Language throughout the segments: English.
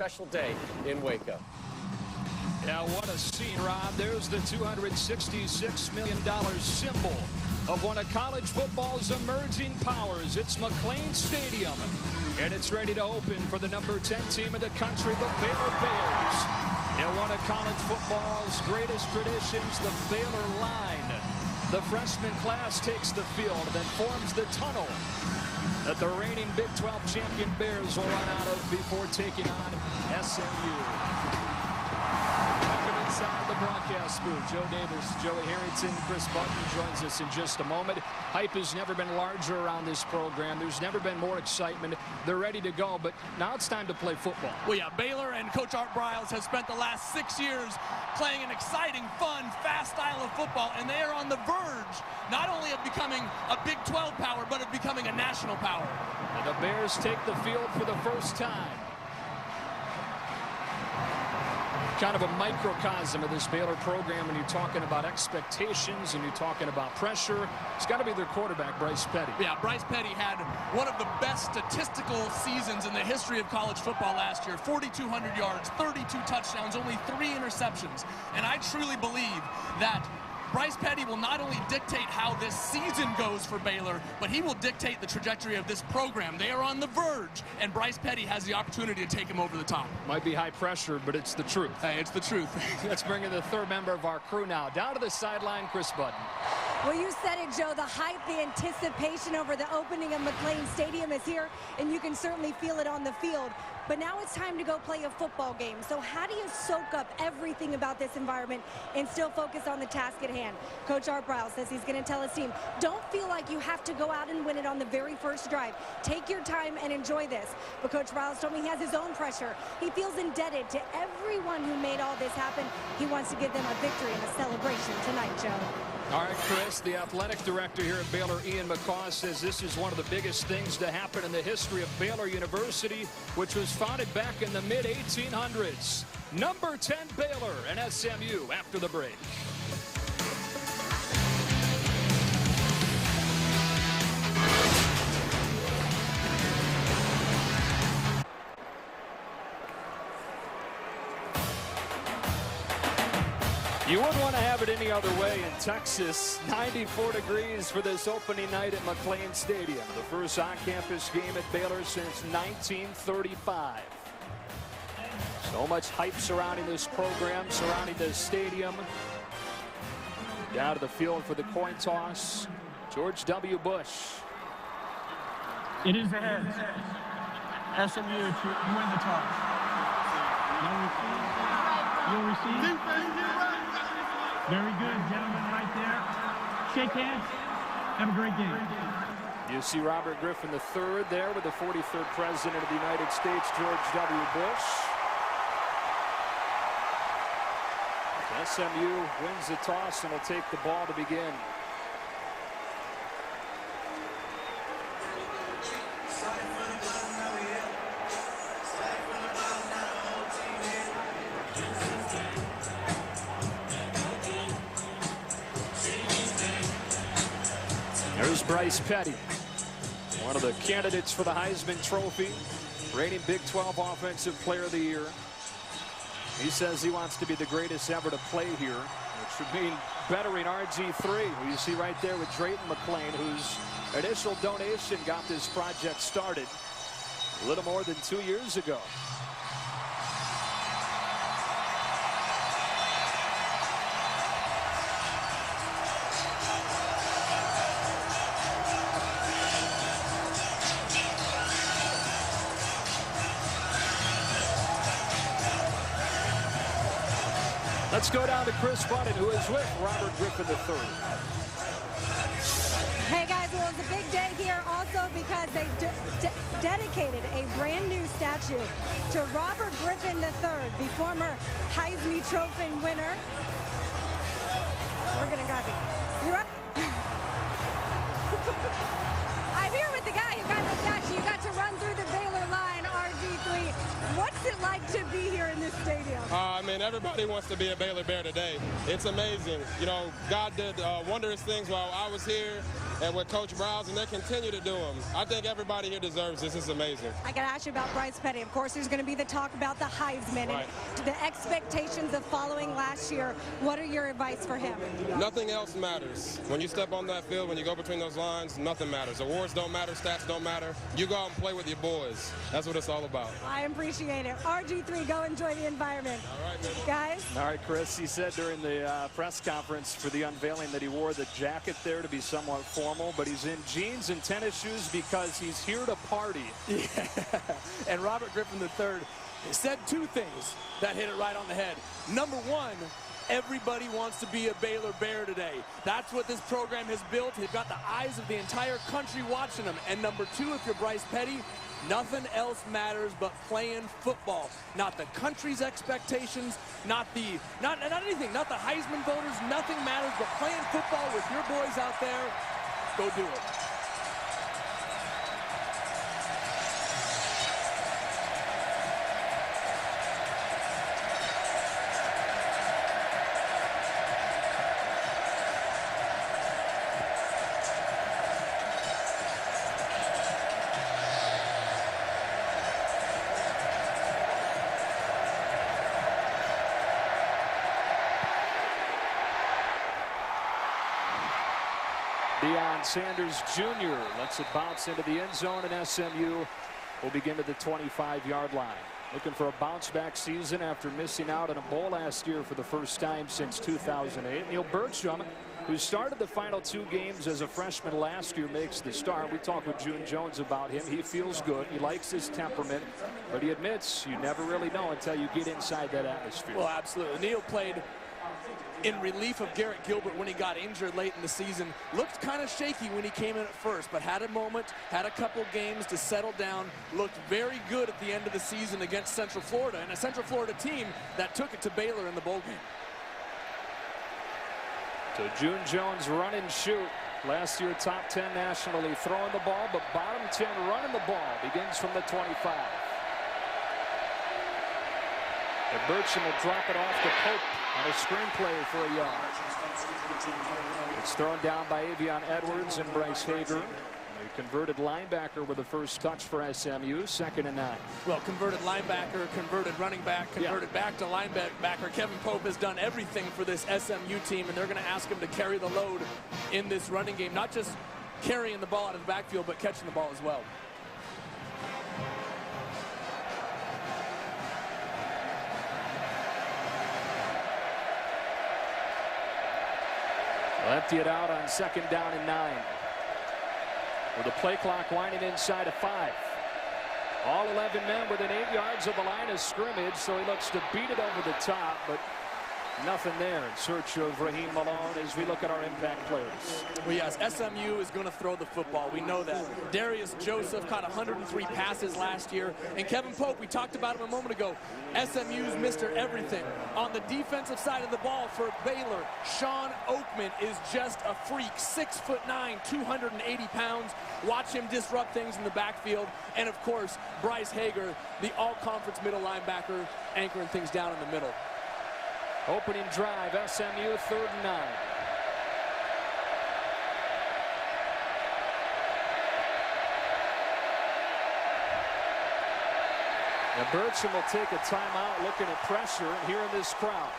special day in Waco. Yeah, what a scene, Rob. There's the $266 million symbol of one of college football's emerging powers. It's McLean Stadium, and it's ready to open for the number 10 team in the country, the Baylor Bears. In one of college football's greatest traditions, the Baylor line. The freshman class takes the field and then forms the tunnel that the reigning Big 12 champion Bears will run out of before taking on SMU. Inside the broadcast booth, Joe Davis, Joey Harrington, Chris Button joins us in just a moment. Hype has never been larger around this program. There's never been more excitement. They're ready to go, but now it's time to play football. Well, yeah, Baylor and Coach Art Briles have spent the last 6 years playing an exciting, fun, fast style of football, and they are on the verge not only of becoming a Big 12 power, but of becoming a national power. And the Bears take the field for the first time. Kind of a microcosm of this Baylor program when you're talking about expectations and you're talking about pressure. It's got to be their quarterback, Bryce Petty. Yeah, Bryce Petty had one of the best statistical seasons in the history of college football last year. 4,200 yards, 32 touchdowns, only 3 interceptions. And I truly believe that Bryce Petty will not only dictate how this season goes for Baylor, but he will dictate the trajectory of this program. They are on the verge, and Bryce Petty has the opportunity to take him over the top. Might be high pressure, but it's the truth. Hey, it's the truth. Let's bring in the third member of our crew now. Down to the sideline, Chris Button. Well, you said it, Joe. The hype, the anticipation over the opening of McLean Stadium is here, and you can certainly feel it on the field. But now it's time to go play a football game. So how do you soak up everything about this environment and still focus on the task at hand? Coach Art Briles says he's going to tell his team, don't feel like you have to go out and win it on the very first drive. Take your time and enjoy this. But Coach Briles told me he has his own pressure. He feels indebted to everyone who made all this happen. He wants to give them a victory and a celebration tonight, Joe. All right, Chris, the athletic director here at Baylor, Ian McCaw, says this is one of the biggest things to happen in the history of Baylor University, which was founded back in the mid-1800s. Number 10 Baylor and SMU after the break. You wouldn't want to have it any other way in Texas. 94 degrees for this opening night at McLean Stadium. The first on-campus game at Baylor since 1935. So much hype surrounding this program, surrounding this stadium. Down to the field for the coin toss, George W. Bush. It is ahead. SMU to win the toss. You'll receive. Very good, gentlemen, right there. Shake hands. Have a great game. You see Robert Griffin III there with the 43rd President of the United States, George W. Bush. SMU wins the toss and will take the ball to begin. There's Bryce Petty, one of the candidates for the Heisman Trophy, reigning Big 12 Offensive Player of the Year. He says he wants to be the greatest ever to play here, which would mean bettering RG3, who you see right there with Drayton McLean, whose initial donation got this project started a little more than 2 years ago. Let's go down to Chris Button, who is with Robert Griffin III. Hey guys, well, it's a big day here also because they dedicated a brand new statue to Robert Griffin III, the former Heisman Trophy winner. We're gonna copy. You're up. I'm here with the guy who got the statue. You got to run through the Baylor line, RG3. What's it like to be here in this stadium? I mean, everybody wants to be a Baylor Bear today. It's amazing. You know, God did wondrous things while I was here. and with Coach Browse, and they continue to do them. I think everybody here deserves this. It's amazing. I got to ask you about Bryce Petty. Of course, there's going to be the talk about the Heisman and the expectations of following last year. What are your advice for him? Nothing else matters. When you step on that field, when you go between those lines, nothing matters. Awards don't matter, stats don't matter. You go out and play with your boys. That's what it's all about. I appreciate it. RG3, go enjoy the environment. All right, man. Guys? All right, Chris, he said during the press conference for the unveiling that he wore the jacket there to be somewhat formal, but he's in jeans and tennis shoes because he's here to party. Yeah. And Robert Griffin III said two things that hit it right on the head. Number one, everybody wants to be a Baylor Bear today. That's what this program has built. They've got the eyes of the entire country watching them. And number two, if you're Bryce Petty, nothing else matters but playing football. Not the country's expectations, not anything, not the Heisman voters. Nothing matters but playing football with your boys out there. Go do it. Sanders Jr. lets it bounce into the end zone, and SMU will begin to the 25-yard line. Looking for a bounce-back season after missing out on a bowl last year for the first time since 2008. Neil Bertram, who started the final two games as a freshman last year, makes the start. We talked with June Jones about him. He feels good. He likes his temperament, but he admits you never really know until you get inside that atmosphere. Well, absolutely. Neil played in relief of Garrett Gilbert when he got injured late in the season. Looked kind of shaky when he came in at first, but had a moment, had a couple games to settle down, looked very good at the end of the season against Central Florida, and a Central Florida team that took it to Baylor in the bowl game. So June Jones run and shoot. Last year top 10 nationally throwing the ball, but bottom 10 running the ball. Begins from the 25. And Bertram will drop it off to Pope on a screenplay for a yard. It's thrown down by Avion Edwards and Bryce Hager. A converted linebacker with the first touch for SMU, 2nd and 9. Well, converted linebacker, converted running back, converted back to linebacker. Kevin Pope has done everything for this SMU team, and they're going to ask him to carry the load in this running game. Not just carrying the ball out of the backfield, but catching the ball as well. Empty it out on 2nd down and 9. With the play clock winding inside of 5. All 11 men within 8 yards of the line of scrimmage, so he looks to beat it over the top, but nothing there in search of Raheem Malone as we look at our impact players. Well, yes, SMU is going to throw the football. We know that. Darius Joseph caught 103 passes last year. And Kevin Pope, we talked about him a moment ago. SMU's Mr. Everything. On the defensive side of the ball for Baylor, Sean Oakman is just a freak. 6'9", 280 pounds. Watch him disrupt things in the backfield. And, of course, Bryce Hager, the all-conference middle linebacker, anchoring things down in the middle. Opening drive, SMU 3rd and 9. And Bertram will take a timeout, looking at pressure here in this crowd.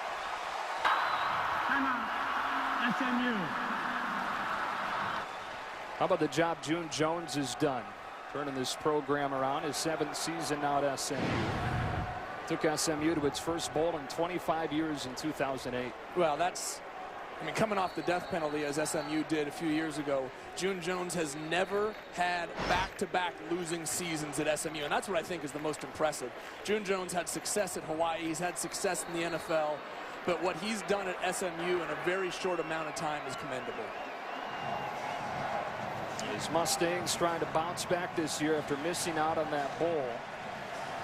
Timeout, SMU. How about the job June Jones has done, turning this program around, his 7th season now at SMU. Took SMU to its first bowl in 25 years in 2008. Well, that's, I mean, coming off the death penalty as SMU did a few years ago, June Jones has never had back-to-back losing seasons at SMU, and that's what I think is the most impressive. June Jones had success at Hawaii, he's had success in the NFL, but what he's done at SMU in a very short amount of time is commendable. His Mustangs trying to bounce back this year after missing out on that bowl.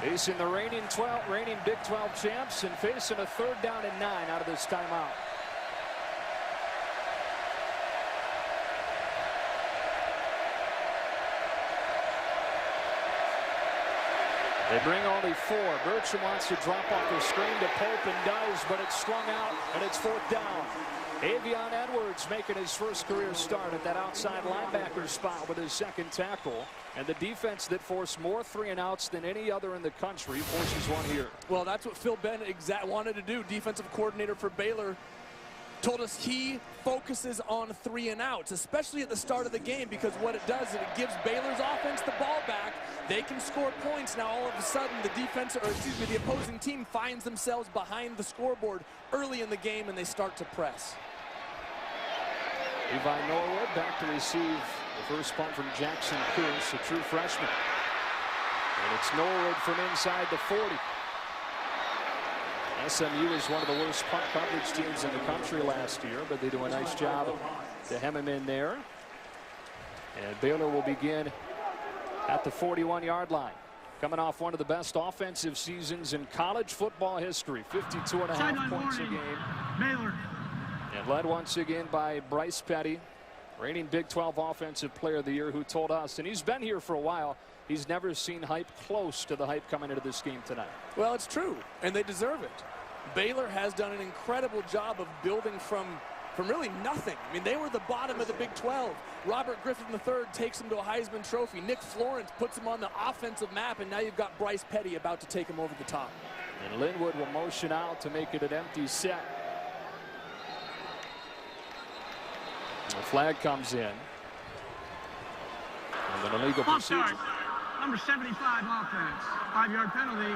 Facing the reigning Big 12 champs and facing a 3rd down and 9 out of this timeout. They bring only 4. Bertram wants to drop off the screen to Pope and does, but it's slung out and it's 4th down. Avion Edwards making his first career start at that outside linebacker spot with his second tackle. And the defense that forced more 3-and-outs than any other in the country forces one here. Well, that's what Phil Bennett wanted to do. Defensive coordinator for Baylor told us he focuses on 3-and-outs, especially at the start of the game, because what it does is it gives Baylor's offense the ball back. They can score points. Now all of a sudden the opposing team finds themselves behind the scoreboard early in the game and they start to press. Levi Norwood back to receive the first punt from Jackson Pierce, a true freshman. And it's Norwood from inside the 40. SMU is one of the worst punt coverage teams in the country last year, but they do a nice job to hem him in there. And Baylor will begin at the 41-yard line. Coming off one of the best offensive seasons in college football history, 52.5 points a game. Baylor. And led once again by Bryce Petty, reigning Big 12 Offensive Player of the Year, who told us, and he's been here for a while, he's never seen hype close to the hype coming into this game tonight. Well, it's true, and they deserve it. Baylor has done an incredible job of building from really nothing. I mean, they were the bottom of the Big 12. Robert Griffin III takes them to a Heisman Trophy. Nick Florence puts them on the offensive map, and now you've got Bryce Petty about to take them over the top. And Linwood will motion out to make it an empty set. The flag comes in. And an illegal procedure. Number 75 offense. 5-yard penalty.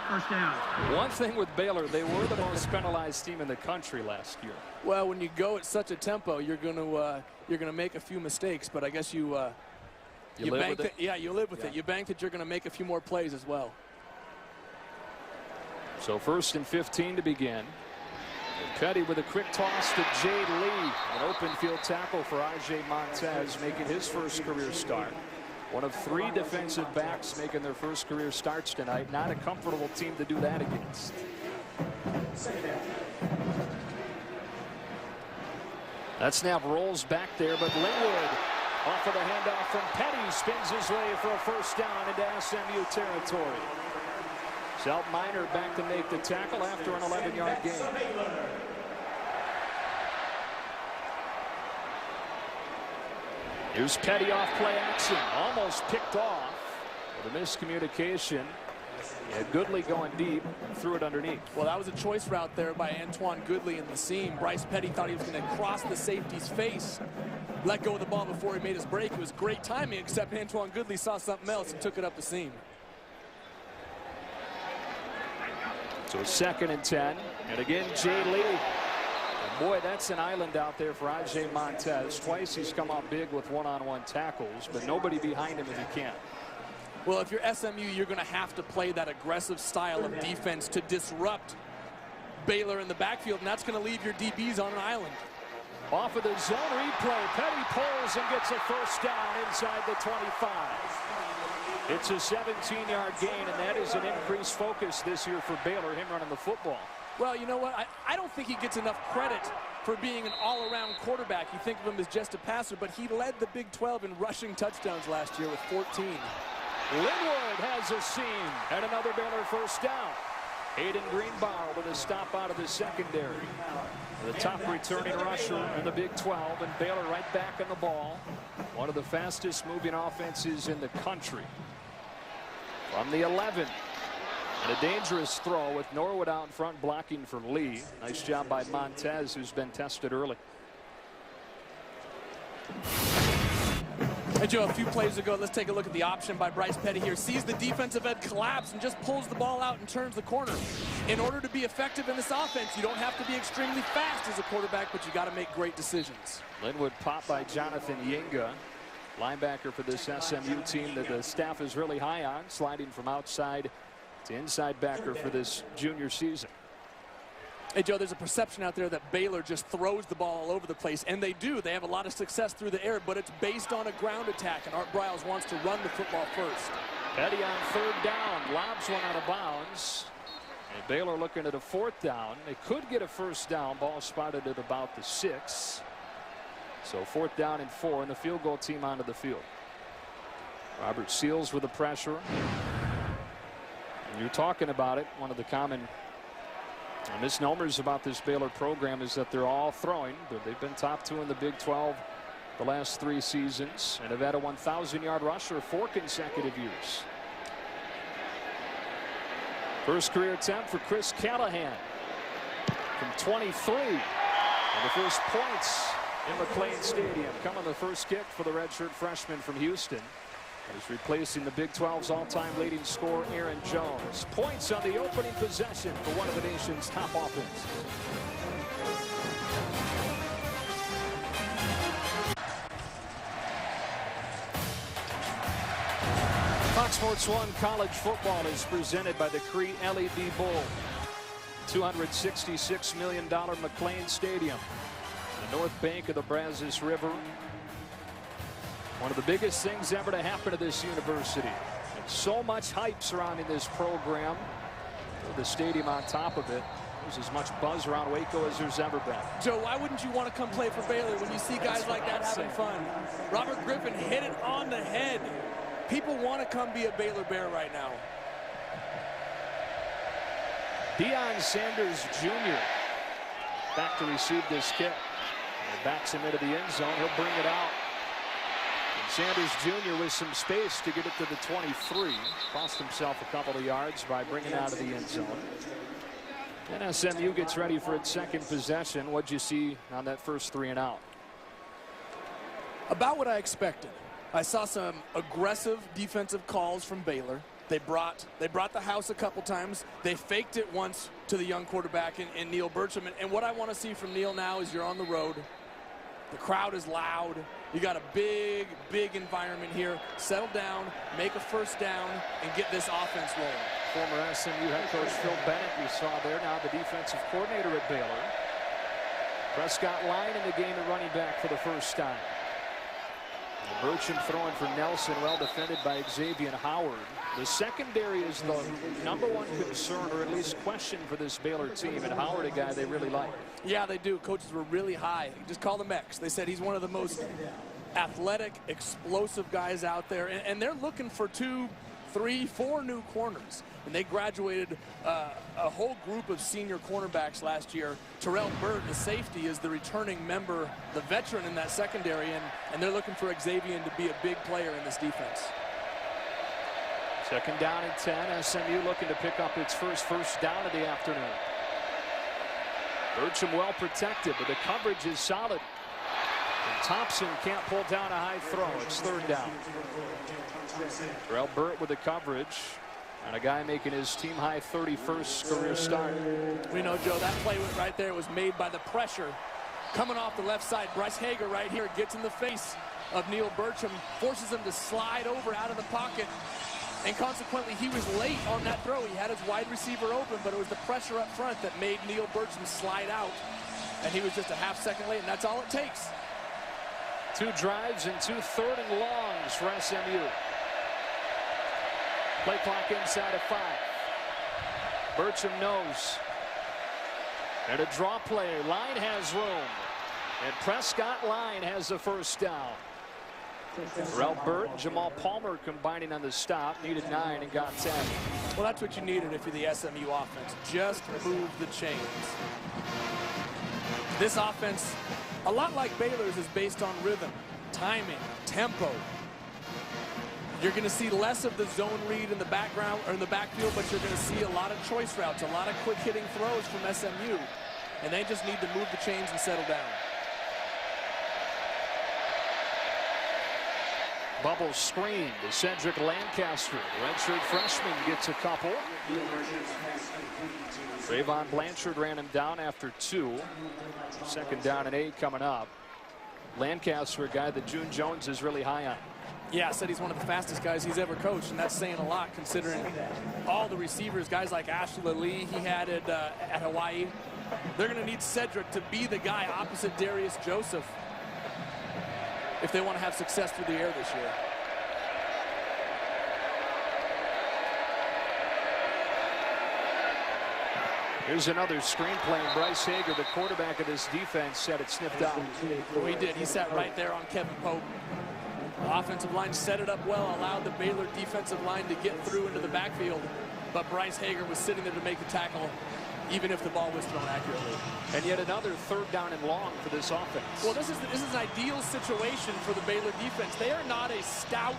First down. One thing with Baylor, they were the most penalized team in the country last year. Well, when you go at such a tempo, you're gonna make a few mistakes, but I guess you bank it. Yeah, you live with it. You bank that you're gonna make a few more plays as well. So 1st and 15 to begin. And Petty with a quick toss to Jade Lee. An open field tackle for Ajay Montez, making his first career start. One of 3 defensive backs making their first career starts tonight. Not a comfortable team to do that against. That snap rolls back there, but Linwood off of the handoff from Petty spins his way for a first down into SMU territory. Salt Minor back to make the tackle after an 11-yard gain. Here's Petty off play action, almost picked off with a miscommunication. Yeah, Goodley going deep, threw it underneath. Well, that was a choice route there by Antoine Goodley in the seam. Bryce Petty thought he was going to cross the safety's face, let go of the ball before he made his break. It was great timing, except Antoine Goodley saw something else and took it up the seam. So 2nd and 10, and again Jay Lee. And boy, that's an island out there for Ajay Montez. Twice he's come out big with one-on-one tackles, but nobody behind him if he can. Well, if you're SMU, you're going to have to play that aggressive style of defense to disrupt Baylor in the backfield, and that's going to leave your DBs on an island. Off of the zone replay, Petty pulls and gets a first down inside the 25. It's a 17-yard gain, and that is an increased focus this year for Baylor, him running the football. Well, you know what? I don't think he gets enough credit for being an all-around quarterback. You think of him as just a passer, but he led the Big 12 in rushing touchdowns last year with 14. Linwood has a seam and another Baylor first down. Hayden Greenbaugh with a stop out of the secondary. The top returning rusher in the Big 12, and Baylor right back in the ball. One of the fastest moving offenses in the country. From the 11. And a dangerous throw with Norwood out in front blocking for Lee. Nice job by Montez, who's been tested early. Hey, Joe, a few plays ago, let's take a look at the option by Bryce Petty here. Sees the defensive end collapse and just pulls the ball out and turns the corner. In order to be effective in this offense, you don't have to be extremely fast as a quarterback, but you got to make great decisions. Linwood popped by Jonathan Yinga, linebacker for this SMU team that the staff is really high on, sliding from outside to inside backer for this junior season. Hey, Joe, there's a perception out there that Baylor just throws the ball all over the place, and they do. They have a lot of success through the air, but it's based on a ground attack, and Art Briles wants to run the football first. Petty on 3rd down, lobs one out of bounds. And Baylor looking at a 4th down. They could get a first down. Ball spotted at about the 6. So 4th down and 4, and the field goal team onto the field. Robert Seals with the pressure. And you're talking about it, one of the common And misnomers about this Baylor program is that they're all throwing, but they've been top 2 in the Big 12 the last 3 seasons and have had a 1,000-yard rusher 4 consecutive years. First career attempt for Chris Callahan from 23. And the first points in McLean Stadium come on the first kick for the redshirt freshman from Houston. He's replacing the Big 12's all-time leading scorer Aaron Jones. Points on the opening possession for one of the nation's top offenses. Fox Sports 1 college football is presented by the Cree LED Bowl. $266 million McLean Stadium, the north bank of the Brazos River. One of the biggest things ever to happen to this university. And so much hype surrounding this program. The stadium on top of it. There's as much buzz around Waco as there's ever been. Joe, why wouldn't you want to come play for Baylor when you see guys like that having fun? Robert Griffin hit it on the head. People want to come be a Baylor Bear right now. Deion Sanders Jr. back to receive this kick. And backs him into the end zone. He'll bring it out. And Sanders Jr. with some space to get it to the 23. Cost himself a couple of yards by bringing it out of the end zone. And SMU gets ready for its second possession. What'd you see on that first 3 and out? About what I expected. I saw some aggressive defensive calls from Baylor. They brought the house a couple times. They faked it once to the young quarterback in Neil Bertram. And what I want to see from Neil now is you're on the road. The crowd is loud. You got a big, big environment here. Settle down, make a first down, and get this offense rolling. Former SMU head coach Phil Bennett, you saw there, now the defensive coordinator at Baylor. Prescott Line in the game at running back for the first time. Bertram throwing for Nelson, well defended by Xavier Howard. The secondary is the #1 concern, or at least question, for this Baylor team, and Howard, a guy they really like. Yeah, they do. Coaches were really high. Just call them X. They said he's one of the most athletic, explosive guys out there, and they're looking for 2, 3, 4 new corners. And they graduated a whole group of senior cornerbacks last year. Terrell Burt, the safety, is the returning member, the veteran in that secondary, and they're looking for Xavier to be a big player in this defense. Second down and 10. SMU looking to pick up its first down of the afternoon. Bertram well protected, but the coverage is solid. And Thompson can't pull down a high throw. It's 3rd down. Terrell Burt with the coverage. And a guy making his team-high 31st career start. We know, Joe, that play right there was made by the pressure coming off the left side. Bryce Hager right here gets in the face of Neil Bertram, forces him to slide over out of the pocket, and consequently he was late on that throw. He had his wide receiver open, but it was the pressure up front that made Neil Bertram slide out, and he was just a half-second late, and that's all it takes. 2 drives and 2 3rd and longs for SMU. Play clock inside of 5. Bertram knows. And a draw play. Line has room. And Prescott Line has the first down. Terrell Burt and Jamal Palmer combining on the stop. Needed 9 and got 10. Well, that's what you needed if you're the SMU offense. Just move the chains. This offense, a lot like Baylor's, is based on rhythm, timing, tempo. You're going to see less of the zone read in the background or in the backfield, but you're going to see a lot of choice routes, a lot of quick hitting throws from SMU, and they just need to move the chains and settle down. Bubble screen to Cedric Lancaster. The redshirt freshman gets a couple. Trayvon Blanchard ran him down after 2. 2nd down and 8 coming up. Lancaster, a guy that June Jones is really high on. Yeah, said he's one of the fastest guys he's ever coached, and that's saying a lot considering all the receivers, guys like Ashley Lee he had at Hawaii. They're going to need Cedric to be the guy opposite Darius Joseph if they want to have success through the air this year. Here's another screen play. Bryce Hager, the quarterback of this defense, said it sniffed out. Well, he did. He sat right there on Kevin Pope. The offensive line set it up well, allowed the Baylor defensive line to get through into the backfield, but Bryce Hager was sitting there to make the tackle even if the ball was thrown accurately. And yet another 3rd down and long for this offense. Well, this is an ideal situation for the Baylor defense. They are not a stout,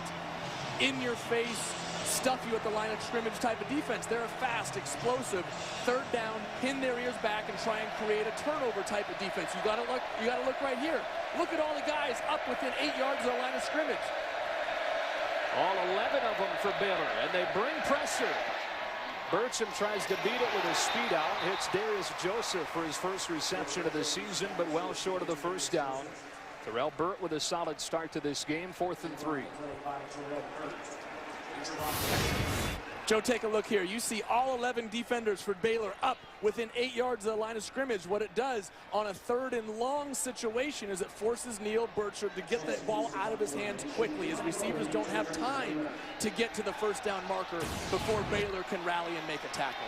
in-your-face, stuff you at the line of scrimmage type of defense. They're a fast, explosive, 3rd down, pin their ears back and try and create a turnover type of defense. You gotta look right here. Look at all the guys up within 8 yards of the line of scrimmage. All 11 of them for Baylor, and they bring pressure. Burcham tries to beat it with a speed out. Hits Darius Joseph for his first reception of the season, but well short of the 1st down. Terrell Burt with a solid start to this game, 4th and 3. Joe, take a look here. You see all 11 defenders for Baylor up within 8 yards of the line of scrimmage. What it does on a 3rd and long situation is it forces Neil Burchard to get that ball out of his hands quickly, as receivers don't have time to get to the 1st down marker before Baylor can rally and make a tackle.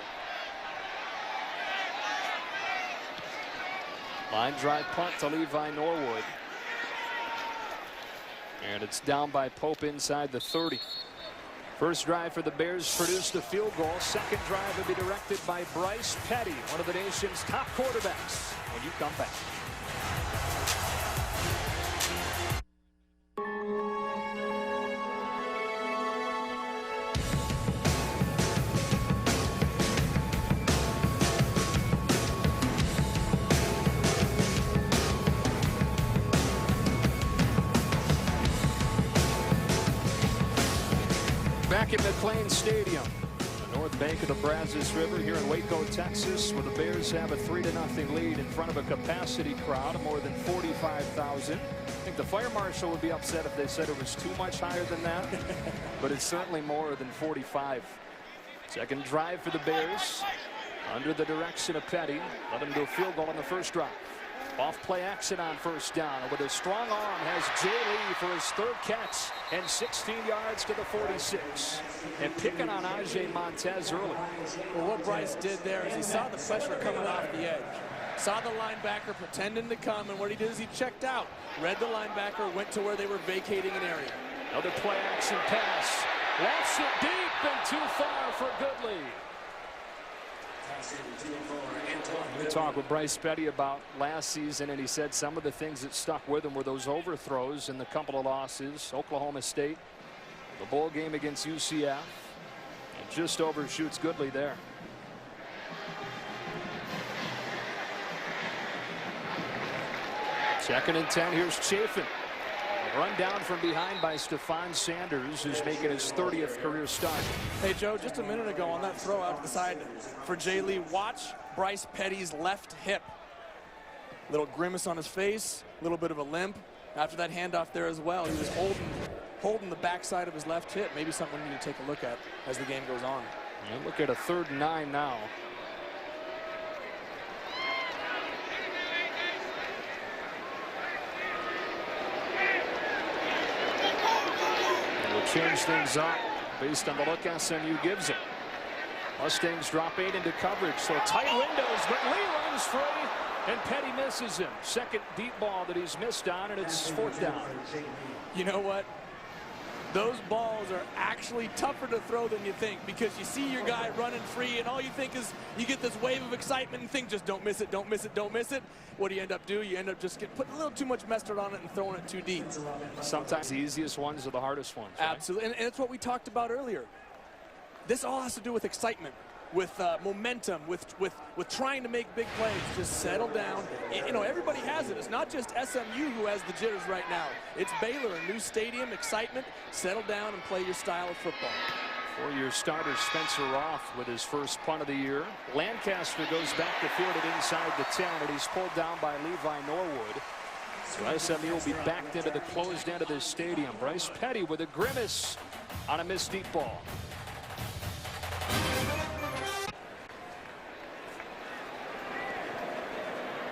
Line drive punt to Levi Norwood. And it's down by Pope inside the 30. First drive for the Bears produced a field goal. Second drive will be directed by Bryce Petty, one of the nation's top quarterbacks, when you come back. Back at McLean Stadium, the north bank of the Brazos River here in Waco, Texas, where the Bears have a 3-0 lead in front of a capacity crowd of more than 45,000. I think the fire marshal would be upset if they said it was too much higher than that, but it's certainly more than 45. Second drive for the Bears under the direction of Petty. Let him do a field goal on the first drive. Off play action on 1st down. With a strong arm has Jay Lee for his 3rd catch and 16 yards to the 46. And picking on Ajay Montez early. Well, what Bryce did there is he saw the pressure coming off the edge. Saw the linebacker pretending to come, and what he did is he checked out. Read the linebacker, went to where they were vacating an area. Another play action pass. Lofts it deep and too far for Goodley. We talked with Bryce Petty about last season, and he said some of the things that stuck with him were those overthrows and the couple of losses. Oklahoma State, the bowl game against UCF, and just overshoots Goodley there. Second and 10. Here's Chafin. Run down from behind by Stephon Sanders, who's making his 30th career start. Hey, Joe, just a minute ago on that throw out to the side for Jay Lee, watch Bryce Petty's left hip. Little grimace on his face, a little bit of a limp. After that handoff there as well, he was holding the backside of his left hip. Maybe something we need to take a look at as the game goes on. And look at a 3rd and 9 now. Change things up based on the look SMU gives it. Mustangs drop 8 into coverage, so tight windows, but Lee runs free, and Petty misses him. Second deep ball that he's missed on, and it's 4th down. You know what? Those balls are actually tougher to throw than you think, because you see your guy running free, and all you think is you get this wave of excitement and think just don't miss it, don't miss it, don't miss it. What do you end up doing? You end up just putting a little too much mustard on it and throwing it too deep. Sometimes the easiest ones are the hardest ones. Right? Absolutely, and it's what we talked about earlier. This all has to do with excitement, with momentum, with trying to make big plays. Just settle down. You know, everybody has it. It's not just SMU who has the jitters right now. It's Baylor, a new stadium, excitement. Settle down and play your style of football. Four-year starter Spencer Roth with his first punt of the year. Lancaster goes back to field it inside the 10, and he's pulled down by Levi Norwood. So SMU will be backed into the closed end of this stadium. Bryce Petty with a grimace on a missed deep ball.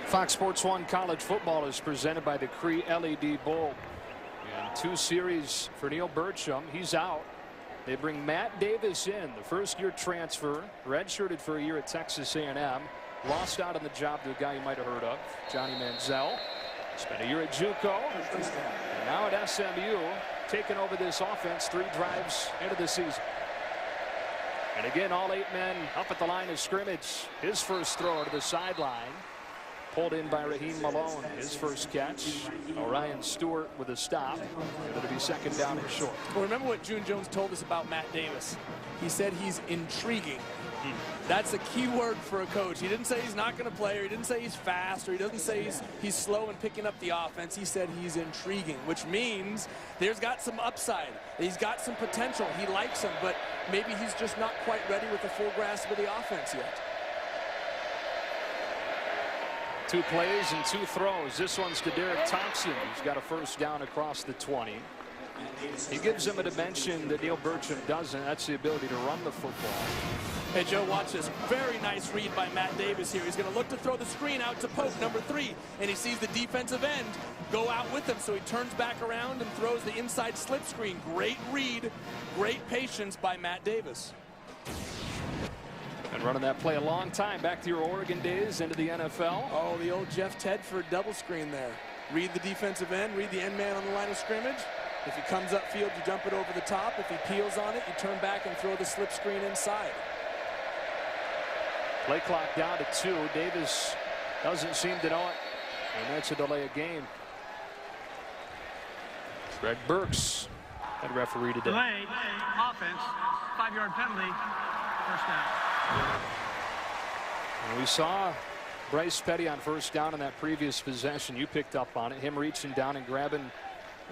Fox Sports 1 College Football is presented by the Cree LED Bowl. And 2 series for Neil Burcham. He's out. They bring Matt Davis in, the first-year transfer, redshirted for a year at Texas A&M. Lost out on the job to a guy you might have heard of, Johnny Manziel. Spent a year at JUCO, and now at SMU, taking over this offense 3 drives into the season. And again, all 8 men up at the line of scrimmage. His first throw to the sideline. Pulled in by Raheem Malone. His first catch. Orion Stewart with a stop. It'll be second down and short. Well, remember what June Jones told us about Matt Davis. He said he's intriguing. That's a key word for a coach. He didn't say he's not going to play, or he didn't say he's fast, or he doesn't say he's slow in picking up the offense. He said he's intriguing, which means there's got some upside. He's got some potential. He likes him, but maybe he's just not quite ready with the full grasp of the offense yet. 2 plays and 2 throws. This one's to Derek Thompson. He's got a first down across the 20. He gives him a dimension that Neil Burcham doesn't. That's the ability to run the football. Hey, Joe, watch this. Very nice read by Matt Davis here. He's going to look to throw the screen out to Pope, number 3, and he sees the defensive end go out with him, so he turns back around and throws the inside slip screen. Great read, great patience by Matt Davis. Been running that play a long time, back to your Oregon days, into the NFL. Oh, the old Jeff Tedford double screen there. Read the defensive end, read the end man on the line of scrimmage. If he comes upfield, you dump it over the top. If he peels on it, you turn back and throw the slip screen inside. Play clock down to 2. Davis doesn't seem to know it, and that's a delay of game. Greg Burks, head referee today. Delay, offense, 5-yard penalty, first down. And we saw Bryce Petty on first down in that previous possession. You picked up on it, him reaching down and grabbing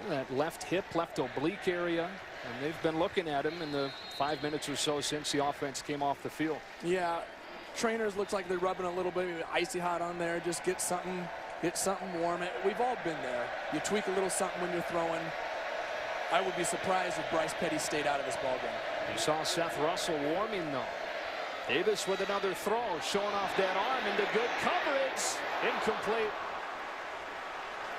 that left hip, left oblique area, and they've been looking at him in the 5 minutes or so since the offense came off the field. Yeah, trainers looks like they're rubbing a little bit of icy hot on there. Just get something warm. We've all been there. You tweak a little something when you're throwing. I would be surprised if Bryce Petty stayed out of this ball game. You saw Seth Russell warming though. Davis with another throw, showing off that arm into good coverage. Incomplete.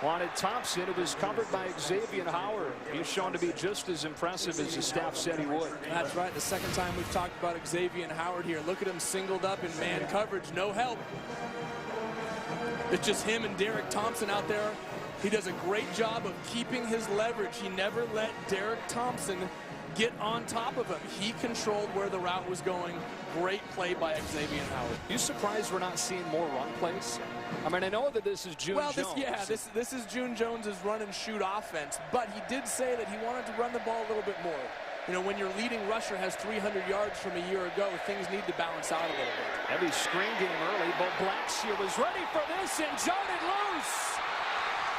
Wanted Thompson. It was covered by Xavier Howard. He's shown to be just as impressive as the staff said he would. That's right. The second time we've talked about Xavier Howard here. Look at him singled up in man coverage. No help. It's just him and Derek Thompson out there. He does a great job of keeping his leverage. He never let Derek Thompson get on top of him. He controlled where the route was going. Great play by Xavier Howard. You surprised we're not seeing more run plays? I mean, I know that this is June Jones. This is June Jones's run and shoot offense, but he did say that he wanted to run the ball a little bit more. You know, when your leading rusher has 300 yards from a year ago, things need to balance out a little bit. Heavy screen game early, but Blackshear was ready for this and jarred loose.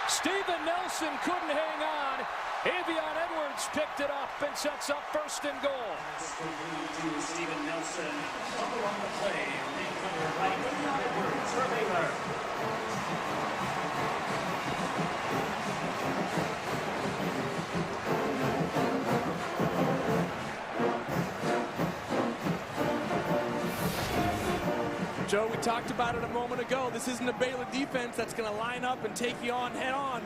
Steven Nelson couldn't hang on. Avion Edwards picked it up and sets up first and goal. Steven Nelson, on the play, right, Edwards for Baylor. Joe, we talked about it a moment ago. This isn't a Baylor defense that's going to line up and take you on head on.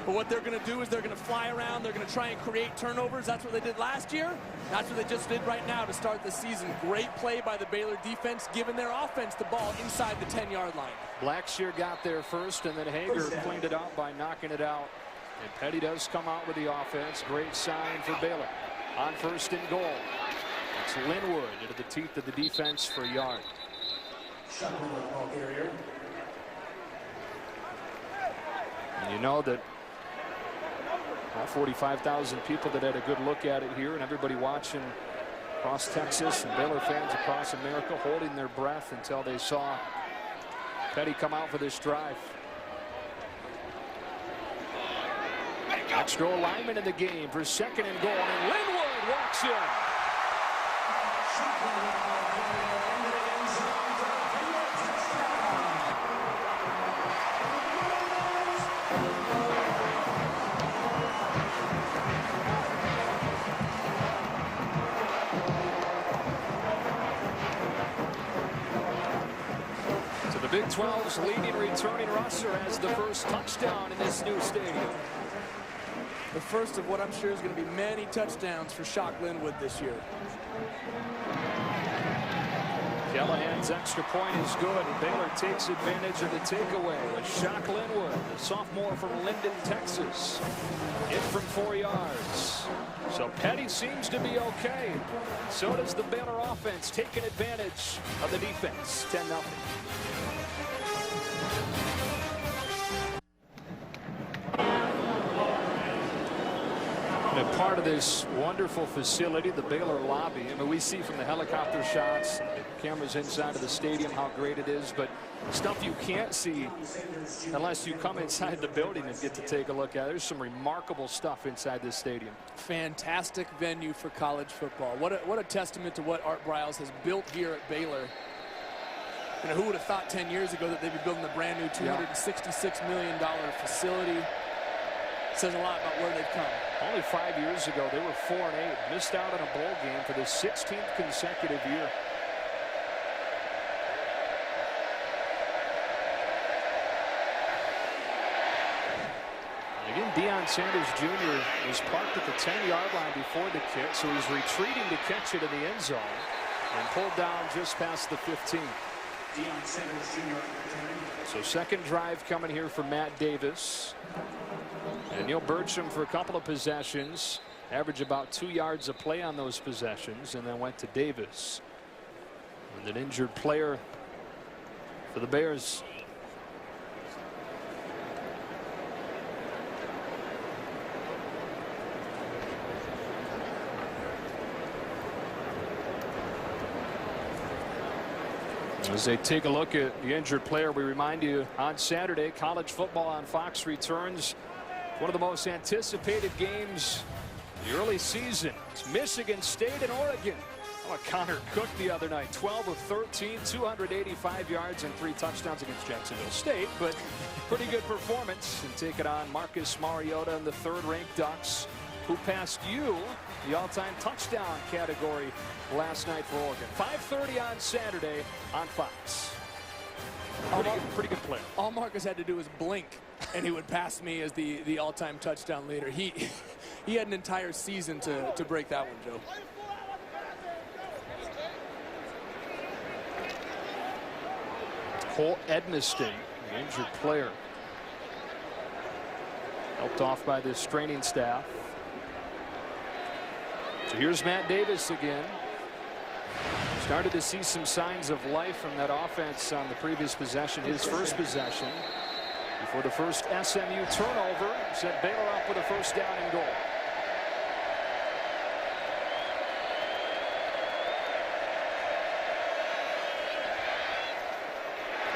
But what they're going to do is they're going to fly around. They're going to try and create turnovers. That's what they did last year. That's what they just did right now to start the season. Great play by the Baylor defense, giving their offense the ball inside the 10-yard line. Blackshear got there first, and then Hager cleaned it up by knocking it out. And Petty does come out with the offense. Great sign for Baylor. On first and goal. It's Linwood into the teeth of the defense for a yard. And you know that all 45,000 people that had a good look at it here, and everybody watching across Texas and Baylor fans across America holding their breath until they saw Petty come out for this drive. Extra alignment in the game for second and goal, and Linwood walks in. Big 12's leading returning rusher has the first touchdown in this new stadium. The first of what I'm sure is going to be many touchdowns for Shock Linwood this year. Callahan's extra point is good, and Baylor takes advantage of the takeaway with Shock Linwood, the sophomore from Linden, Texas. In from 4 yards. So Petty seems to be okay. So does the Baylor offense, taking advantage of the defense. 10-0. And a part of this wonderful facility, the Baylor lobby. I mean, we see from the helicopter shots, cameras inside of the stadium, how great it is. But stuff you can't see unless you come inside the building and get to take a look at it. There's some remarkable stuff inside this stadium. Fantastic venue for college football. What a testament to what Art Briles has built here at Baylor. You know, who would have thought 10 years ago that they'd be building a brand new $266 million facility? Says a lot about where they've come. Only 5 years ago, they were 4-8. Missed out on a bowl game for the 16th consecutive year. And again, Deion Sanders Jr. was parked at the 10-yard line before the kick, so he's retreating to catch it in the end zone and pulled down just past the 15. Deion Sanders Jr. So second drive coming here for Matt Davis. And Neil Burcham for a couple of possessions, average about 2 yards a play on those possessions, and then went to Davis. And an injured player for the Bears. As they take a look at the injured player, we remind you on Saturday, college football on Fox returns. One of the most anticipated games of the early season. It's Michigan State and Oregon. How about Connor Cook the other night? 12 of 13, 285 yards and 3 touchdowns against Jacksonville State, but pretty good performance. And take it on Marcus Mariota and the third-ranked Ducks, who passed you the all-time touchdown category last night for Oregon. 5:30 on Saturday on Fox. Pretty good player. All Marcus had to do was blink, and he would pass me as the all-time touchdown leader. He had an entire season to break that one, Joe. Cole Edmiston, the injured player, helped off by this training staff. So here's Matt Davis again. Started to see some signs of life from that offense on the previous possession, his first possession, before the first SMU turnover set Baylor up with a first down and goal.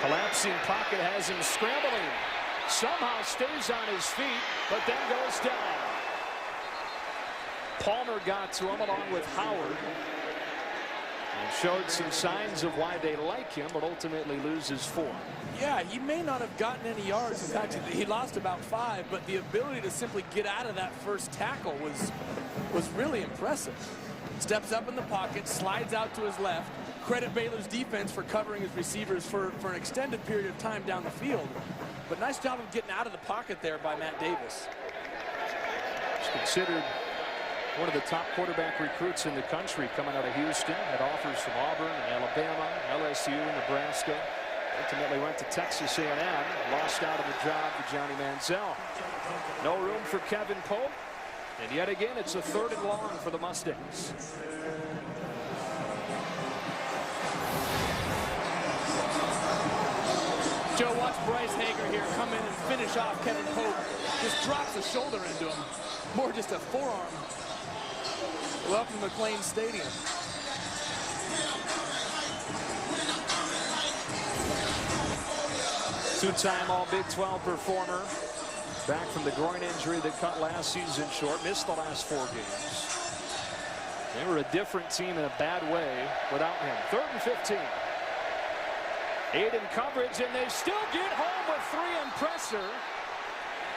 Collapsing pocket has him scrambling. Somehow stays on his feet, but then goes down. Palmer got to him along with Howard. And showed some signs of why they like him, but ultimately loses 4. Yeah, he may not have gotten any yards. In fact, he lost about 5, but the ability to simply get out of that first tackle was really impressive. Steps up in the pocket, slides out to his left. Credit Baylor's defense for covering his receivers for an extended period of time down the field. But nice job of getting out of the pocket there by Matt Davis. He's considered one of the top quarterback recruits in the country, coming out of Houston. Had offers from Auburn and Alabama, LSU, Nebraska. Ultimately went to Texas A&M. Lost out of the job to Johnny Manziel. No room for Kevin Pope. And yet again, it's a 3rd and long for the Mustangs. Joe, watch Bryce Hager here come in and finish off Kevin Pope. Just drops a shoulder into him. More just a forearm. Welcome to McLean Stadium. Two-time All-Big 12 performer. Back from the groin injury that cut last season short. Missed the last 4 games. They were a different team in a bad way without him. 3rd and 15. 8 in coverage, and they still get home with 3 in pressure.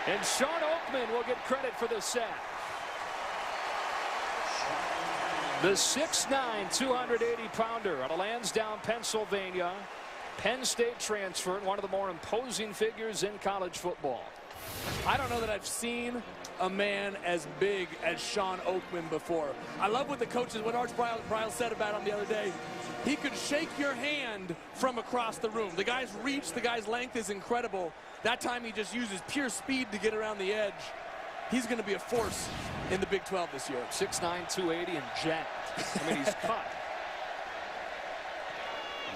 And Sean Oakman will get credit for the sack. The 6'9", 280-pounder out of Lansdowne, Pennsylvania. Penn State transfer, one of the more imposing figures in college football. I don't know that I've seen a man as big as Sean Oakman before. I love what the coaches, what Arch Briles said about him the other day. He could shake your hand from across the room. The guy's reach, the guy's length is incredible. That time he just uses pure speed to get around the edge. He's going to be a force in the Big 12 this year. 6'9", 280 and jacked. I mean, he's cut.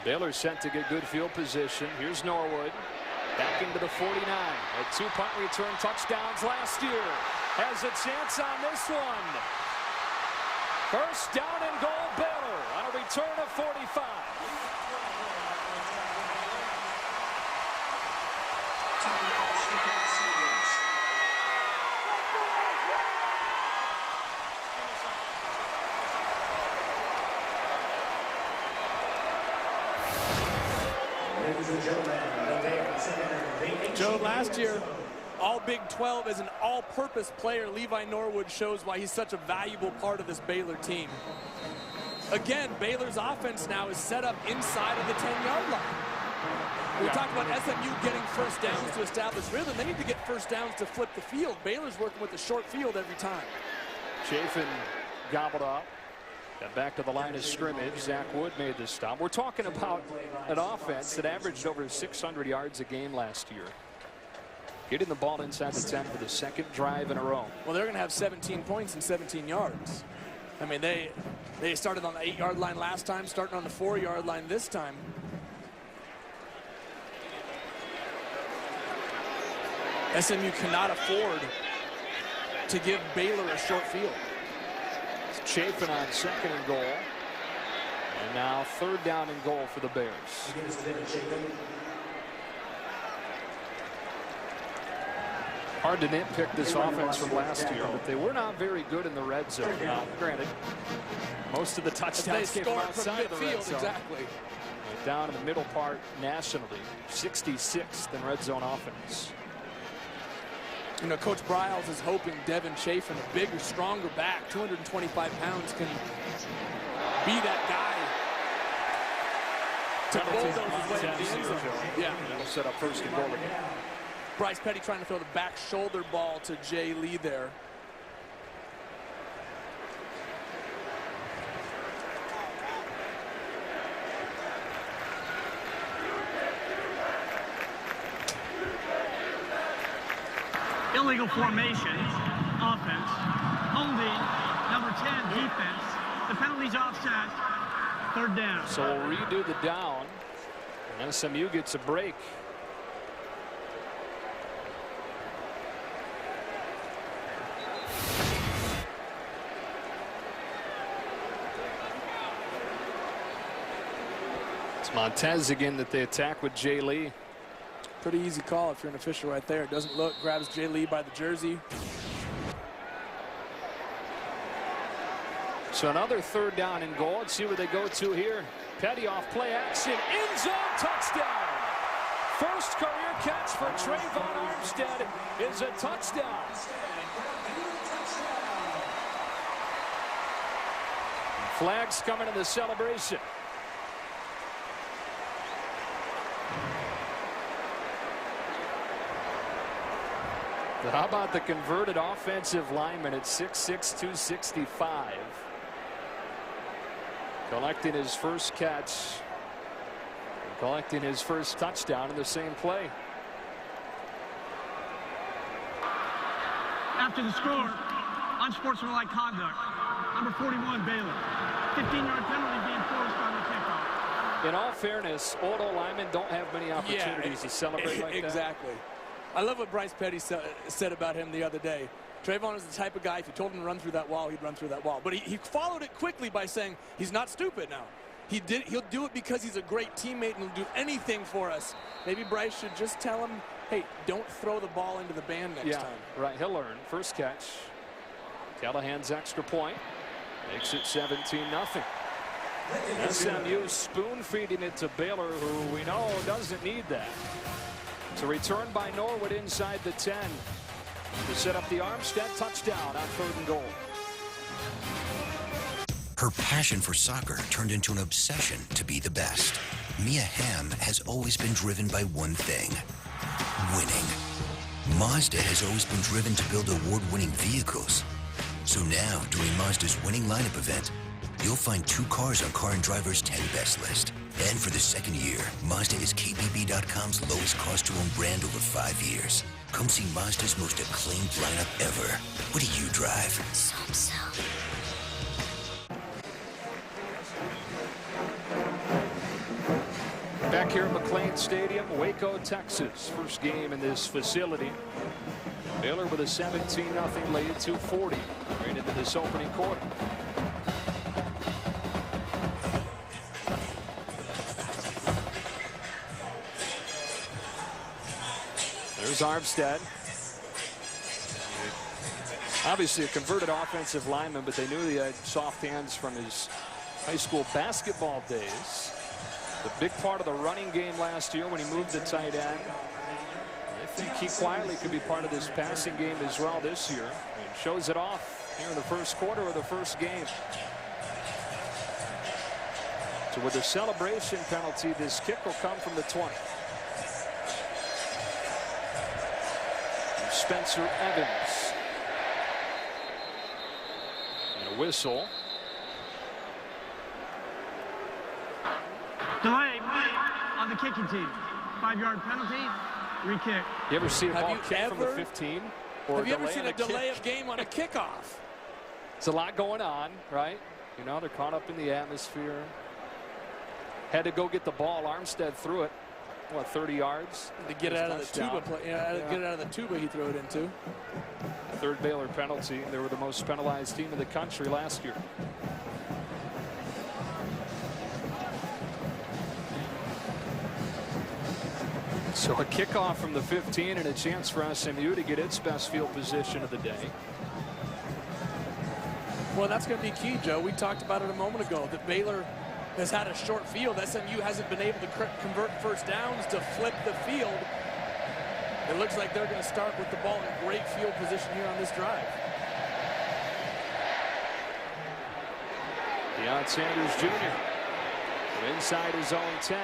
Baylor sent to get good field position. Here's Norwood. Back into the 49. Had 2 punt return touchdowns last year. Has a chance on this one. First down and goal, Baylor on a return of 45. Joe, last year, all Big 12 as an all-purpose player, Levi Norwood shows why he's such a valuable part of this Baylor team. Again, Baylor's offense now is set up inside of the 10-yard line. We talked about SMU getting first downs to establish rhythm. They need to get first downs to flip the field. Baylor's working with the short field every time. Chafin gobbled up. Got back to the line of scrimmage. Zach Wood made the stop. We're talking about an offense that averaged over 600 yards a game last year. Getting the ball inside the 10 for the second drive in a row. Well, they're going to have 17 points and 17 yards. I mean, they started on the 8-yard line last time, starting on the 4-yard line this time. SMU cannot afford to give Baylor a short field. Chafin on second and goal. And now third down and goal for the Bears. Hard to nitpick this offense from last year, but they were not very good in the red zone. Now, granted, most of the touchdowns came from outside of the red zone. Exactly. But down in the middle part nationally, 66th in red zone offense. You know, Coach Briles is hoping Devin Chafin, a bigger, stronger back, 225 pounds, can be that guy to bulldoze his way into the end zone. Yeah. That'll set up first and goal again. Bryce Petty trying to throw the back shoulder ball to Jay Lee there. Illegal formation, offense, holding, number 10, defense. The penalty's offset, third down. So we'll redo the down, and SMU gets a break. It's Montez again that they attack with Jay Lee. Pretty easy call if you're an official right there. Doesn't look, grabs Jay Lee by the jersey. So another third down and goal. Let's see where they go to here. Petty off play action. End zone touchdown. First career catch for Trayvon Armstead is a touchdown. Flags coming in the celebration. But how about the converted offensive lineman at 6'6", 265. Collecting his first catch. Collecting his first touchdown in the same play. After the score, unsportsmanlike conduct. Number 41, Baylor. 15-yard penalty being forced on the kickoff. In all fairness, old linemen don't have many opportunities to celebrate like that. Exactly. I love what Bryce Petty said about him the other day. Trayvon is the type of guy, if you told him to run through that wall, he'd run through that wall. But he followed it quickly by saying he's not stupid now. He'll do it because he's a great teammate and he'll do anything for us. Maybe Bryce should just tell him, hey, don't throw the ball into the band next time. Right, he'll learn. First catch. Callahan's extra point. Makes it 17-0. SMU spoon-feeding it to Baylor, who we know doesn't need that. It's a return by Norwood inside the 10 to set up the Armstead touchdown on third and goal. Her passion for soccer turned into an obsession to be the best. Mia Hamm has always been driven by one thing: winning. Mazda has always been driven to build award-winning vehicles. So now, during Mazda's winning lineup event, you'll find 2 cars on Car and Driver's 10 Best list. And for the second year, Mazda is KBB.com's lowest cost-to-own brand over 5 years. Come see Mazda's most acclaimed lineup ever. What do you drive? So. Back here at McLean Stadium, Waco, Texas. First game in this facility. Baylor with a 17-0 lead, 2:40 right into this opening quarter. There's Armstead. Obviously a converted offensive lineman, but they knew he had soft hands from his high school basketball days. The big part of the running game last year when he moved to tight end. I think he quietly could be part of this passing game as well this year. And shows it off here in the first quarter of the first game. So with a celebration penalty, this kick will come from the 20. Spencer Evans. And a whistle. Delay on the kicking team. 5-yard penalty, re-kick. You ever see a ball kick from the 15? Or have you ever seen a delay kick? of game on a kickoff? It's a lot going on, right? You know, they're caught up in the atmosphere. Had to go get the ball. Armstead threw it. What, 30 yards? To get it out of the tuba. Get it out of the tuba he threw it into. Third Baylor penalty. They were the most penalized team in the country last year. So a kickoff from the 15 and a chance for SMU to get its best field position of the day. Well, that's going to be key, Joe. We talked about it a moment ago that Baylor has had a short field. SMU hasn't been able to convert first downs to flip the field. It looks like they're going to start with the ball in great field position here on this drive. Deion Sanders Jr. from inside his own 10.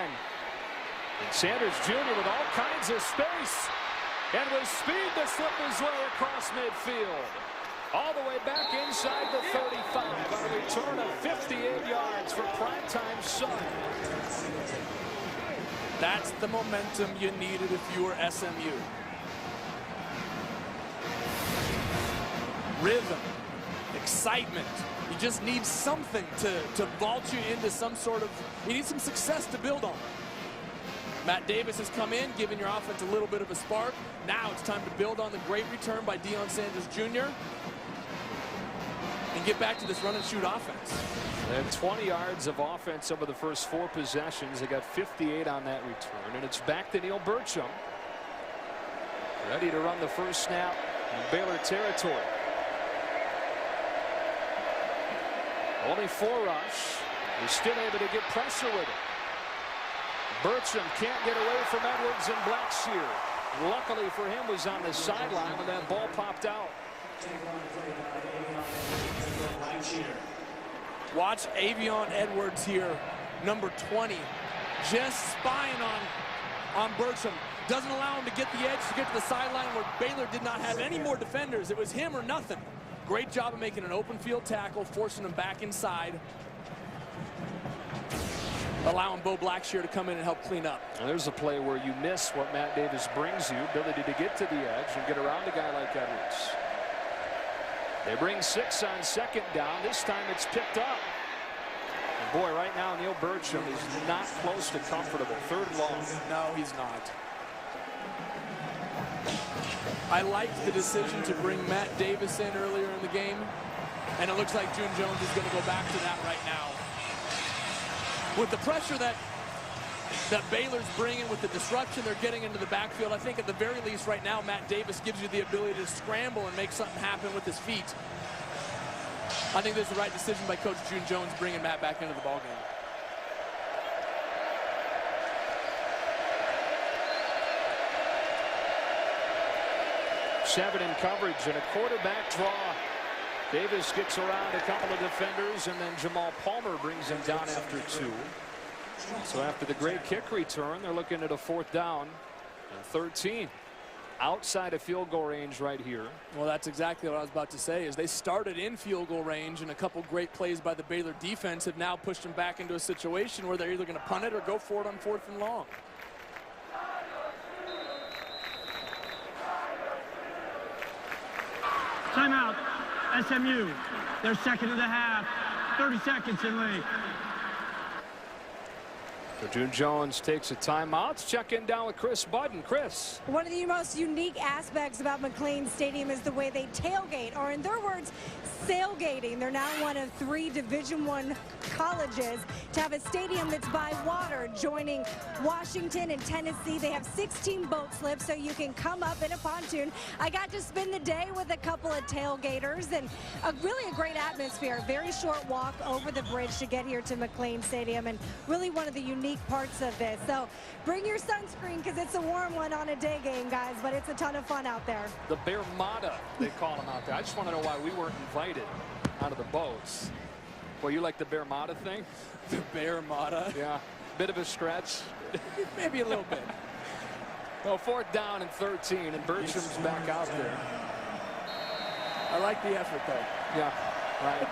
And Sanders Jr. with all kinds of space and with speed to slip his way across midfield. All the way back inside the 35 on a return of 58 yards for primetime Sun. That's the momentum you needed if you were SMU. Rhythm, excitement. You just need something to vault you into some sort of, you need some success to build on. Matt Davis has come in, giving your offense a little bit of a spark. Now it's time to build on the great return by Deion Sanders Jr. and get back to this run and shoot offense. They had 20 yards of offense over the first 4 possessions. They got 58 on that return, and it's back to Neil Burcham. Ready to run the first snap in Baylor territory. Only 4 rush. He's still able to get pressure with it. Burcham can't get away from Edwards and Blackshear. Luckily for him, was on the sideline when that ball popped out. Watch Avion Edwards here, number 20, just spying on Burcham. Doesn't allow him to get the edge to get to the sideline where Baylor did not have any more defenders. It was him or nothing. Great job of making an open field tackle, forcing him back inside, allowing Bo Blackshear to come in and help clean up. And there's a play where you miss what Matt Davis brings you, ability to get to the edge and get around a guy like Edwards. They bring 6 on second down. This time it's picked up. And boy, right now Neil Burcham is not close to comfortable. 3rd and long. No, he's not. I liked the decision to bring Matt Davis in earlier in the game, and it looks like June Jones is going to go back to that right now. With the pressure that Baylor's bringing, with the disruption they're getting into the backfield, I think at the very least right now, Matt Davis gives you the ability to scramble and make something happen with his feet. I think this is the right decision by Coach June Jones, bringing Matt back into the ballgame. Seven in coverage and a quarterback draw. Davis gets around a couple of defenders, and then Jamal Palmer brings him down after 2. So after the great kick return, they're looking at a 4th down and 13. outside of field goal range right here. Well, that's exactly what I was about to say, is they started in field goal range, and a couple great plays by the Baylor defense have now pushed them back into a situation where they're either going to punt it or go for it on 4th and long. Timeout, SMU. They're second of the half. 30 seconds in lead. So June Jones takes a timeout. Let's check in down with Chris Budden. Chris. One of the most unique aspects about McLean Stadium is the way they tailgate, or in their words, sailgating. They're now one of 3 Division I colleges to have a stadium that's by water, joining Washington and Tennessee. They have 16 boat slips, so you can come up in a pontoon. I got to spend the day with a couple of tailgaters, and really a great atmosphere. Very short walk over the bridge to get here to McLean Stadium, and really one of the unique parts of this. So bring your sunscreen because it's a warm one on a day game, guys, but it's a ton of fun out there. The Bear Mata, they call them out there. I just want to know why we weren't invited out of the boats. Well, you like the Bear Mata thing? The Bear Mata? Yeah, bit of a stretch. Maybe a little bit. Well, 4th down and 13, and Bertram's back out there. I like the effort, though. Yeah, right.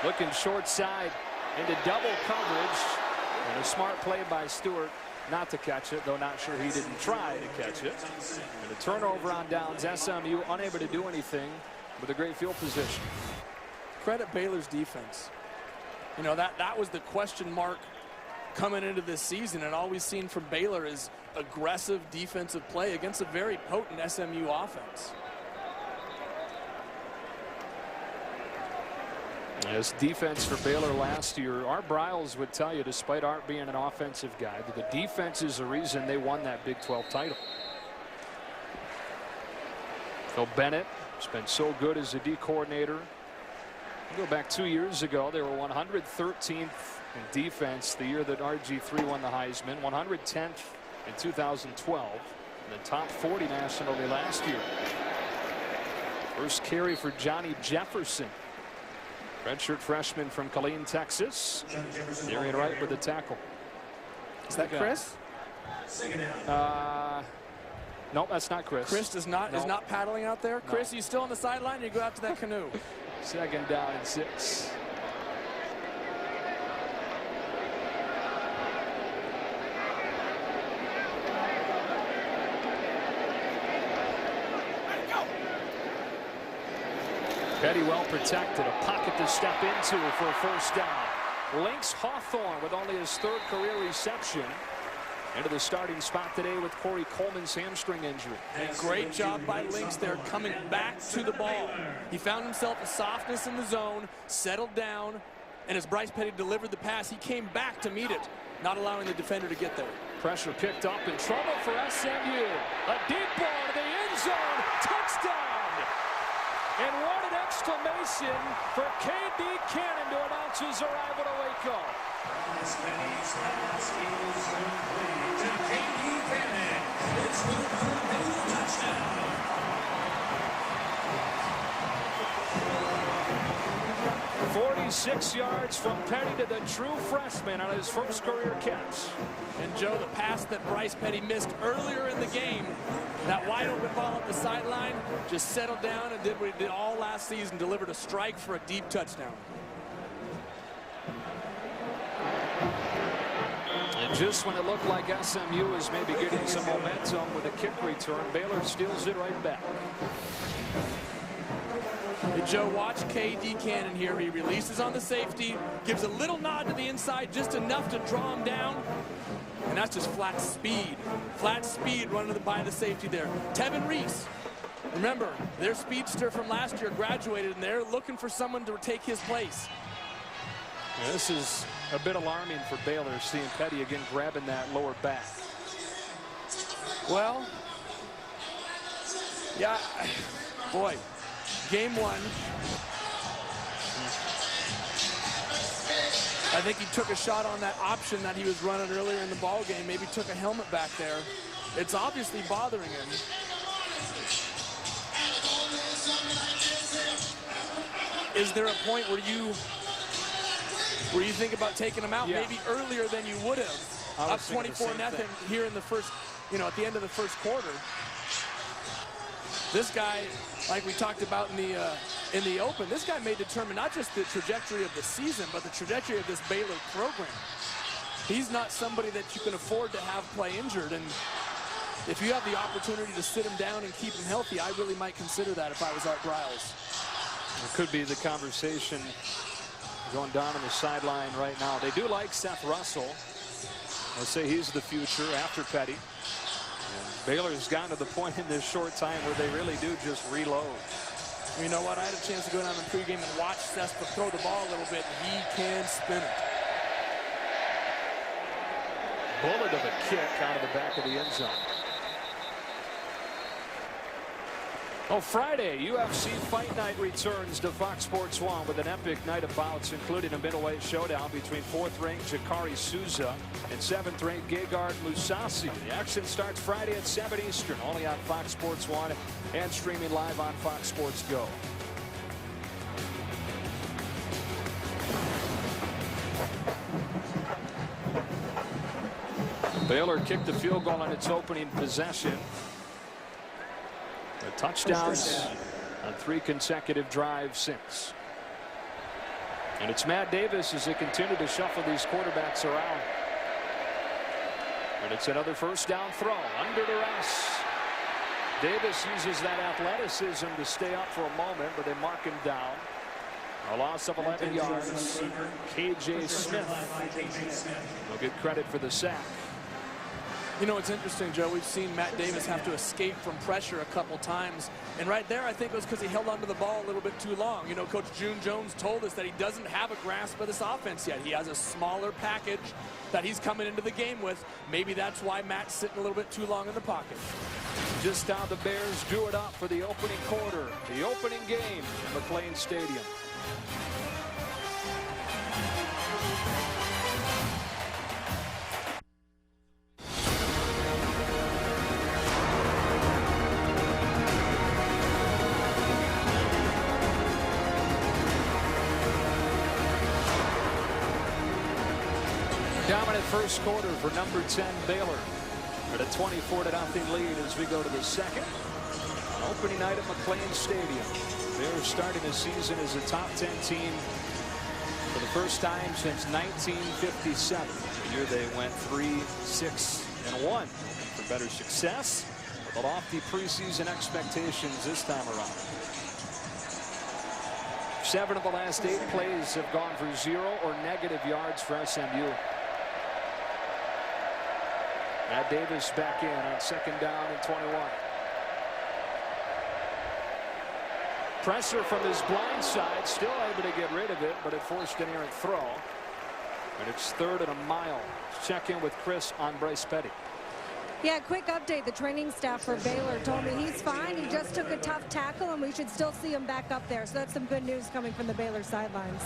Looking short side into double coverage, and a smart play by Stewart not to catch it, though not sure he didn't try to catch it. And a turnover on downs. SMU unable to do anything with a great field position. Credit Baylor's defense. You know, that was the question mark coming into this season, and all we've seen from Baylor is aggressive defensive play against a very potent SMU offense. As defense for Baylor last year, Art Briles would tell you, despite Art being an offensive guy, that the defense is the reason they won that Big 12 title. Phil Bennett has been so good as a D coordinator. Go back 2 years ago, they were 113th in defense the year that RG3 won the Heisman, 110th in 2012, and the top 40 nationally last year. First carry for Johnny Jefferson, redshirt freshman from Killeen, Texas. Darian Wright with the tackle. Is that Chris? Nope, that's not Chris. Chris is not paddling out there. No. Chris, you still on the sideline? You go after that canoe. 2nd down and 6. Petty well protected, a pocket to step into for a 1st down. Links Hawthorne with only his 3rd career reception into the starting spot today with Corey Coleman's hamstring injury. And great job by Links there coming back to the ball. He found himself a softness in the zone, settled down, and as Bryce Petty delivered the pass, he came back to meet it, not allowing the defender to get there. Pressure picked up, in trouble for SMU. A deep ball to the end zone. Touchdown! And what an exclamation for K.D. Cannon to announce his arrival to Waco. K.D. Cannon. It's the touchdown. "46 yards from Petty to the true freshman on his first career catch." And Joe, the pass that Bryce Petty missed earlier in the game, that wide open ball up the sideline, just settled down and did what he did all last season, delivered a strike for a deep touchdown. And just when it looked like SMU was maybe getting some momentum with a kick return, Baylor steals it right back. And Joe, watch K.D. Cannon here. He releases on the safety, gives a little nod to the inside, just enough to draw him down. And that's just flat speed. Flat speed running by the safety there. Tevin Reese, remember, their speedster from last year graduated, and they're looking for someone to take his place. Yeah, this is a bit alarming for Baylor, seeing Petty again grabbing that lower back. Well, yeah, boy, game 1. I think he took a shot on that option that he was running earlier in the ball game. Maybe took a helmet back there. It's obviously bothering him. Is there a point where you where you think about taking him out maybe earlier than you would have. Up 24-0 here in the first, at the end of the first quarter. This guy, like we talked about in the open, this guy may determine not just the trajectory of the season, but the trajectory of this Baylor program. He's not somebody that you can afford to have play injured, and if you have the opportunity to sit him down and keep him healthy, I really might consider that if I was Art Briles. It could be the conversation going down on the sideline right now. They do like Seth Russell. They'll say he's the future after Petty. And Baylor's gotten to the point in this short time where they really do just reload. You know what? I had a chance to go down in pregame and watch Seth throw the ball a little bit. He can spin it. Bullet of a kick out of the back of the end zone. Oh, Friday, UFC Fight Night returns to Fox Sports 1 with an epic night of bouts, including a middleweight showdown between 4th-ranked Jakari Souza and 7th-ranked Gegard Mousasi. The action starts Friday at 7 Eastern, only on Fox Sports 1 and streaming live on Fox Sports Go. Baylor kicked the field goal on its opening possession. The touchdowns on 3 consecutive drives since. And it's Matt Davis as they continue to shuffle these quarterbacks around. And it's another first down throw under duress. Davis uses that athleticism to stay up for a moment, but they mark him down. A loss of 11 yards. KJ Smith will get credit for the sack. You know, it's interesting, Joe. We've seen Matt Davis have to escape from pressure a couple times. And right there, I think it was because he held onto the ball a little bit too long. You know, Coach June Jones told us that he doesn't have a grasp of this offense yet. He has a smaller package that he's coming into the game with. Maybe that's why Matt's sitting a little bit too long in the pocket. Just how the Bears drew it up for the opening quarter, the opening game at McLean Stadium. Dominant first quarter for number 10 Baylor. At a 24-0 lead as we go to the second. On opening night at McLean Stadium. They're starting the season as a top 10 team for the first time since 1957. The year they went 3-6-1. For better success with the lofty preseason expectations this time around. 7 of the last 8 plays have gone for 0 or negative yards for SMU. Matt Davis back in on 2nd down and 21. Pressure from his blind side, still able to get rid of it, but it forced an errant throw. And it's 3rd and a mile. Let's check in with Chris on Bryce Petty. Yeah, quick update. The training staff for Baylor told me he's fine. He just took a tough tackle, and we should still see him back up there. So that's some good news coming from the Baylor sidelines.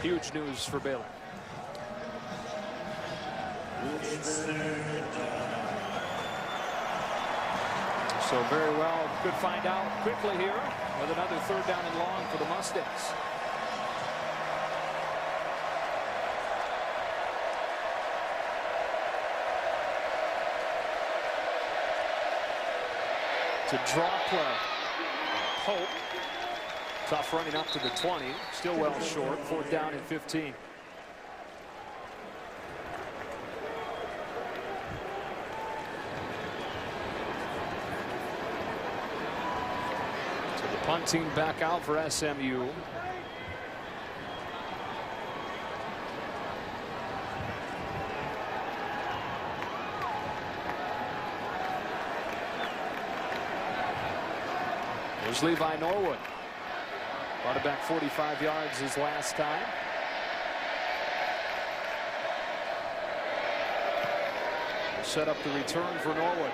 Huge news for Baylor. So very well, could find out quickly here with another 3rd down and long for the Mustangs. To draw play. Pope. Tough running up to the 20. Still well short. 4th down and 15. Punting back out for SMU. There's Levi Norwood. Brought it back 45 yards his last time. We'll set up the return for Norwood.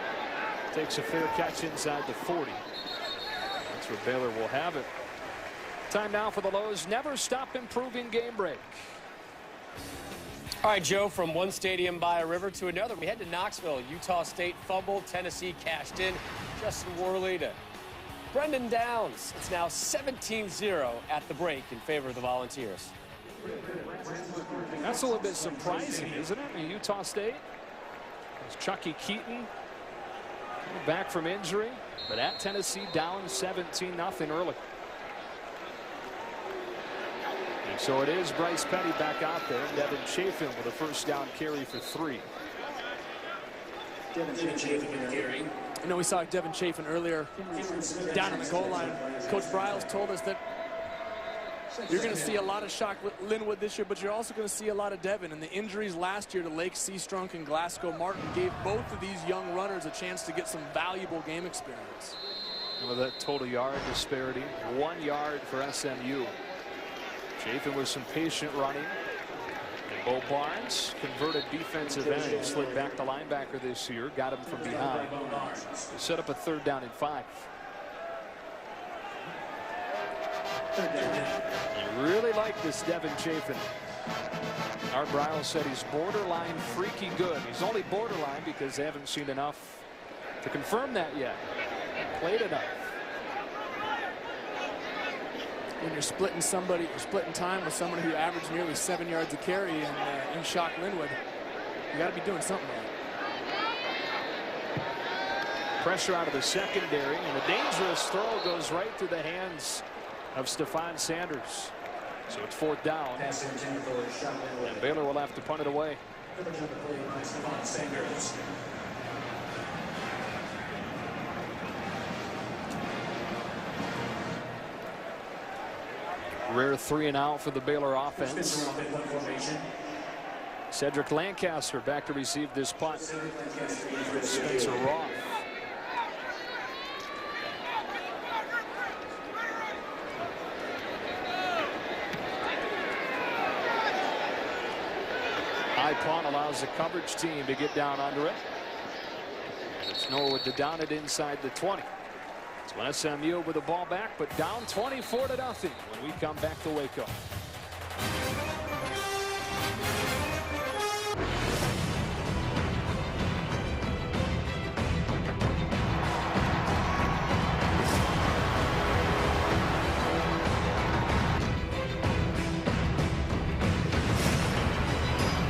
Takes a fair catch inside the 40. That's where Baylor will have it. Time now for the Lowe's Never Stop Improving Game Break. All right, Joe, from one stadium by a river to another, we head to Knoxville. Utah State fumbled, Tennessee cashed in. Justin Worley to Brendan Downs. It's now 17-0 at the break in favor of the Volunteers. That's a little bit surprising, isn't it? I mean, Utah State. It's Chucky Keaton back from injury, but at Tennessee down 17-0 early. And so it is Bryce Petty back out there. Devin Chafin with a first down carry for 3. Devin Chafin carry. You know, we saw Devin Chafin earlier down on the goal line. Coach Bryles told us that you're going to see a lot of Shock Linwood this year, but you're also going to see a lot of Devin. And the injuries last year to Lake Seastrunk and Glasgow Martin gave both of these young runners a chance to get some valuable game experience. With that total yard disparity, 1 yard for SMU. Chafin with some patient running. And Bo Barnes, converted defensive end, who slid back to linebacker this year, got him from behind. Set up a 3rd down and 5. You really like this Devin Chafin. Art Bryles said he's borderline freaky good. He's only borderline because they haven't seen enough to confirm that yet. Played enough. When you're splitting time with somebody who averaged nearly 7 yards a carry in Shock Linwood, you got to be doing something right. Pressure out of the secondary, and a dangerous throw goes right through the hands of Stephon Sanders. So it's 4th down. And Baylor will have to punt it away. Rare 3 and out for the Baylor offense. Cedric Lancaster back to receive this punt. Spencer Roth. High punt allows the coverage team to get down under it. And it's Norwood to down it inside the 20. It's when SMU with the ball back, but down 24-0 when we come back to Waco.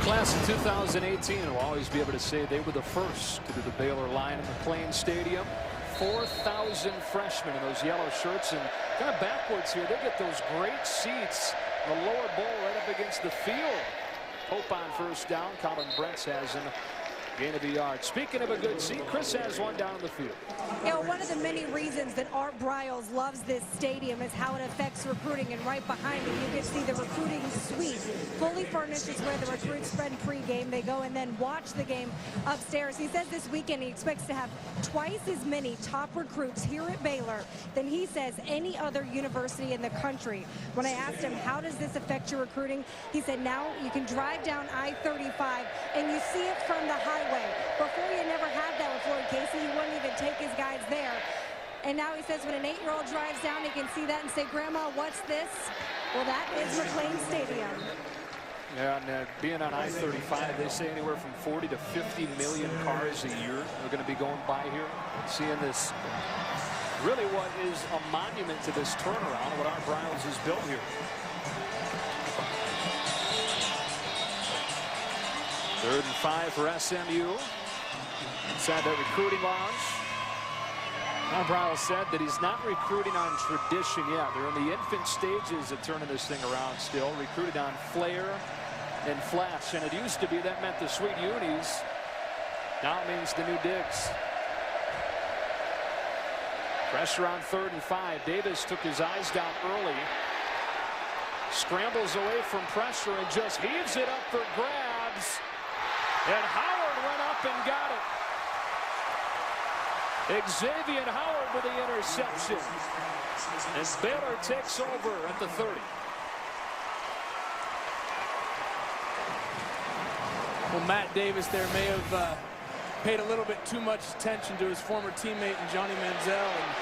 Class of 2018 will always be able to say they were the first to do the Baylor line in McLean Stadium. 4,000 freshmen in those yellow shirts, and kind of backwards here. They get those great seats. The lower bowl right up against the field. Hope on first down. Colin Brentz has him. Gain of a yard. Speaking of a good seat, Chris has one down the field. You know, one of the many reasons that Art Bryles loves this stadium is how it affects recruiting. And right behind it, you can see the recruiting suite. Fully furnished is where the recruits spend pregame. They go and then watch the game upstairs. He says this weekend he expects to have twice as many top recruits here at Baylor than he says any other university in the country. When I asked him, how does this affect your recruiting? He said, now you can drive down I-35 and you see it from the highway. Before, you never had that with Floyd Casey. He wouldn't even take his guys there. And now he says when an 8-year-old drives down, he can see that and say, Grandma, what's this? Well, that is McLean Stadium. Yeah, and being on I-35, they say anywhere from 40 to 50 million cars a year are going to be going by here. Seeing this, really what is a monument to this turnaround, what Art Bryles has built here. 3rd and 5 for SMU. Inside that recruiting lounge. Art Bryles said that he's not recruiting on tradition yet. They're in the infant stages of turning this thing around still. Recruited on flair and flash. And it used to be that meant the sweet unis. Now it means the new digs. Pressure on 3rd and 5. Davis took his eyes down early. Scrambles away from pressure and just heaves it up for grabs. And Howard went up and got it. Xavier Howard with the interception. And Baylor takes over at the 30. Well, Matt Davis there may have paid a little bit too much attention to his former teammate and Johnny Manziel. And,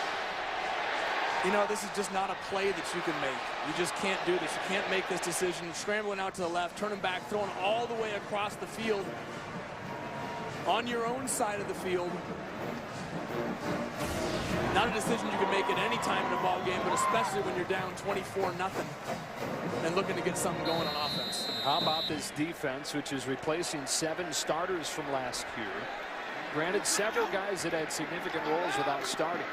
you know, this is just not a play that you can make. You just can't do this. You can't make this decision. Scrambling out to the left, turning back, throwing all the way across the field on your own side of the field. Not a decision you can make at any time in a ball game, but especially when you're down 24-0 and looking to get something going on offense. How about this defense, which is replacing 7 starters from last year? Granted, several guys that had significant roles without starting.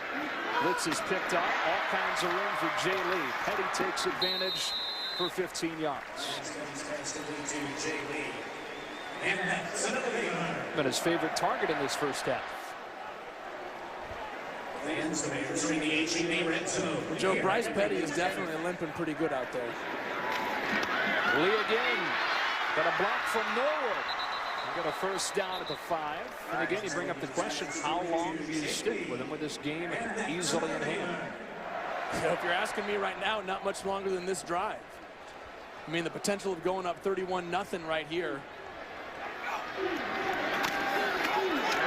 Blitz is picked up. All kinds of room for Jay Lee. Petty takes advantage for 15 yards. Been his favorite target in this first half. Joe, Bryce Petty is definitely limping pretty good out there. Lee again. Got a block from Norwood. Got a first down at the 5. And again, you bring up the question, how long do you stick with him with this game easily in hand? So if you're asking me right now, not much longer than this drive. I mean, the potential of going up 31-0 right here.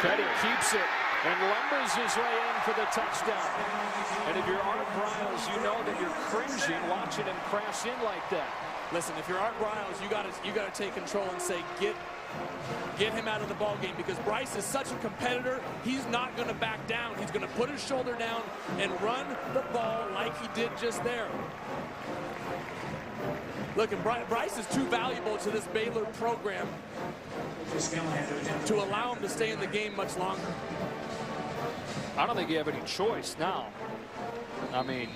Petty keeps it and lumbers his way in for the touchdown. And if you're Art Briles, you know that you're cringing watching him crash in like that. Listen, if you're Art Briles, you got to take control and say, get him out of the ball game, because Bryce is such a competitor. He's not going to back down. He's going to put his shoulder down and run the ball like he did just there. Look, and Bryce is too valuable to this Baylor program to allow him to stay in the game much longer. I don't think you have any choice now. I mean,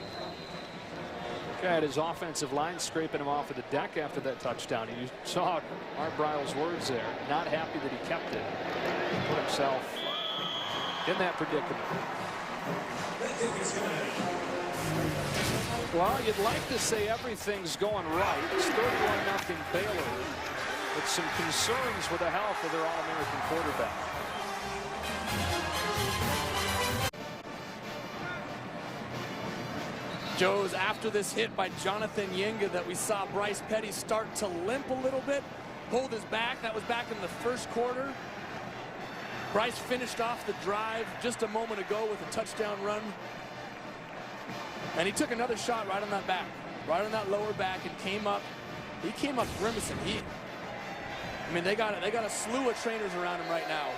had his offensive line scraping him off of the deck after that touchdown. You saw Art Briles' words there. Not happy that he kept it. Put himself in that predicament. Well, you'd like to say everything's going right. It's 31-0 Baylor, with some concerns with the health of their All-American quarterback. Joe's after this hit by Jonathan Yenga that we saw Bryce Petty start to limp a little bit, hold his back. That was back in the first quarter. Bryce finished off the drive just a moment ago with a touchdown run. And he took another shot right on that back, right on that lower back, and came up. He came up grimacing. I mean, they got a slew of trainers around him right now.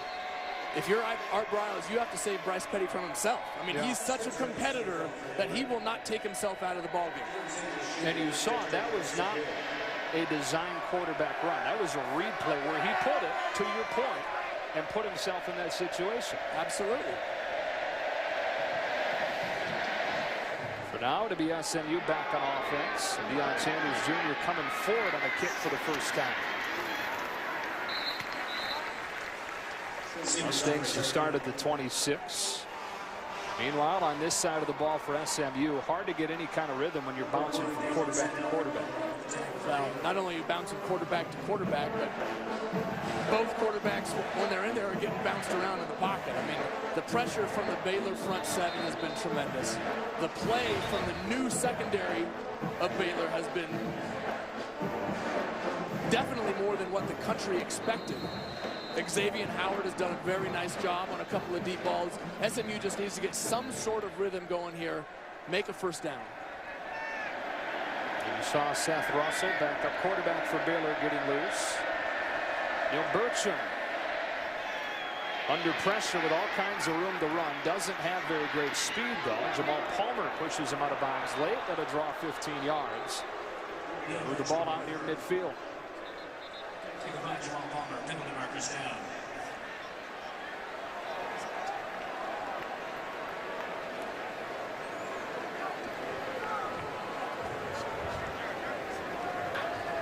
If you're Art Briles, you have to save Bryce Petty from himself. I mean, he's such a competitor that he will not take himself out of the ballgame. And you saw that was not a design quarterback run. That was a replay where he put it, to your point, and put himself in that situation. Absolutely. For now, to be SMU back on offense. Deion Sanders Jr. coming forward on a kick for the first time. Mustangs to start at the 26. Meanwhile, on this side of the ball for SMU, hard to get any kind of rhythm when you're bouncing from quarterback to quarterback. Well, not only are you bouncing quarterback to quarterback, but both quarterbacks, when they're in there, are getting bounced around in the pocket. I mean, the pressure from the Baylor front seven has been tremendous. The play from the new secondary of Baylor has been definitely more than what the country expected. Xavier Howard has done a very nice job on a couple of deep balls. SMU just needs to get some sort of rhythm going here, make a first down. And you saw Seth Russell, backup quarterback for Baylor, getting loose. Neil Burcham under pressure with all kinds of room to run. Doesn't have very great speed, though. Jamal Palmer pushes him out of bounds late. That'll draw 15 yards. With the ball out near midfield. Jamal Palmer, penalty markers down.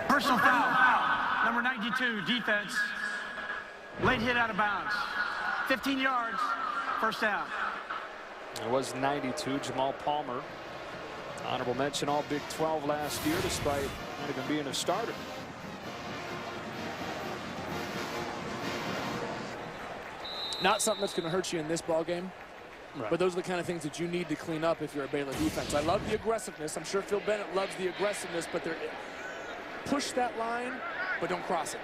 Personal foul. Number 92, defense. Late hit out of bounds. 15 yards, first down. It was 92, Jamal Palmer. Honorable mention all Big 12 last year, despite not even being a starter. Not something that's going to hurt you in this ball game, but those are the kind of things that you need to clean up if you're a Baylor defense. I love the aggressiveness. I'm sure Phil Bennett loves the aggressiveness, but they're push that line, but don't cross it.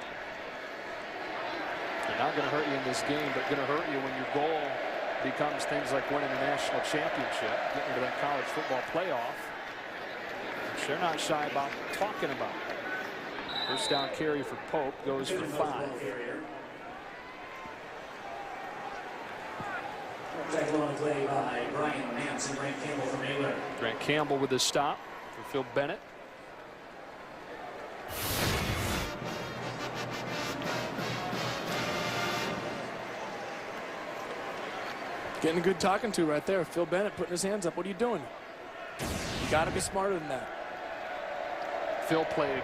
They're not going to hurt you in this game, but going to hurt you when your goal becomes things like winning a national championship, getting into that college football playoff, which they're not shy about talking about. First down carry for Pope goes for 5. Tackle on the play by Brian Nance and Grant Campbell from Baylor. Grant Campbell with the stop for Phil Bennett. Getting a good talking to right there. Phil Bennett putting his hands up. What are you doing? You got to be smarter than that. Phil played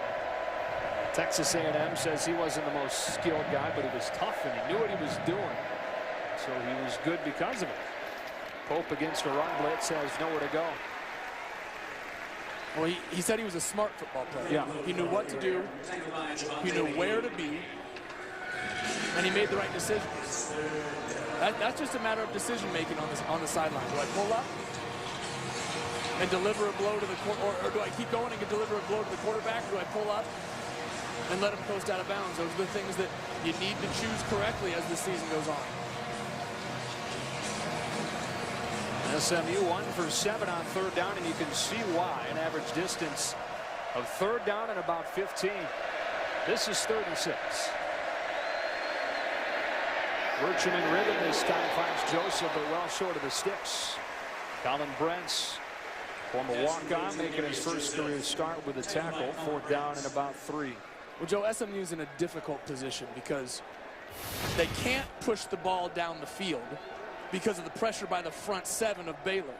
Texas A&M, says he wasn't the most skilled guy, but he was tough and he knew what he was doing. So he was good because of it. Pope against a run blitz has nowhere to go. Well, he said he was a smart football player. Yeah. He knew what to do. He knew where to be. And he made the right decisions. That's just a matter of decision making on the sideline. Do I pull up and deliver a blow to the or do I keep going and deliver a blow to the quarterback? Or do I pull up and let him coast out of bounds? Those are the things that you need to choose correctly as the season goes on. SMU 1 for 7 on third down, and you can see why. An average distance of third down and about 15. This is 36. Burcham in rhythm this time finds Joseph, but well short of the sticks. Colin Brents, former walk-on, making his first career start with a tackle. Fourth down and about 3. Well, Joe, SMU's in a difficult position because they can't push the ball down the field because of the pressure by the front 7 of Baylor.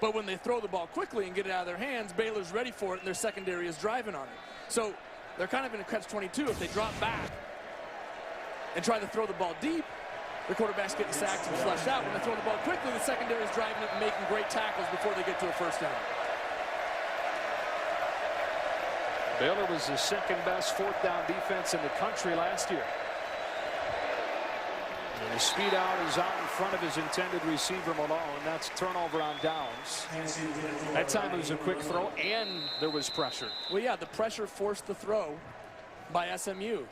But when they throw the ball quickly and get it out of their hands, Baylor's ready for it and their secondary is driving on it. So they're kind of in a catch-22. If they drop back and try to throw the ball deep, the quarterback's getting sacked and flushed out. When they throw the ball quickly, the secondary is driving it and making great tackles before they get to a first down. Baylor was the second best fourth down defense in the country last year. And the speed out is out in front of his intended receiver Malone. That's turnover on downs. That time it was a quick throw and there was pressure. Well, yeah, the pressure forced the throw by SMU.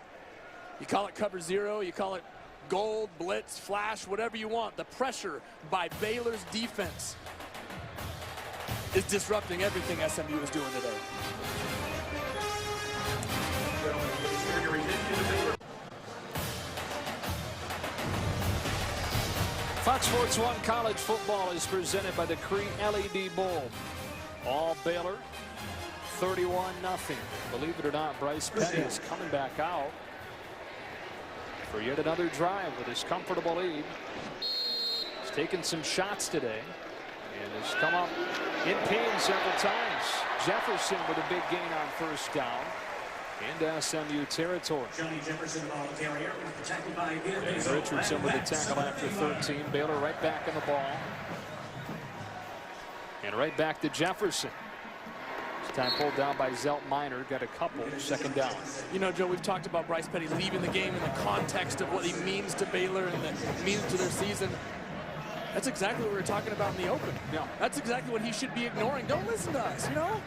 You call it cover 0, you call it gold, blitz, flash, whatever you want. The pressure by Baylor's defense is disrupting everything SMU is doing today. Fox Sports 1 College Football is presented by the Cree LED Bowl. All Baylor, 31-0. Believe it or not, Bryce Petty is coming back out for yet another drive with his comfortable lead. He's taken some shots today and has come up in pain several times. Jefferson with a big gain on first down into SMU territory. Richardson with the tackle after 13. Baylor right back in the ball. And right back to Jefferson. This time pulled down by Zelt Minor. Got a couple. Second down. You know, Joe, we've talked about Bryce Petty leaving the game in the context of what he means to Baylor and the means to their season. That's exactly what we were talking about in the open. Yeah. That's exactly what he should be ignoring. Don't listen to us, you know?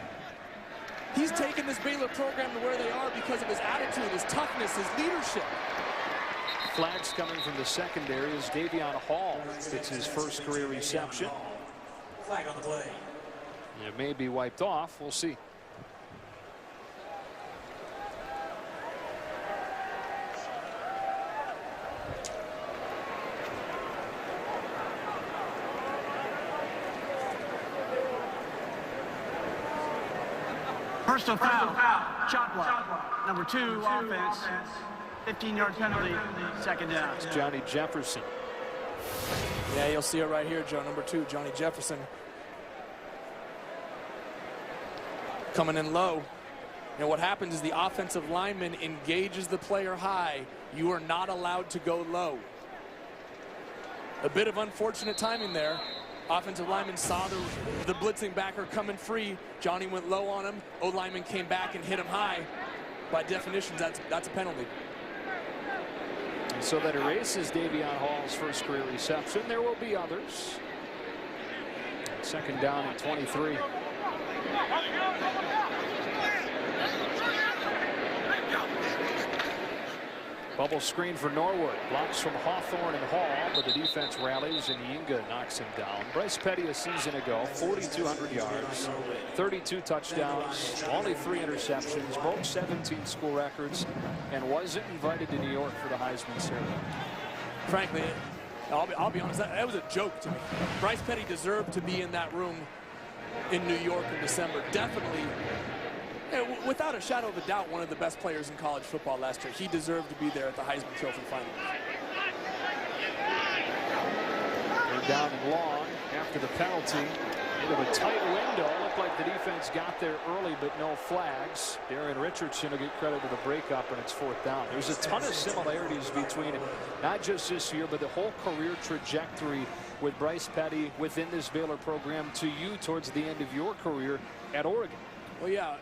He's taken this Baylor program to where they are because of his attitude, his toughness, his leadership. Flags coming from the secondary as Davion Hall gets his first career reception. Flag on the play. It may be wiped off. We'll see. Personal foul, shot block. Number 2, offense. 15-yard penalty, second down. It's Johnny Jefferson. Yeah, you'll see it right here, Joe. Number 2, Johnny Jefferson. Coming in low. And what happens is the offensive lineman engages the player high. You are not allowed to go low. A bit of unfortunate timing there. Offensive lineman saw the blitzing backer coming free. Johnny went low on him. O-lineman came back and hit him high. By definition, that's a penalty. And so that erases Davion Hall's first career reception. There will be others. Second down and 23. Bubble screen for Norwood. Blocks from Hawthorne and Hall, but the defense rallies and Yinga knocks him down. Bryce Petty a season ago, 4,200 yards, 32 touchdowns, only 3 interceptions, broke 17 school records, and wasn't invited to New York for the Heisman ceremony. Frankly, I'll be honest, that was a joke to me. Bryce Petty deserved to be in that room in New York in December. Definitely, without a shadow of a doubt, one of the best players in college football last year. He deserved to be there at the Heisman Trophy final. They're down and long after the penalty. Into a tight window. Looked like the defense got there early, but no flags. Darian Richardson will get credit with the breakup, and it's 4th down. There's a ton of similarities between it, not just this year, but the whole career trajectory with Bryce Petty within this Baylor program to you towards the end of your career at Oregon. Well, yeah.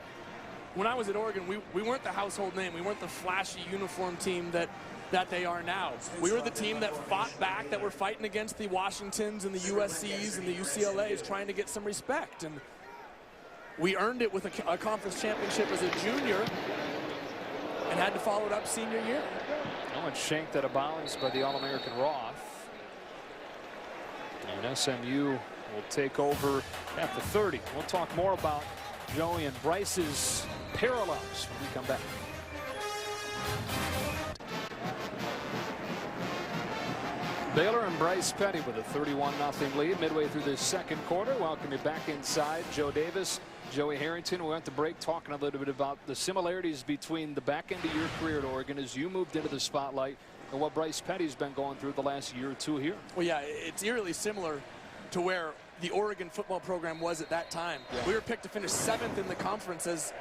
When I was at Oregon, we weren't the household name. We weren't the flashy uniform team that they are now. We were the team that fought back, that were fighting against the Washingtons and the USCs and the UCLAs, trying to get some respect. And we earned it with a conference championship as a junior and had to follow it up senior year. Oh, and shanked out of bounds by the All-American Roth. And SMU will take over at the 30. We'll talk more about Joey and Bryce's parallels when we come back. Baylor and Bryce Petty with a 31-0 lead midway through this second quarter. Welcome you back inside. Joe Davis, Joey Harrington. We went to break talking a little bit about the similarities between the back end of your career at Oregon as you moved into the spotlight and what Bryce Petty's been going through the last year or two here. Well, yeah, it's eerily similar to where the Oregon football program was at that time. Yeah. We were picked to finish 7th in the conference as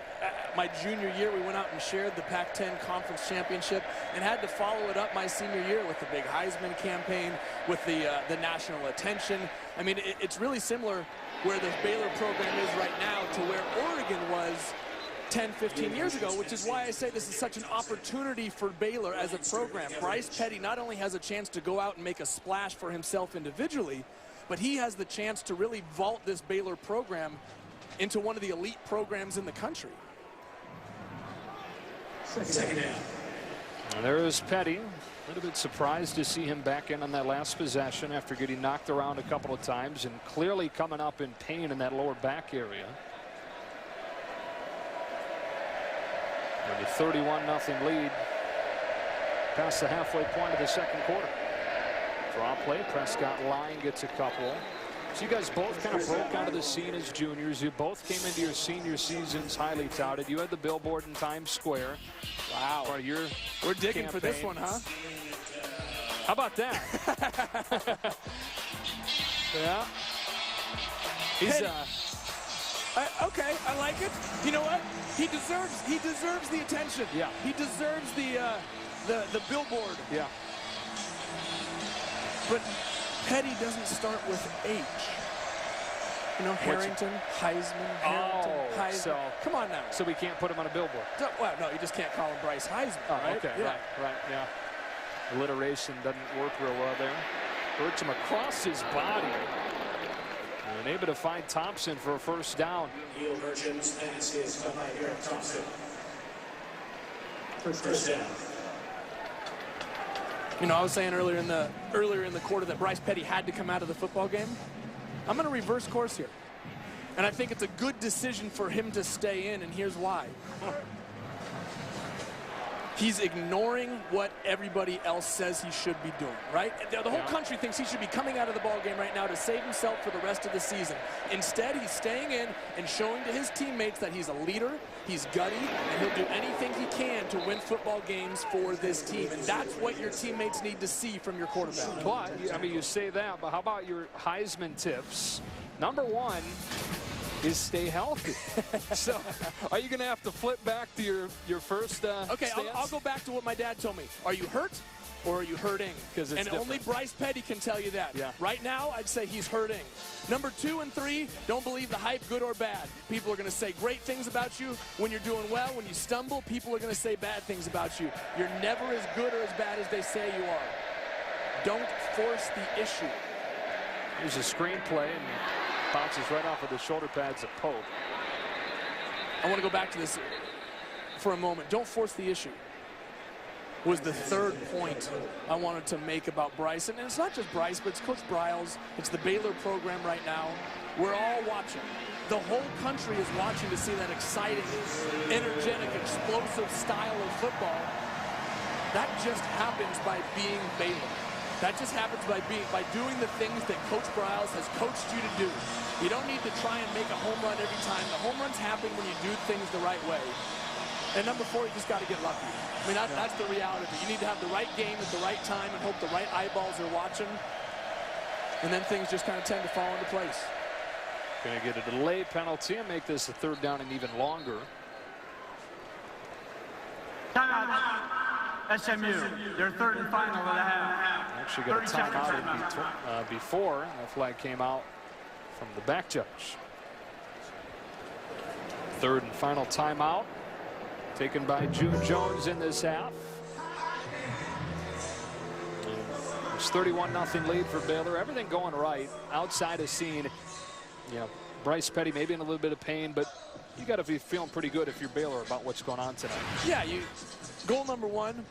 my junior year. We went out and shared the Pac-10 conference championship and had to follow it up my senior year with the big Heisman campaign, with the national attention. I mean, it's really similar where the Baylor program is right now to where Oregon was 10, 15 years ago, which is why I say this is such an opportunity for Baylor as a program. Bryce Petty not only has a chance to go out and make a splash for himself individually, but he has the chance to really vault this Baylor program into one of the elite programs in the country. Second down. And there is Petty. A little bit surprised to see him back in on that last possession after getting knocked around a couple of times and clearly coming up in pain in that lower back area. And the 31-0 lead past the halfway point of the second quarter. Draw play. Prescott line gets a couple. So you guys both kind of broke out of the scene as juniors. You both came into your senior seasons highly touted. You had the billboard in Times Square. Wow. Part of your We're digging campaign. for this one, huh? How about that? Yeah. He's okay, I like it. You know what? He deserves the attention. Yeah. He deserves the billboard. Yeah. But Petty doesn't start with H. You know, Harrington, Heisman, Harrington, Heisman. So, come on now. So we can't put him on a billboard. Well, no, you just can't call him Bryce Heisman, right? Okay, yeah. right, yeah. Alliteration doesn't work real well there. Hurts him across his body. And able to find Thompson for a first down. Yield Merchants and is come by Eric Thompson. First down. You know, I was saying earlier in the quarter that Bryce Petty had to come out of the football game. I'm going to reverse course here. And I think it's a good decision for him to stay in, and here's why. He's ignoring what everybody else says he should be doing, right? The whole country thinks he should be coming out of the ball game right now to save himself for the rest of the season. Instead, he's staying in and showing to his teammates that he's a leader, he's gutty, and he'll do anything he can to win football games for this team. And that's what your teammates need to see from your quarterback. But, I mean, you say that, but how about your Heisman tips? Number one is stay healthy. So are you going to have to flip back to your first Okay, stance? I'll go back to what my dad told me. Are you hurt or are you hurting? Because it's different. Only Bryce Petty can tell you that. Yeah. Right now, I'd say he's hurting. Number 2 and 3, don't believe the hype, good or bad. People are going to say great things about you when you're doing well. When you stumble, people are going to say bad things about you. You're never as good or as bad as they say you are. Don't force the issue. Here's a screenplay and bounces right off of the shoulder pads of Pope. I want to go back to this for a moment. Don't force the issue was the third point I wanted to make about Bryce. And it's not just Bryce, but it's Coach Briles. It's the Baylor program right now. We're all watching. The whole country is watching to see that exciting, energetic, explosive style of football. That just happens by being Baylor. That just happens by doing the things that Coach Briles has coached you to do. You don't need to try and make a home run every time. The home runs happen when you do things the right way. And number 4, you just got to get lucky. I mean, that's the reality. You need to have the right game at the right time and hope the right eyeballs are watching. And then things just kind of tend to fall into place. Going to get a delay penalty and make this a 3rd down and even longer. Timeout. SMU, their 3rd and final of the half. Actually got a timeout before the flag came out from the back judge. 3rd and final timeout taken by June Jones in this half. It's 31-0 lead for Baylor. Everything going right outside of scene. You know, Bryce Petty maybe in a little bit of pain, but you got to be feeling pretty good if you're Baylor about what's going on tonight. Yeah, goal number 1,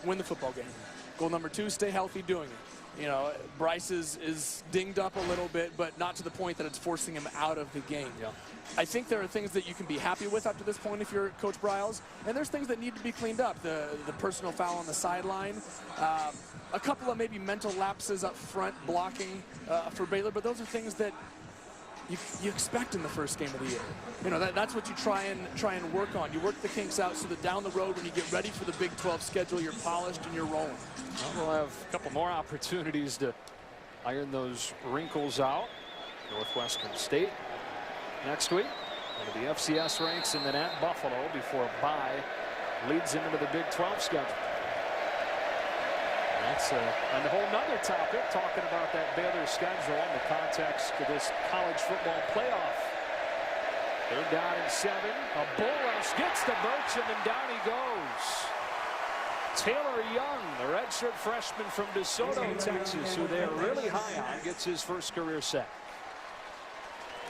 win the football game. Goal number 2, stay healthy doing it. You know, Bryce is dinged up a little bit, but not to the point that it's forcing him out of the game. Yeah. I think there are things that you can be happy with up to this point if you're Coach Briles, and there's things that need to be cleaned up. The personal foul on the sideline, a couple of maybe mental lapses up front blocking for Baylor, but those are things that you expect in the first game of the year. You know, that's what you try and work on. You work the kinks out so that down the road when you get ready for the Big 12 schedule, you're polished and you're rolling. Well, we'll have a couple more opportunities to iron those wrinkles out. Northwestern State next week into the FCS ranks, and then at Buffalo before a bye leads them into the Big 12 schedule. That's a whole nother topic, talking about that Baylor schedule in the context of this college football playoff. 3rd down and 7. A bull rush gets to Birch, and then down he goes. Taylor Young, the redshirt freshman from DeSoto, Texas, who they're really high on, gets his first career sack.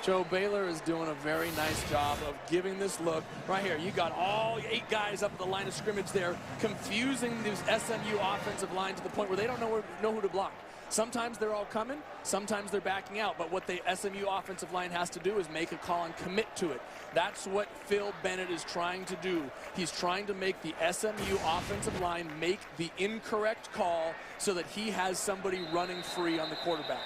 Joe, Baylor is doing a very nice job of giving this look. Right here, you got all 8 guys up at the line of scrimmage there, confusing this SMU offensive line to the point where they don't know who to block. Sometimes they're all coming, sometimes they're backing out, but what the SMU offensive line has to do is make a call and commit to it. That's what Phil Bennett is trying to do. He's trying to make the SMU offensive line make the incorrect call so that he has somebody running free on the quarterback.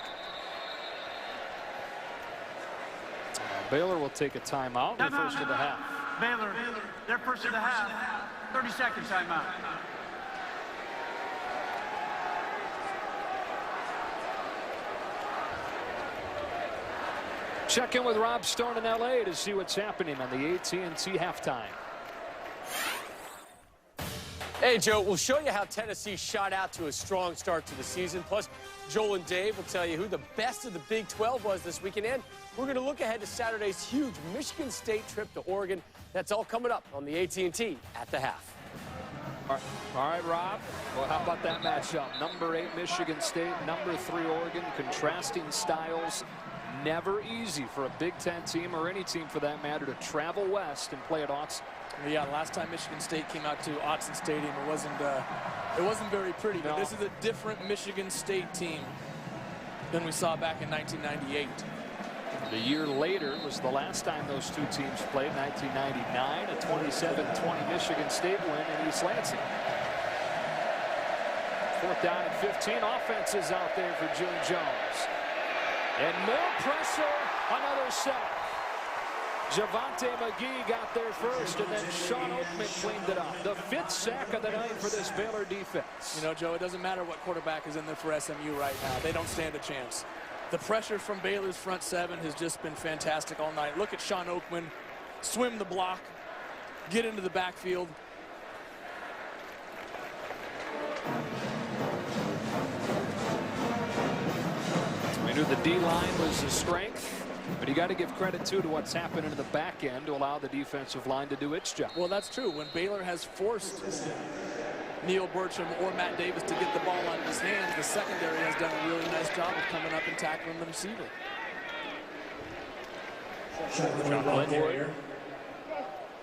Baylor will take a timeout. Their first of the half. Baylor, their first of the half. 30-second timeout. Check in with Rob Stone in L.A. to see what's happening on the AT&T halftime. Hey, Joe, we'll show you how Tennessee shot out to a strong start to the season. Plus, Joel and Dave will tell you who the best of the Big 12 was this weekend. And we're going to look ahead to Saturday's huge Michigan State trip to Oregon. That's all coming up on the AT&T at the half. All right, Rob. Well, how about that matchup? Number 8, Michigan State. Number 3, Oregon. Contrasting styles. Never easy for a Big Ten team, or any team for that matter, to travel west and play at Autzen. Yeah, last time Michigan State came out to Autzen Stadium, it wasn't very pretty. But this is a different Michigan State team than we saw back in 1998. The year later was the last time those two teams played, 1999, a 27-20 Michigan State win in East Lansing. 4th down and 15. Offenses out there for June Jones. And more pressure, another sack. Javante McGee got there first, and then Sean Oakman cleaned it up. The 5th sack of the night for this Baylor defense. You know, Joe, it doesn't matter what quarterback is in there for SMU right now. They don't stand a chance. The pressure from Baylor's front 7 has just been fantastic all night. Look at Sean Oakman swim the block, get into the backfield. We knew the D-line was a strength, but you got to give credit, too, to what's happened in the back end to allow the defensive line to do its job. Well, that's true. When Baylor has forced Neil Burcham or Matt Davis to get the ball out of his hands, the secondary has done a really nice job of coming up and tackling the receiver.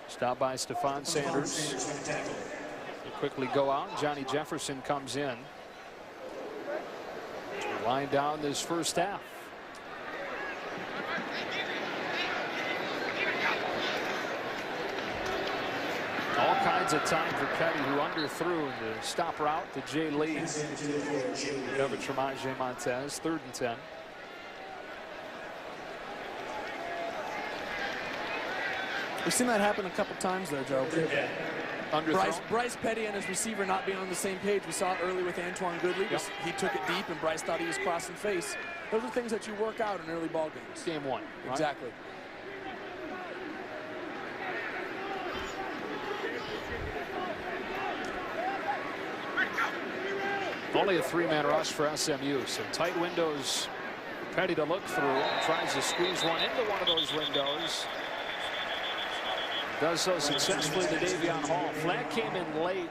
Stop by Stephon Sanders. They quickly go out. Johnny Jefferson comes in to wind down this first half. All kinds of time for Petty, who underthrew the stop route to Jay Lee. Coverage from Ajay Montez. 3rd and 10. We've seen that happen a couple times there, Joe. Bryce Petty and his receiver not being on the same page. We saw it early with Antoine Goodley. Yep. He took it deep, and Bryce thought he was crossing face. Those are things that you work out in early ball games. Game 1. Right? Exactly. Only a 3-man rush for SMU, so tight windows. Petty to look through. Tries to squeeze one into one of those windows. Does so successfully to Davion Hall. Flag came in late.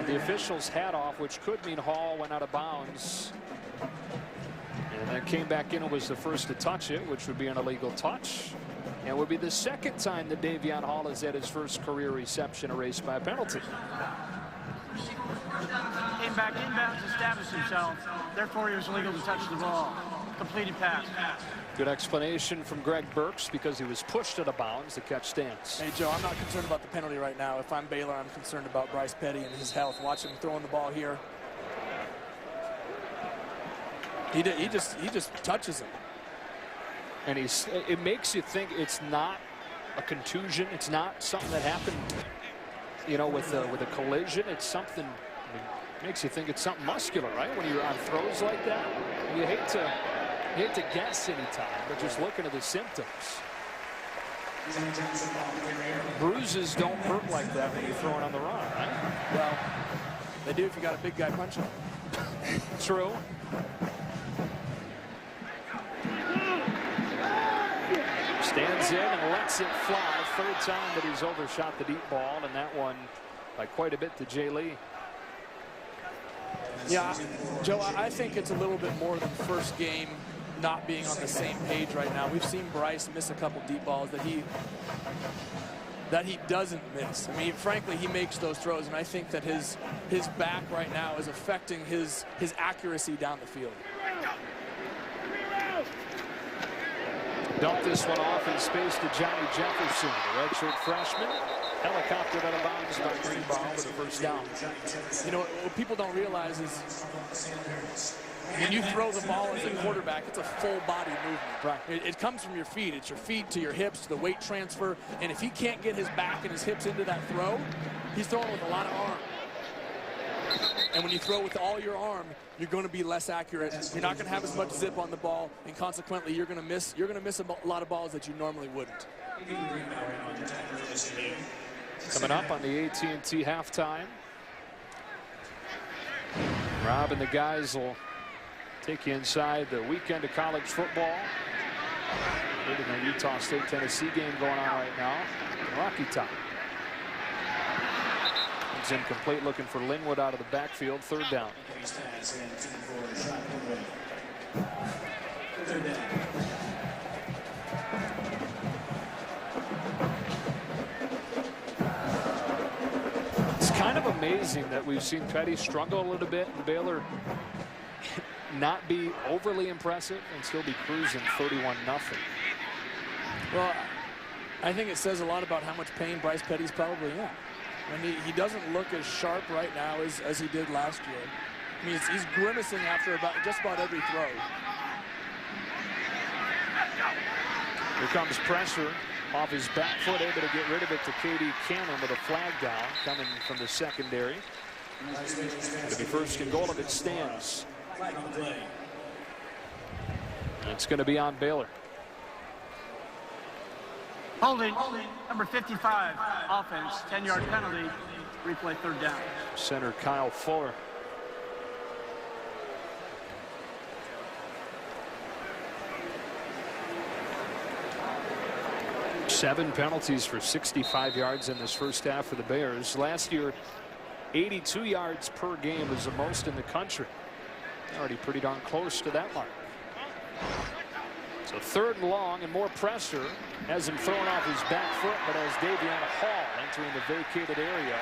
The officials had off, which could mean Hall went out of bounds. And then came back in and was the first to touch it, which would be an illegal touch. And would be the 2nd time that Davion Hall has had his first career reception erased by a penalty. Came back inbounds, established himself. Therefore, he was illegal to touch the ball. Completed pass. Good explanation from Greg Burks, because he was pushed out of bounds. The catch stands. Hey, Joe, I'm not concerned about the penalty right now. If I'm Baylor, I'm concerned about Bryce Petty and his health. Watch him throwing the ball here. He just touches him. And it makes you think it's not a contusion. It's not something that happened, you know, with a collision. It's something, makes you think it's something muscular, right? When you're on throws like that, you hate to guess any time, but just looking at the symptoms. Bruises don't hurt like that when you're throwing on the run, right? Well, they do if you got a big guy punching. True. Stands in and lets it fly. 3rd time that he's overshot the deep ball, and that one by quite a bit to Jay Lee. Yeah, Joe, I think it's a little bit more than first game not being on the same page right now. We've seen Bryce miss a couple deep balls that he doesn't miss. I mean, frankly, he makes those throws, and I think that his back right now is affecting his accuracy down the field. Dumped this one off in space to Johnny Jefferson, the redshirt freshman. Helicoptered out of bounds by Greenbaum with a first down. You know, what people don't realize is when you throw the ball as a quarterback, it's a full body movement. Right. It comes from your feet. It's your feet to your hips, to the weight transfer. And if he can't get his back and his hips into that throw, he's throwing with a lot of arm. And when you throw with all your arm, you're going to be less accurate. You're not going to have as much zip on the ball, and consequently, you're going to miss a lot of balls that you normally wouldn't. Coming up on the AT&T halftime, Rob and the guys will take you inside the weekend of college football. Including the Utah State-Tennessee game going on right now in Rocky Top. It's incomplete, looking for Linwood out of the backfield. 3rd down. It's kind of amazing that we've seen Petty struggle a little bit and Baylor not be overly impressive and still be cruising 31-0. Well, I think it says a lot about how much pain Bryce Petty's probably in. I mean, he doesn't look as sharp right now as he did last year. I mean, he's grimacing after just about every throw. Here comes pressure off his back foot, able to get rid of it to KD Cannon with a flag down coming from the secondary. It'll be 1st and goal if it stands. It's going to be on Baylor. Holding, number 55, offense, 10-yard penalty, replay 3rd down. Center Kyle Fuller. Seven penalties for 65 yards in this first half for the Bears. Last year, 82 yards per game was the most in the country. Already pretty darn close to that mark. So 3rd and long and more pressure. Has him thrown off his back foot, but as Davion Hall entering the vacated area.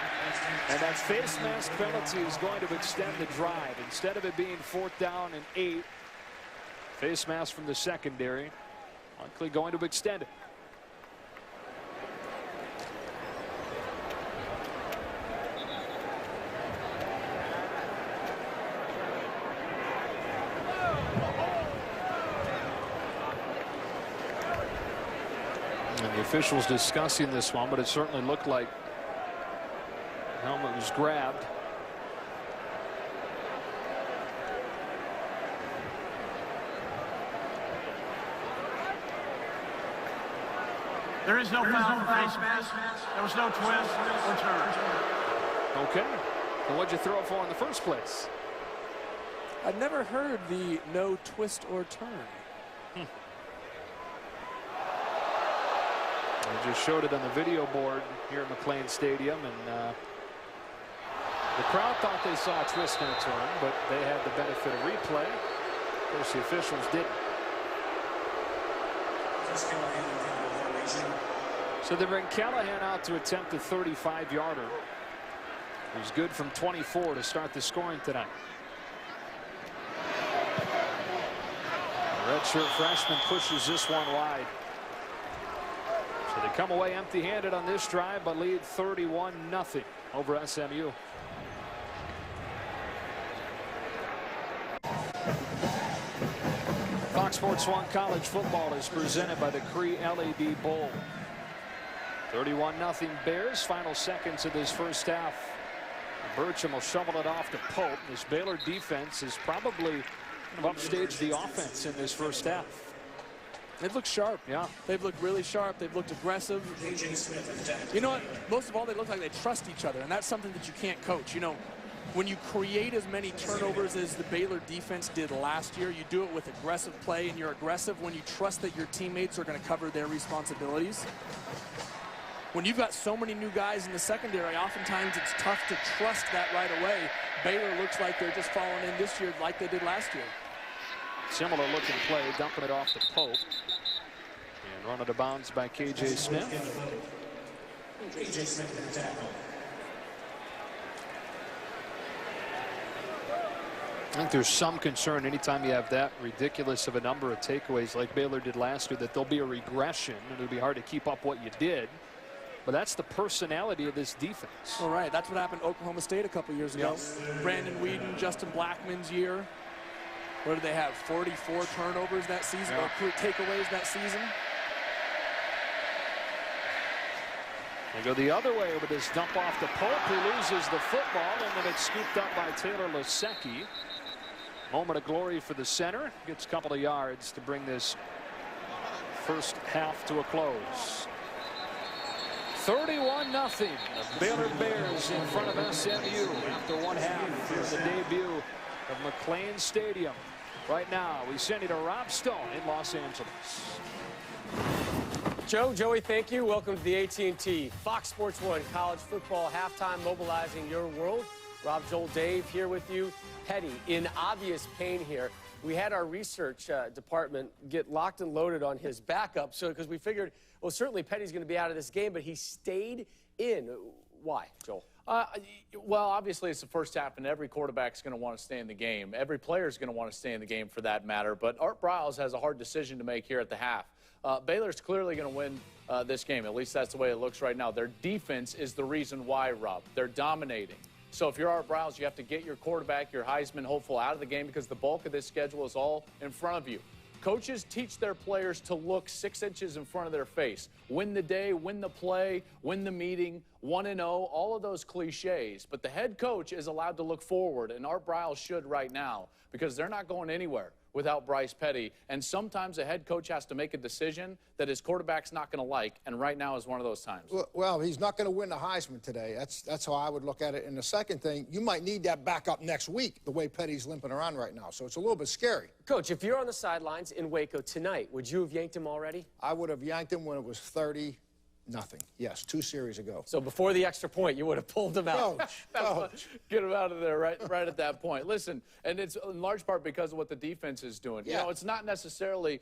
And that face mask penalty is going to extend the drive. Instead of it being 4th down and 8, face mask from the secondary. Likely going to extend it. The officials discussing this one, but it certainly looked like the helmet was grabbed. There is no foul for face mask. There was no twist or turn. Okay. Well, what'd you throw for in the first place? I've never heard the no twist or turn. They just showed it on the video board here at McLean Stadium, and the crowd thought they saw a twist and a turn, but they had the benefit of replay. Of course, the officials didn't. So they bring Callahan out to attempt a 35-yarder. He's good from 24 to start the scoring tonight. The redshirt freshman pushes this one wide. So they come away empty-handed on this drive, but lead 31-0 over SMU. Fox Sports 1 College Football is presented by the Cree LED Bowl. 31-0 Bears. Final seconds of this first half. Burcham will shovel it off to Pope. This Baylor defense is probably upstaged the offense in this first half. They've looked sharp. Yeah. They've looked really sharp. They've looked aggressive. You know what? Most of all, they look like they trust each other, and that's something that you can't coach. You know, when you create as many turnovers as the Baylor defense did last year, you do it with aggressive play, and you're aggressive when you trust that your teammates are going to cover their responsibilities. When you've got so many new guys in the secondary, oftentimes it's tough to trust that right away. Baylor looks like they're just falling in this year like they did last year. Similar looking play, dumping it off to Pope. And run out of bounds by K.J. Smith. K.J. Smith with the tackle. I think there's some concern anytime you have that ridiculous of a number of takeaways like Baylor did last year that there'll be a regression and it'll be hard to keep up what you did. But that's the personality of this defense. All right, that's what happened to Oklahoma State a couple years ago. Yep. Brandon Whedon, Justin Blackman's year. What did they have? 44 turnovers that season, Yeah. or takeaways that season. They go the other way with this dump off to Pope, who loses the football, and then it's scooped up by Taylor Lasecki. Moment of glory for the center. Gets a couple of yards to bring this first half to a close. 31-0. The Baylor Bears in front of SMU after one half. Here's the debut of McLean Stadium. Right now, we send you to Rob Stone in Los Angeles. Joey, thank you. Welcome to the AT&T Fox Sports 1 College Football Halftime, mobilizing your world. Rob, Joel, Dave here with you. Petty in obvious pain here. We had our research department get locked and loaded on his backup, so because we figured, well, certainly Petty's going to be out of this game, but he stayed in. Why, Joel? Well, obviously it's the first half, and every quarterback's going to want to stay in the game. Every player's going to want to stay in the game for that matter. But Art Briles has a hard decision to make here at the half. Baylor's clearly going to win this game. At least that's the way it looks right now. Their defense is the reason why, Rob. They're dominating. So if you're Art Briles, you have to get your quarterback, your Heisman hopeful, out of the game because the bulk of this schedule is all in front of you. Coaches teach their players to look 6 inches in front of their face. Win the day, win the play, win the meeting, 1-0, all of those cliches. But the head coach is allowed to look forward, and Art Briles should right now because they're not going anywhere without Bryce Petty. And sometimes a head coach has to make a decision that his quarterback's not going to like, and right now is one of those times. Well, he's not going to win the Heisman today. That's how I would look at it. And the second thing, you might need that backup next week, the way Petty's limping around right now. So it's a little bit scary. Coach, if you're on the sidelines in Waco tonight, would you have yanked him already? I would have yanked him when it was 30-0. Yes, 2 series ago. So before the extra point, you would have pulled him out. Coach. Get him out of there right at that point. Listen, and it's in large part because of what the defense is doing. Yeah. You know, it's not necessarily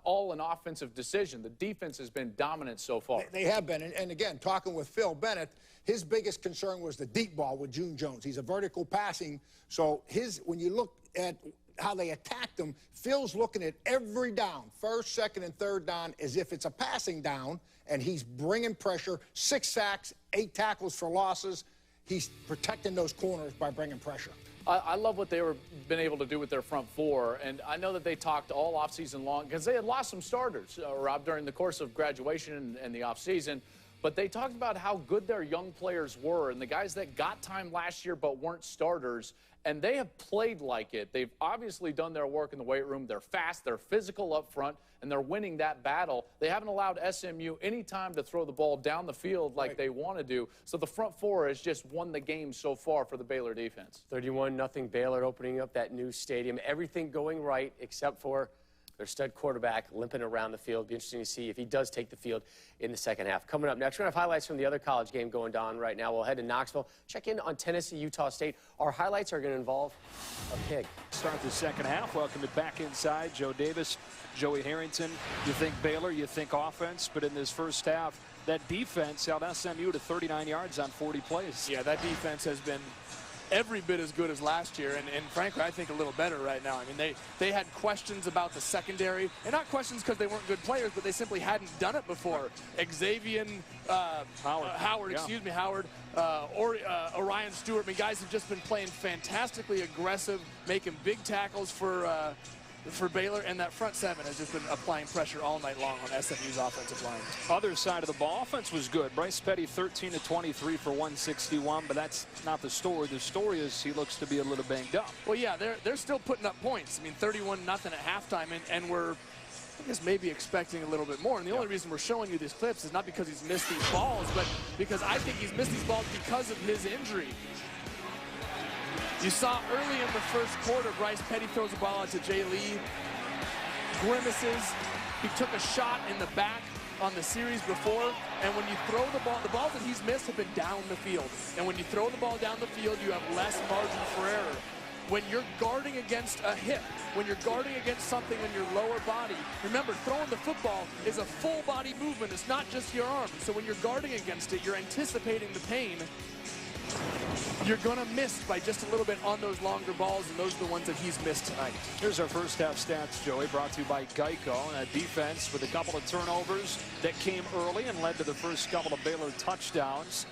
all an offensive decision. The defense has been dominant so far. They have been. And again, talking with Phil Bennett, his biggest concern was the deep ball with June Jones. He's a vertical passing. So when you look at how they attacked him, Phil's looking at every down, first, second, and third down, as if it's a passing down, and he's bringing pressure, 6 sacks, 8 tackles for losses. He's protecting those corners by bringing pressure. I love what they were been able to do with their front four, and I know that they talked all offseason long because they had lost some starters, Rob, during the course of graduation and the offseason. But they talked about how good their young players were and the guys that got time last year but weren't starters, and they have played like it. They've obviously done their work in the weight room. They're fast, they're physical up front, and they're winning that battle. They haven't allowed SMU any time to throw the ball down the field like they want to do. So the front four has just won the game so far for the Baylor defense. 31-0 Baylor, opening up that new stadium. Everything going right except for their stud quarterback limping around the field. Be interesting to see if he does take the field in the second half. Coming up next, we're going to have highlights from the other college game going on right now. We'll head to Knoxville, check in on Tennessee, Utah State. Our highlights are going to involve a pig. Start the second half. Welcome it back inside. Joe Davis, Joey Harrington. You think Baylor, you think offense, but in this first half, that defense held SMU to 39 yards on 40 plays. Yeah, that defense has been every bit as good as last year, and frankly, I think a little better right now. I mean, they had questions about the secondary, and not questions because they weren't good players, but they simply hadn't done it before. Howard, Orion Stewart. I mean, guys have just been playing fantastically aggressive, making big tackles for Baylor, and that front seven has just been applying pressure all night long on SMU's offensive line. Other side of the ball, offense was good. Bryce Petty 13 to 23 for 161, but that's not the story. The story is he looks to be a little banged up. Well, yeah, they're still putting up points. I mean, 31-0 at halftime, and we're, I guess, maybe expecting a little bit more. And the only reason we're showing you these clips is not because he's missed these balls, but because I think he's missed these balls because of his injury. You saw early in the first quarter, Bryce Petty throws the ball out to Jay Lee, grimaces. He took a shot in the back on the series before, and when you throw the balls that he's missed have been down the field. And when you throw the ball down the field, you have less margin for error. When you're guarding against a hip, when you're guarding against something in your lower body, remember, throwing the football is a full body movement. It's not just your arm. So when you're guarding against it, you're anticipating the pain. You're going to miss by just a little bit on those longer balls, and those are the ones that he's missed tonight. Here's our first half stats, Joey, brought to you by Geico. And a defense with a couple of turnovers that came early and led to the first couple of Baylor touchdowns.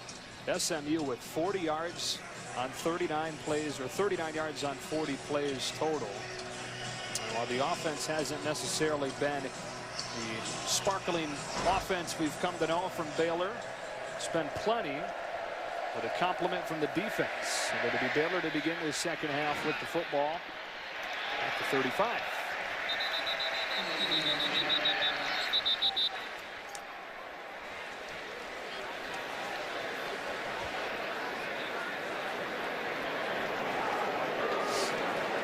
SMU with 40 yards on 39 plays, or 39 yards on 40 plays total. While the offense hasn't necessarily been the sparkling offense we've come to know from Baylor, it's been plenty with a compliment from the defense. And it'll be Baylor to begin the second half with the football at the 35.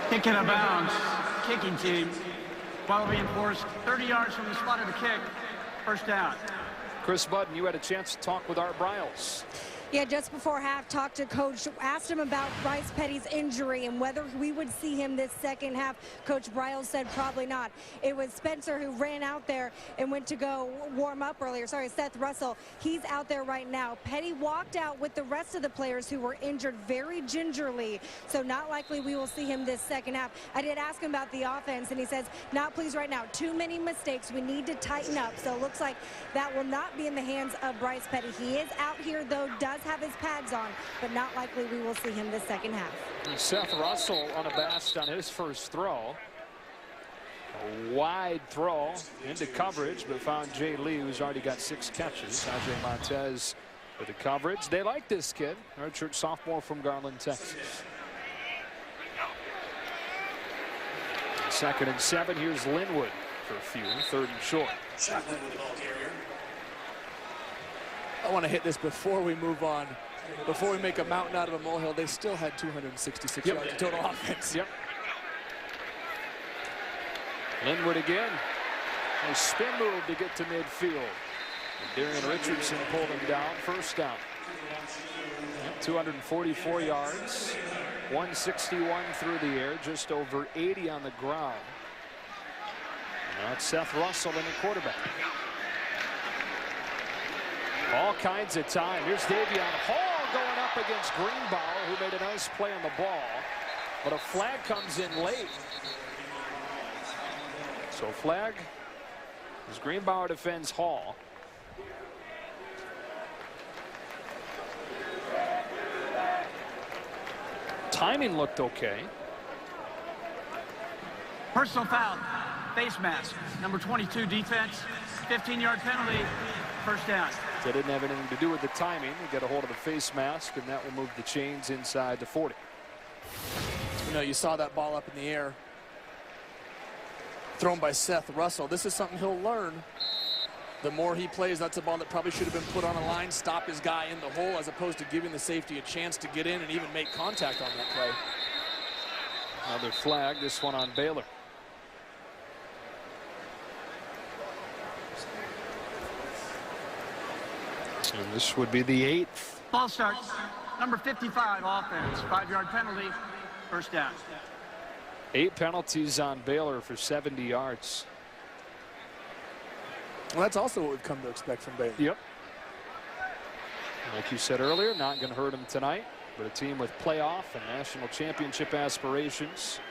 Kicking out of bounds, kicking team. Ball reinforced 30 yards from the spot of the kick. First down. Chris Budden, you had a chance to talk with Art Briles. Yeah, just before half, talked to Coach, asked him about Bryce Petty's injury and whether we would see him this second half. Coach Briles said probably not. It was Spencer who ran out there and went to go warm up earlier. Sorry, Seth Russell. He's out there right now. Petty walked out with the rest of the players who were injured very gingerly, so not likely we will see him this second half. I did ask him about the offense, and he says, not pleased right now. Too many mistakes. We need to tighten up. So it looks like that will not be in the hands of Bryce Petty. He is out here, though, does have his pads on, but not likely we will see him this second half. Seth Russell unabashed on his first throw. A wide throw into coverage, but found Jay Lee, who's already got 6 catches. Ajay Montez with the coverage. They like this kid, redshirt sophomore from Garland, Texas. 2nd and 7. Here's Linwood for a few. 3rd and short. I want to hit this before we move on. Before we make a mountain out of a molehill, they still had 266 yards of total offense. Yep. Linwood again. A spin move to get to midfield. Darian Richardson pulled him down. First down. 244 yards. 161 through the air. Just over 80 on the ground. Now it's Seth Russell in the quarterback. All kinds of time. Here's Davion Hall going up against Greenbauer, who made a nice play on the ball. But a flag comes in late. So flag as Greenbauer defends Hall. timing looked okay. Personal foul, face mask, number 22 defense, 15-yard penalty, first down. That didn't have anything to do with the timing. You get a hold of the face mask, and that will move the chains inside the 40. You know, you saw that ball up in the air, thrown by Seth Russell. This is something he'll learn. The more he plays, that's a ball that probably should have been put on a line, stop his guy in the hole, as opposed to giving the safety a chance to get in and even make contact on that play. Another flag, this one on Baylor. And this would be the 8th. Ball start, number 55 offense, 5-yard penalty, first down. 8 penalties on Baylor for 70 yards. Well, that's also what we've come to expect from Baylor. Yep. Like you said earlier, not going to hurt them tonight, but a team with playoff and national championship aspirations.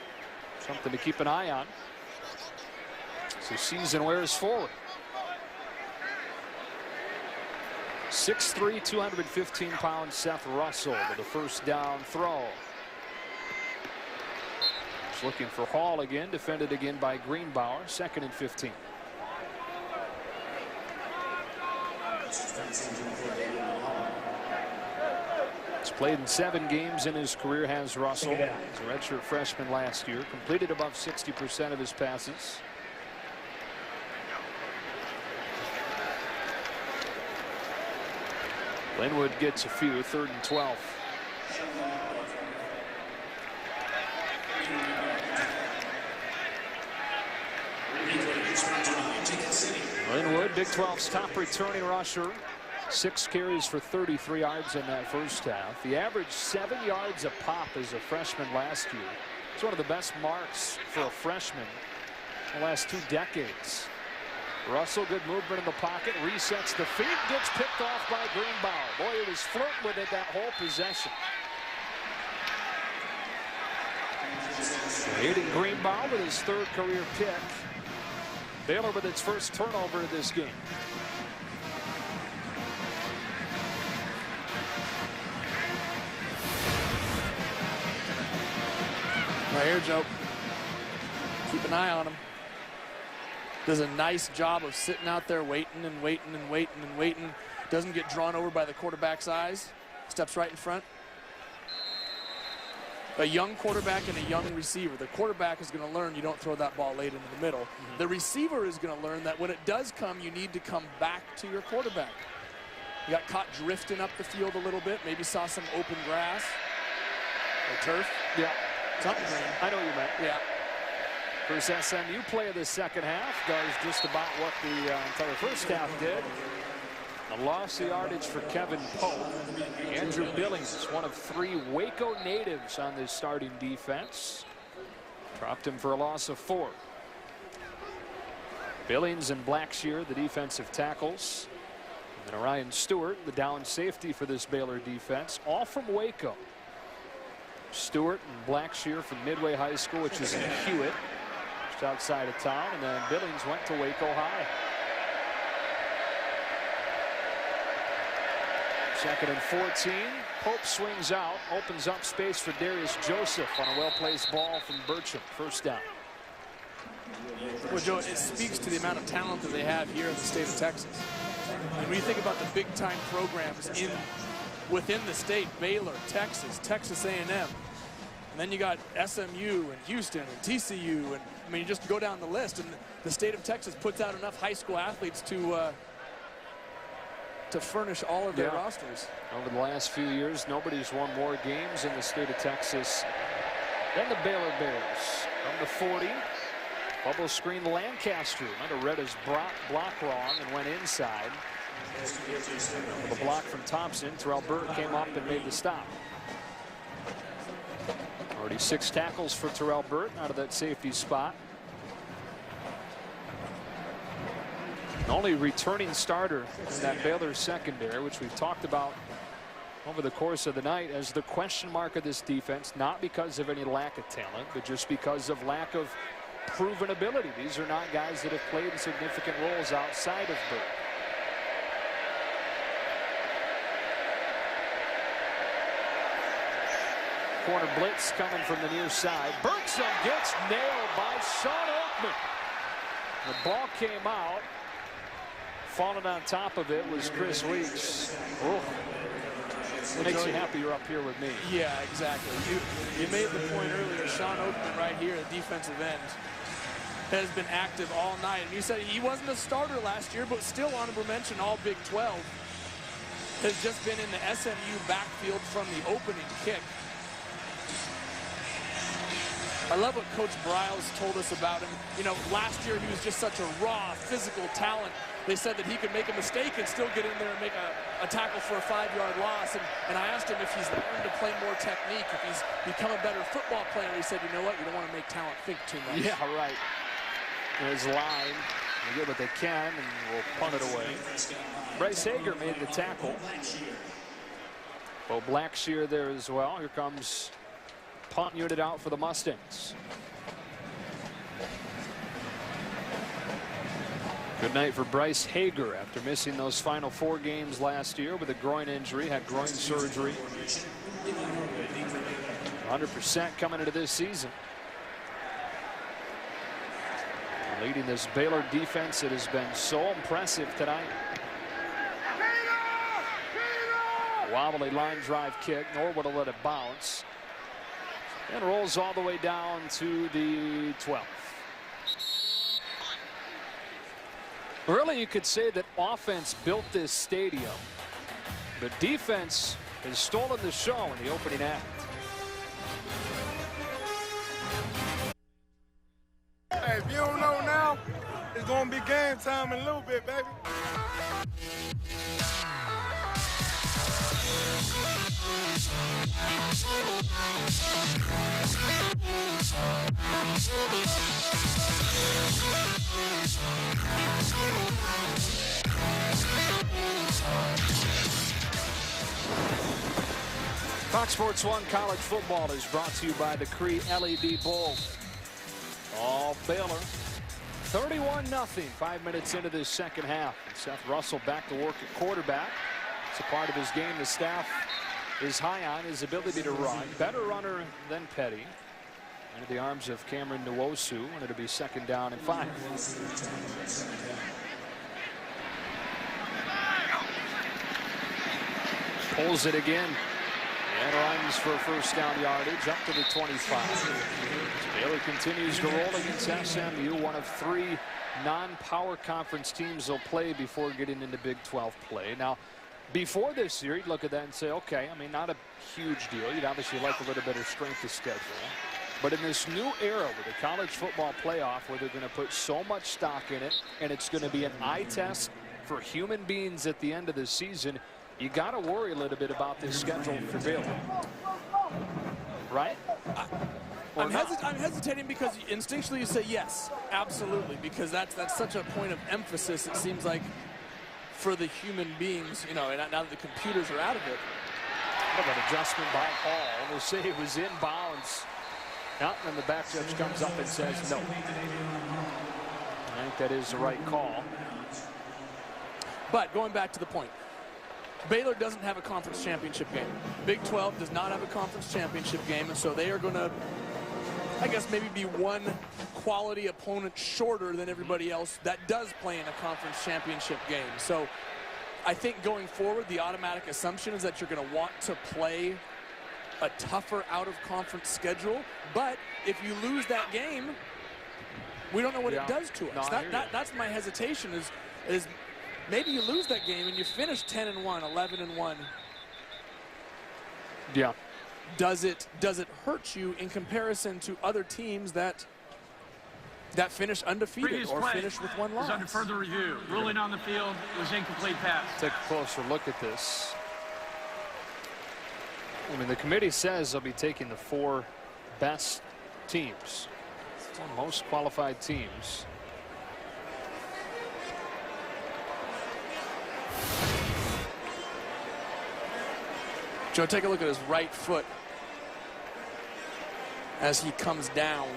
Something to keep an eye on. So season wears forward. 6'3", 215-pound Seth Russell with a first down throw. He's looking for Hall again, defended again by Greenbauer, 2nd and 15. He's played in 7 games in his career, has Russell. He's a redshirt freshman last year, completed above 60% of his passes. Linwood gets a few, 3rd and 12. Linwood, Big 12's top returning rusher. 6 carries for 33 yards in that first half. He averaged 7 yards a pop as a freshman last year. It's one of the best marks for a freshman in the last 2 decades. Russell, good movement in the pocket, resets the feet, gets picked off by Greenbauer. Boy, he was flirting with it that whole possession. Aiden Greenbauer with his 3rd career pick. Baylor with its first turnover of this game. Right here, Joe. Keep an eye on him. Does a nice job of sitting out there waiting and waiting and waiting and waiting. Doesn't get drawn over by the quarterback's eyes. Steps right in front. A young quarterback and a young receiver. The quarterback is going to learn you don't throw that ball late into the middle. The receiver is going to learn that when it does come, you need to come back to your quarterback. You got caught drifting up the field a little bit. Maybe saw some open grass or turf. Yeah. Something green. I know what you meant. Yeah. First SMU play of the second half does just about what the entire first half did. A loss of yardage for Kevin Pope. Andrew Billings, one of 3 Waco natives on this starting defense. Dropped him for a loss of 4. Billings and Blackshear, the defensive tackles. And then Orion Stewart, the down safety for this Baylor defense, all from Waco. Stewart and Blackshear from Midway High School, which is in Hewitt, just outside of town, and then Billings went to Waco High. 2nd and 14. Pope swings out, opens up space for Darius Joseph on a well-placed ball from Burcham. First down. Well, Joe, it speaks to the amount of talent that they have here in the state of Texas. And when you think about the big-time programs within the state, Baylor, Texas A&M, and then you got SMU and Houston and TCU, and I mean, you just go down the list, and the state of Texas puts out enough high school athletes to furnish all of their rosters. Over the last few years, nobody's won more games in the state of Texas than the Baylor Bears. From the 40, bubble screen Lancaster. Might have read his block wrong and went inside. With a block from Thompson, Terrell Burt came up and made the stop. Already 6 tackles for Terrell Burt out of that safety spot. Only returning starter in that Baylor secondary, which we've talked about over the course of the night as the question mark of this defense, not because of any lack of talent, but just because of lack of proven ability. These are not guys that have played significant roles outside of Burt. Corner blitz coming from the near side. Bergson gets nailed by Sean Oakman. The ball came out. Falling on top of it was Chris Weeks. Oh. It makes you happy you're up here with me. Yeah, exactly. You made the point earlier. Sean Oakman right here, the defensive end, has been active all night. And you said he wasn't a starter last year, but still honorable mention all Big 12. Has just been in the SMU backfield from the opening kick. I love what Coach Briles told us about him. You know, last year he was just such a raw, physical talent. They said that he could make a mistake and still get in there and make a tackle for a 5-yard loss. And I asked him if he's learned to play more technique, if he's become a better football player. He said, you know what, you don't want to make talent think too much. Yeah, right. His line, they get what they can, and we'll punt it away. Bryce Hager made the tackle. Bo Blackshear there as well. Here comes punt unit out for the Mustangs. Good night for Bryce Hager after missing those final 4 games last year with a groin injury, had groin surgery. 100% coming into this season. Leading this Baylor defense, it has been so impressive tonight. Wobbly line drive kick. Norwood will let it bounce. And rolls all the way down to the 12. Really, you could say that offense built this stadium. The defense has stolen the show in the opening act. Hey, if you don't know now, it's going to be game time in a little bit, baby. Fox Sports 1 College Football is brought to you by the Cree LED Bowl. All Baylor. 31-0, 5 minutes into this second half. And Seth Russell back to work at quarterback. It's a part of his game the staff is high on, his ability to run. Better runner than Petty. Into the arms of Cameron Nwosu, and it'll be 2nd down and 5. Pulls it again. And runs for 1st down yardage up to the 25. Baylor continues to roll against SMU, one of 3 non-power conference teams they'll play before getting into Big 12 play. Now, before this year, you'd look at that and say, okay, I mean, not a huge deal. You'd obviously like a little better strength of schedule. But in this new era with the college football playoff, where they're going to put so much stock in it, and it's going to be an eye test for human beings at the end of the season, you got to worry a little bit about this schedule for Baylor. Right? I'm hesitating because instinctually you say yes, absolutely, because that's such a point of emphasis, it seems like, for the human beings, you know, and now that the computers are out of it. Look at an adjustment by Hall. We'll say it was in bounds. Now, and the back judge comes up and says no. I think that is the right call. But going back to the point, Baylor doesn't have a conference championship game. Big 12 does not have a conference championship game, and so they are going to, I guess, maybe be one quality opponent shorter than everybody else that does play in a conference championship game. So I think going forward, the automatic assumption is that you're going to want to play a tougher out-of-conference schedule. But if you lose that game, we don't know what it does to us. That's my hesitation is maybe you lose that game and you finish 10-1, 11-1. Yeah. Does it hurt you in comparison to other teams that finish undefeated or finish with 1 loss? Is under further review. Ruling on the field was incomplete pass. Take a closer look at this. I mean, the committee says they'll be taking the 4 best teams, most qualified teams. Joe, take a look at his right foot as he comes down.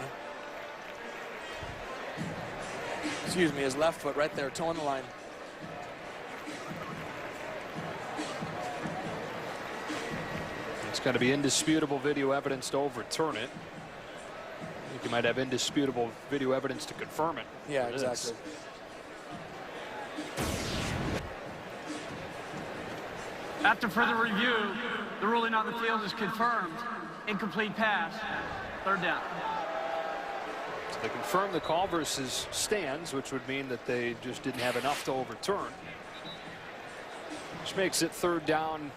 Excuse me, his left foot right there, toeing the line. It's going to be indisputable video evidence to overturn it. I think you might have indisputable video evidence to confirm it. Yeah, exactly. After further review, the ruling on the field is confirmed. Incomplete pass. Third down. So they confirmed the call versus stands, which would mean that they just didn't have enough to overturn. Which makes it third down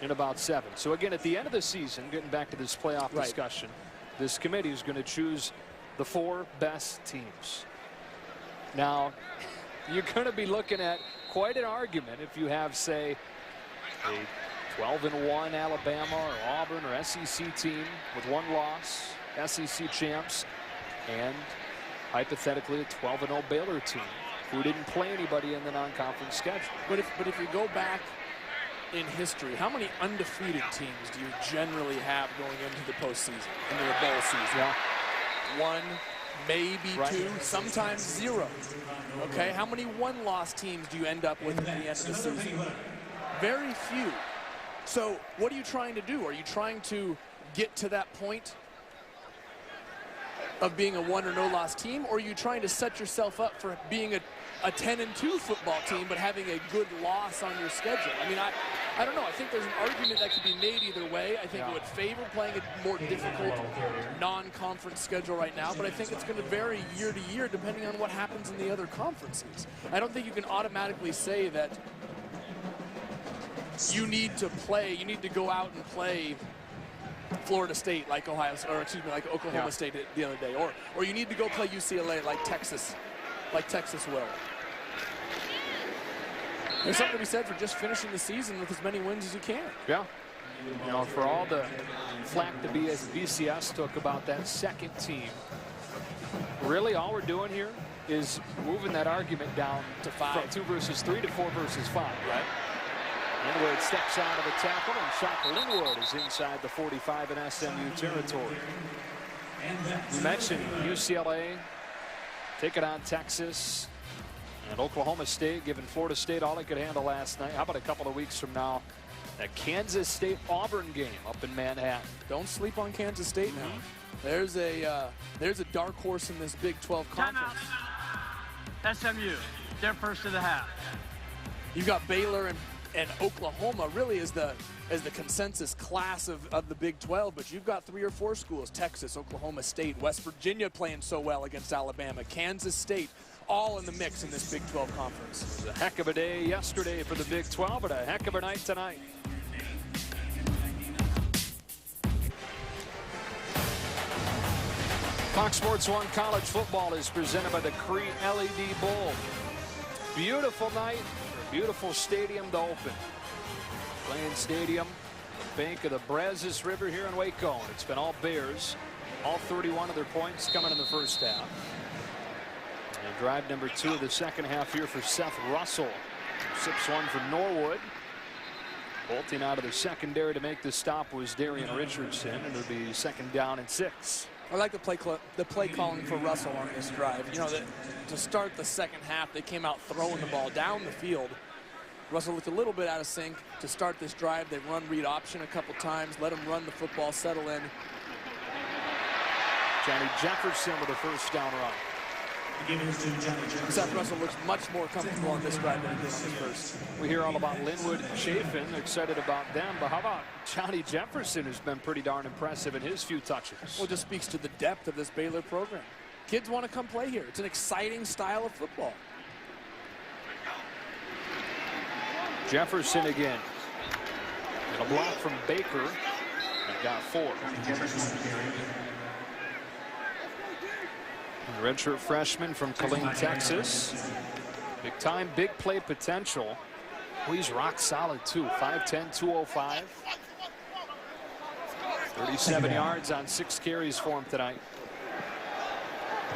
in about 7. So again, at the end of the season, getting back to this playoff discussion, this committee is going to choose the 4 best teams. Now, you're going to be looking at quite an argument if you have, say, a 12-1 Alabama or Auburn or SEC team with 1 loss, SEC champs, and hypothetically a 12-0 Baylor team who didn't play anybody in the non-conference schedule. But if you go back in history, how many undefeated teams do you generally have going into the postseason, into the bowl season? Yeah. 1, maybe 2, sometimes 0. Okay, how many 1-loss teams do you end up with at the end of the season? Very few. So what are you trying to do? Are you trying to get to that point of being a 1 or no loss team, or are you trying to set yourself up for being a 10-2 football team but having a good loss on your schedule? I mean, I don't know. I think there's an argument that could be made either way. I think it would favor playing a more difficult non-conference schedule right now, but I think it's going to vary year to year depending on what happens in the other conferences. I don't think you can automatically say that you need to go out and play Florida State like like Oklahoma State did the other day, or you need to go play UCLA like Texas will. There's something to be said for just finishing the season with as many wins as you can. Yeah. You know, for all the flack the BCS took about that second team, really all we're doing here is moving that argument down to 5, from 2 versus 3 to 4 versus 5, right? Linwood steps out of the tackle, and Shaka Linwood is inside the 45 in SMU territory. You mentioned UCLA taking on Texas and Oklahoma State, giving Florida State all they could handle last night. How about a couple of weeks from now, that Kansas State-Auburn game up in Manhattan? Don't sleep on Kansas State now. There's a dark horse in this Big 12 conference. SMU, they're first of the half. You've got Baylor and Oklahoma really is the consensus class of the Big 12, but you've got 3 or 4 schools: Texas, Oklahoma State, West Virginia playing so well against Alabama, Kansas State, all in the mix in this Big 12 conference. It was a heck of a day yesterday for the Big 12, but a heck of a night tonight. Fox Sports 1 College Football is presented by the Cree LED Bowl. Beautiful night. Beautiful stadium to open. Playing stadium, the bank of the Brazos River here in Waco. And it's been all Bears. All 31 of their points coming in the first half. And drive number 2 of the second half here for Seth Russell. Sips one from Norwood. Bolting out of the secondary to make the stop was Darian Richardson. And it'll be 2nd down and 6. I like the play calling for Russell on this drive. You know, to start the second half, they came out throwing the ball down the field. Russell looked a little bit out of sync to start this drive. They've run read option a couple times, let him run the football, settle in. Johnny Jefferson with a first down run. Seth Russell looks much more comfortable on this drive than he did on his first. We hear all about Linwood and Chafin. They're excited about them, but how about Johnny Jefferson, who's been pretty darn impressive in his few touches? Well, it just speaks to the depth of this Baylor program. Kids want to come play here. It's an exciting style of football. Jefferson again. And a block from Baker. And got 4. The redshirt freshman from Killeen, Texas. Big time, big play potential. Oh, he's rock solid too. 5'10", 205. 37 yards on 6 carries for him tonight.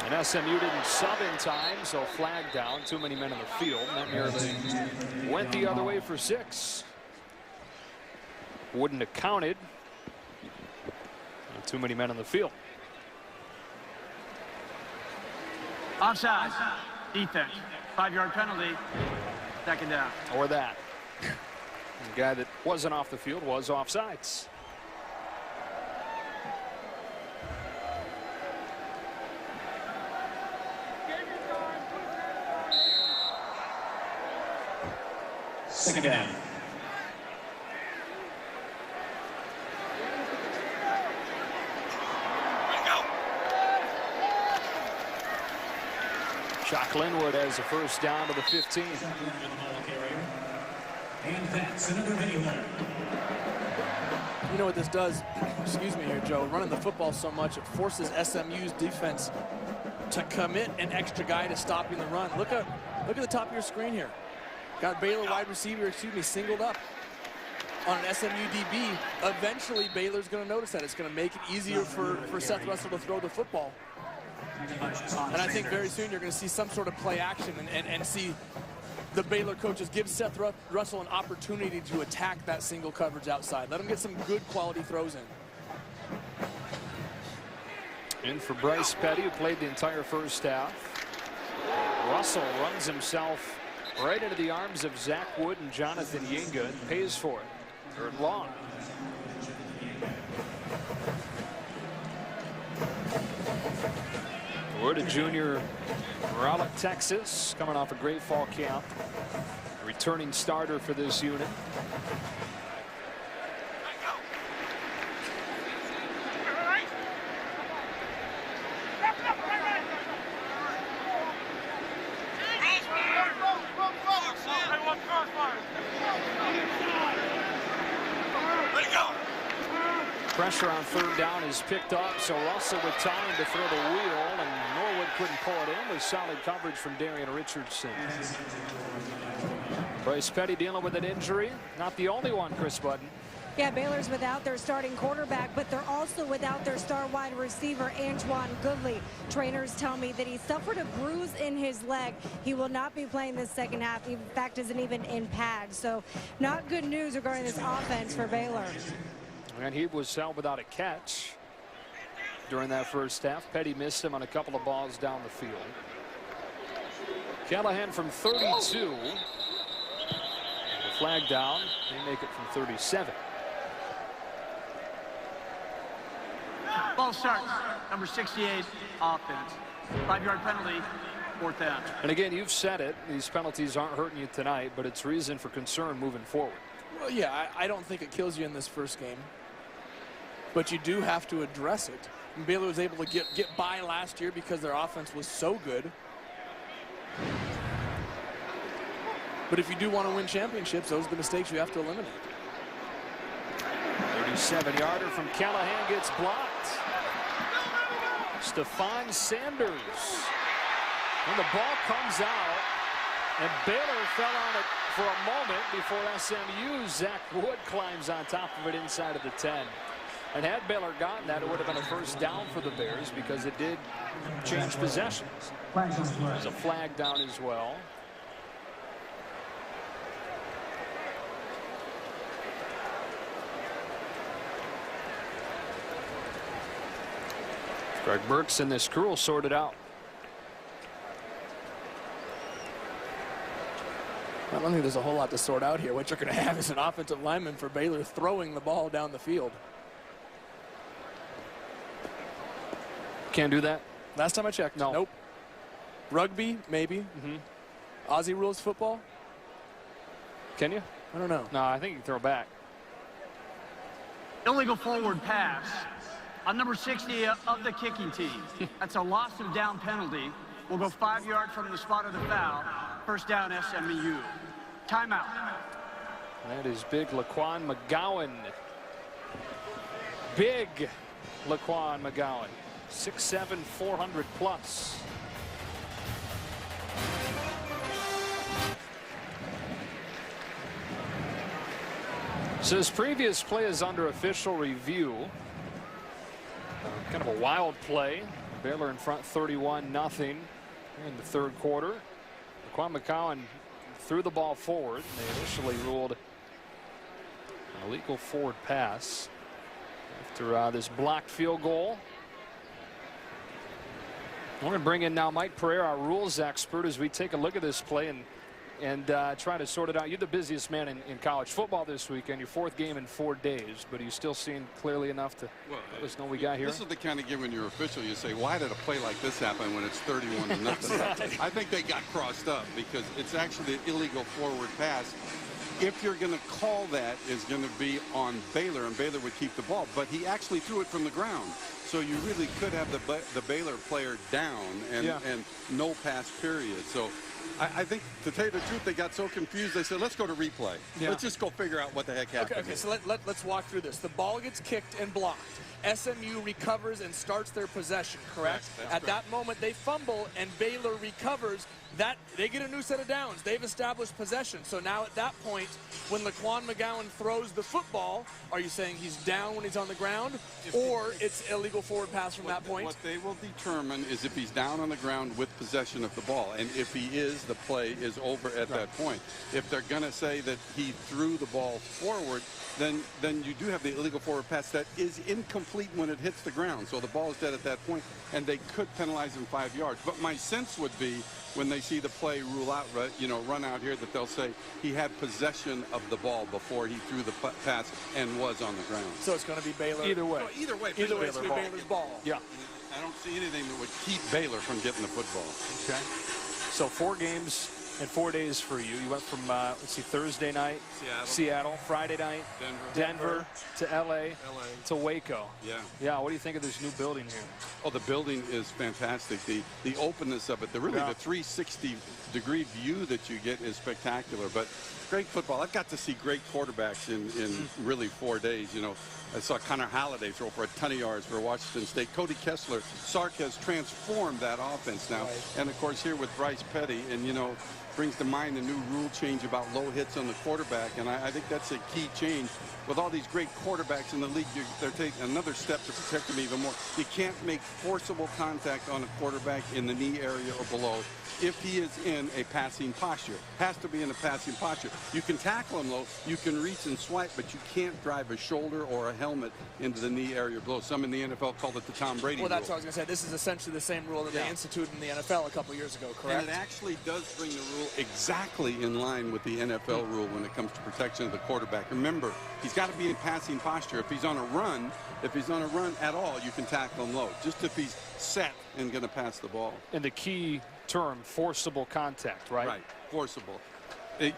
And SMU didn't sub in time, so flag down. Too many men in the field. That nearly went the other way for 6. Wouldn't have counted. Too many men in the field. Offside. Defense. 5-yard penalty. 2nd down. Or that. The guy that wasn't off the field was offsides. Second down. Chuck Linwood has a first down to the 15. And that's another video. You know what this does, excuse me here, Joe, running the football so much, it forces SMU's defense to commit an extra guy to stopping the run. Look at the top of your screen here. Got Baylor wide receiver, singled up on an SMU DB. Eventually, Baylor's going to notice that. It's going to make it easier for Seth Russell to throw the football. And I think very soon you're going to see some sort of play action and see the Baylor coaches give Seth Russell an opportunity to attack that single coverage outside. Let him get some good quality throws in. In for Bryce Petty, who played the entire first half. Russell runs himself right into the arms of Zach Wood and Jonathan Yinga and pays for it. Third long. Wood, a junior, Raleigh, Texas, coming off a great fall camp. Returning starter for this unit. Pressure on third down is picked up, so Russell with time to throw the wheel, and Norwood couldn't pull it in with solid coverage from Darian Richardson. Bryce Petty dealing with an injury. Not the only one, Chris Button. Yeah, Baylor's without their starting quarterback, but they're also without their star wide receiver, Antoine Goodley. Trainers tell me that he suffered a bruise in his leg. He will not be playing this second half. In fact, isn't even in pads. So not good news regarding this offense for Baylor. And he was held without a catch during that first half. Petty missed him on a couple of balls down the field. Callahan from 32. The flag down. They make it from 37. Ball starts. Number 68, offense. 5-yard penalty, fourth down. And again, you've said it. These penalties aren't hurting you tonight, but it's reason for concern moving forward. Well, yeah, I don't think it kills you in this first game. But you do have to address it. And Baylor was able to get by last year because their offense was so good. But if you do want to win championships, those are the mistakes you have to eliminate. 37-yarder from Callahan gets blocked. Stephon Sanders. And the ball comes out. And Baylor fell on it for a moment before SMU. Zach Wood climbs on top of it inside of the 10. And had Baylor gotten that, it would have been a first down for the Bears because it did change possessions. There's a flag down as well. Greg Burks and this crew will sort it out. I don't think there's a whole lot to sort out here. What you're going to have is an offensive lineman for Baylor throwing the ball down the field. Can't do that? Last time I checked, no. Nope. Rugby, maybe. Aussie rules football? Can you? I don't know. No, I think you can throw back. Illegal forward pass on number 60 of the kicking team. That's a loss of down penalty. We'll go 5 yards from the spot of the foul. First down, SMU. Timeout. That is big Laquan McGowan. Big Laquan McGowan. 6'7", 400 plus. So his previous play is under official review. Kind of a wild play. Baylor in front 31-0 in the third quarter. Laquan McGowan threw the ball forward. They initially ruled an illegal forward pass after this blocked field goal. We're going to bring in now Mike Pereira, our rules expert, as we take a look at this play and try to sort it out. You're the busiest man in college football this weekend. Your fourth game in 4 days, but are you still seeing clearly enough to let us know what we got here? This is the kind of game when you're official, you say, why did a play like this happen when it's 31-0? Right. I think they got crossed up because it's actually an illegal forward pass. if you're going to call that, is going to be on Baylor, and Baylor would keep the ball. But he actually threw it from the ground. So you really could have the Baylor player down and no pass period. So I think, to tell you the truth, they got so confused, they said, let's go to replay. Yeah. Let's just go figure out what the heck happened. Okay, so let's walk through this. The ball gets kicked and blocked. SMU recovers and starts their possession, correct? At that moment, they fumble, and Baylor recovers. They get a new set of downs. They've established possession. So now at that point, when Laquan McGowan throws the football, are you saying he's down when he's on the ground, or it's illegal forward pass from that point? What they will determine is if he's down on the ground with possession of the ball. And if he is, the play is over at that point. If they're going to say that he threw the ball forward, then you do have the illegal forward pass that is incomplete when it hits the ground. So the ball is dead at that point, and they could penalize him 5 yards. But my sense would be, when they see the play rule out, run out here, that they'll say he had possession of the ball before he threw the pass and was on the ground. So it's going to be Baylor. Either way. So either way, it's going to be Baylor's ball. Yeah. I don't see anything that would keep Baylor from getting the football. Okay. So 4 games in 4 days for you. You went from, Thursday night, Seattle, Friday night, Denver to LA, to Waco. Yeah. Yeah, what do you think of this new building here? Oh, the building is fantastic. The openness of it, the 360-degree view that you get is spectacular. But great football. I've got to see great quarterbacks in really 4 days. I saw Connor Halliday throw for a ton of yards for Washington State. Cody Kessler, Sark has transformed that offense now. Right. And, of course, here with Bryce Petty, and, brings to mind a new rule change about low hits on the quarterback. And I think that's a key change. With all these great quarterbacks in the league, they're taking another step to protect them even more. You can't make forcible contact on a quarterback in the knee area or below if he is in a passing posture. Has to be in a passing posture. You can tackle him low, you can reach and swipe, but you can't drive a shoulder or a helmet into the knee area below. Some in the NFL called it the Tom Brady rule. Well, that's what I was going to say. This is essentially the same rule that they instituted in the NFL a couple years ago, correct? And it actually does bring the rule exactly in line with the NFL rule when it comes to protection of the quarterback. Remember, he's got to be in passing posture. If he's on a run at all, you can tackle him low. Just if he's set and going to pass the ball. And the key term, forcible contact, right? Right, forcible.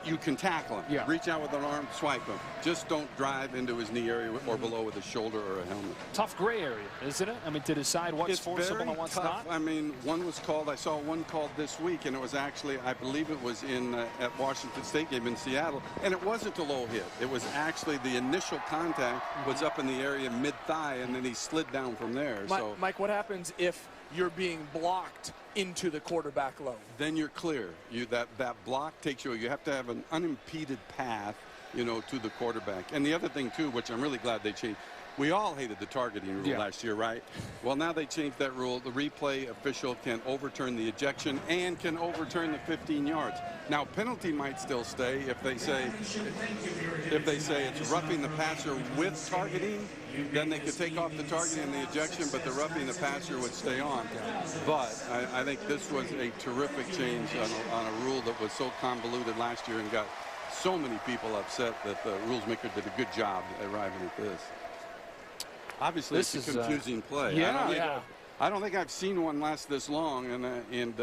You can tackle him. Yeah. Reach out with an arm, swipe him. Just don't drive into his knee area or below with a shoulder or a helmet. Tough gray area, isn't it? I mean, to decide what's forcible and what's not. I mean, one was called, I saw one called this week, and it was actually, I believe it was at Washington State game in Seattle, and it wasn't a low hit. It was actually the initial contact was up in the area mid-thigh, and then he slid down from there. Mike, what happens if you're being blocked into the quarterback low? Then you're clear. That block takes you. You have to have an unimpeded path, to the quarterback. And the other thing too, which I'm really glad they changed. We all hated the targeting rule last year, right? Well, now they changed that rule. The replay official can overturn the ejection and can overturn the 15 yards. Now, penalty might still stay if they say it's roughing the passer with targeting. Then they could take off the targeting and the ejection, but the roughing the passer would stay on. But I think this was a terrific change on a rule that was so convoluted last year and got so many people upset that the rules maker did a good job arriving at this. Obviously, it's a confusing play. I don't think I've seen one last this long. And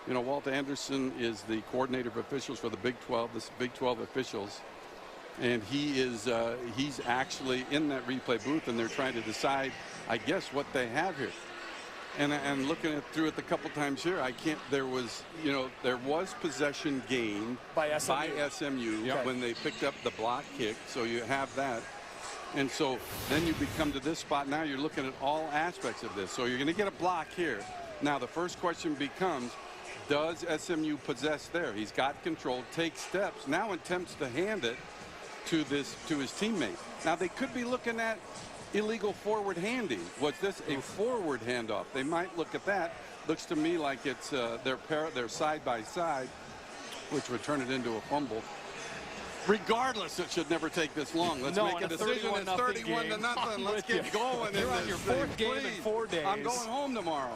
Walt Anderson is the coordinator of officials for the Big 12, the Big 12 officials. And he's actually in that replay booth, and they're trying to decide, I guess, what they have here. And looking through it a couple times here, there was possession gained by SMU when they picked up the block kick. So you have that. And so then you come to this spot. Now you're looking at all aspects of this. So you're going to get a block here. Now the first question becomes, does SMU possess there? He's got control, takes steps, now attempts to hand it to his teammate. Now they could be looking at illegal forward handing. Was this a forward handoff? They might look at that. Looks to me like it's they're side by side, which would turn it into a fumble. Regardless, it should never take this long. Let's make a decision. It's 31-0. Let's get going. You're on your 4th game in 4 days. I'm going home tomorrow.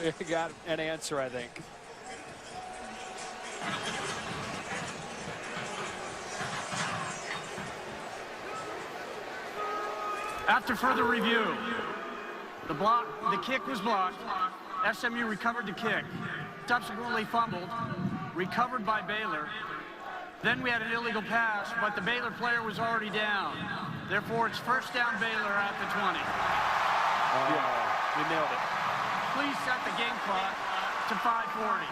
You got an answer, I think. After further review, the kick was blocked. SMU recovered the kick, subsequently fumbled, recovered by Baylor. Then we had an illegal pass, but the Baylor player was already down. Therefore, it's first down Baylor at the 20. Yeah, you nailed it. Please set the game clock to 5:40.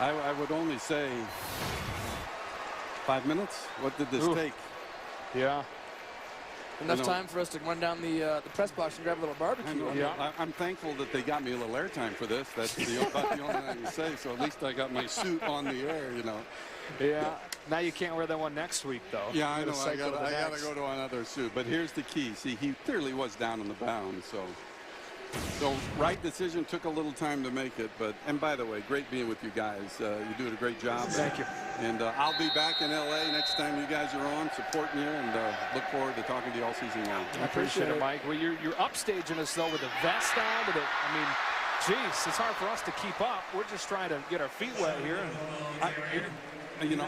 I would only say 5 minutes. What did this take? Yeah. Enough time for us to run down the press box and grab a little barbecue. I'm thankful that they got me a little airtime for this. That's about the only thing I can say. So at least I got my suit on the air, you know. Yeah. Now you can't wear that one next week, though. Yeah, I know. I got to go to another suit. But here's the key. See, he clearly was down in the bounds. So right decision, took a little time to make it. And by the way, great being with you guys. You're doing a great job. Thank you. And I'll be back in L.A. next time you guys are on, supporting you, and look forward to talking to you all season long. I appreciate it, Mike. Well, you're upstaging us, though, with the vest on. I mean, geez, it's hard for us to keep up. We're just trying to get our feet wet here. You know,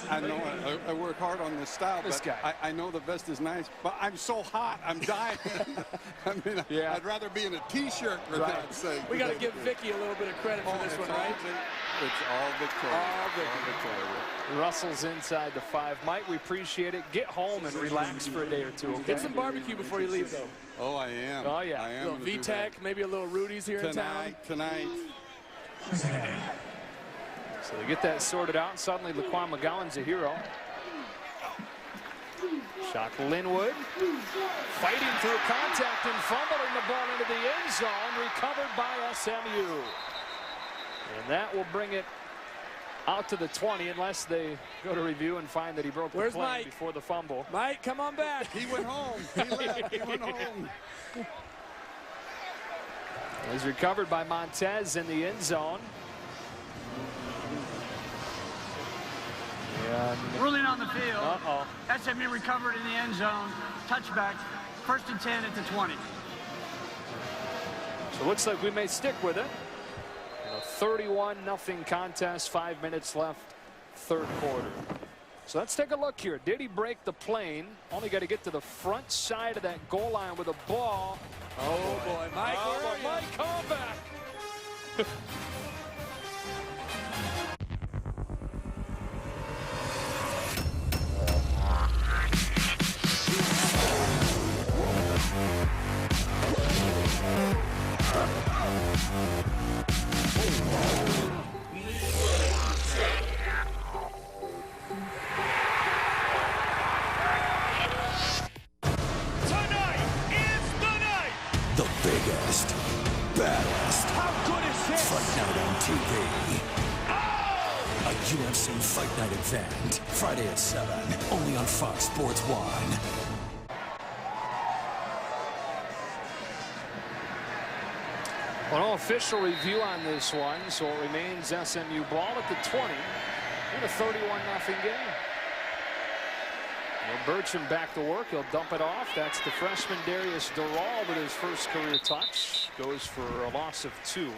I know I work hard on this style, but I know the vest is nice, but I'm so hot, I'm dying. I mean, I'd rather be in a T-shirt for that sake. We got to give Vicky a little bit of credit for this one, right? It's all Victoria. All Victoria. Russell's inside the 5. Mike, we appreciate it. Get home and relax for a day or two, okay? Get some barbecue before you leave, though. Oh, I am. Oh, yeah. I am. A little VTech, maybe a little Rudy's here in town. Tonight. So they get that sorted out, and suddenly Laquan McGowan's a hero. Shock Linwood fighting through contact and fumbling the ball into the end zone, recovered by SMU. And that will bring it out to the 20 unless they go to review and find that he broke the play before the fumble. Mike, come on back. He went home. He left. He went home. He's recovered by Montez in the end zone. Ruling on the field. SMU recovered in the end zone. Touchback. First and 10 at the 20. So it looks like we may stick with it. A 31-0 contest. 5 minutes left. Third quarter. So let's take a look here. Did he break the plane? Only got to get to the front side of that goal line with a ball. Oh boy, Mike. Mike, come back. The biggest, baddest. How good is this? Fight night on TV. A UFC Fight Night event. Friday at 7. Only on Fox Sports 1. Well, no official review on this one, so it remains SMU ball at the 20 in a 31-0 game. Burcham back to work. He'll dump it off. That's the freshman Darius Doral with his first career touch. Goes for a loss of 2.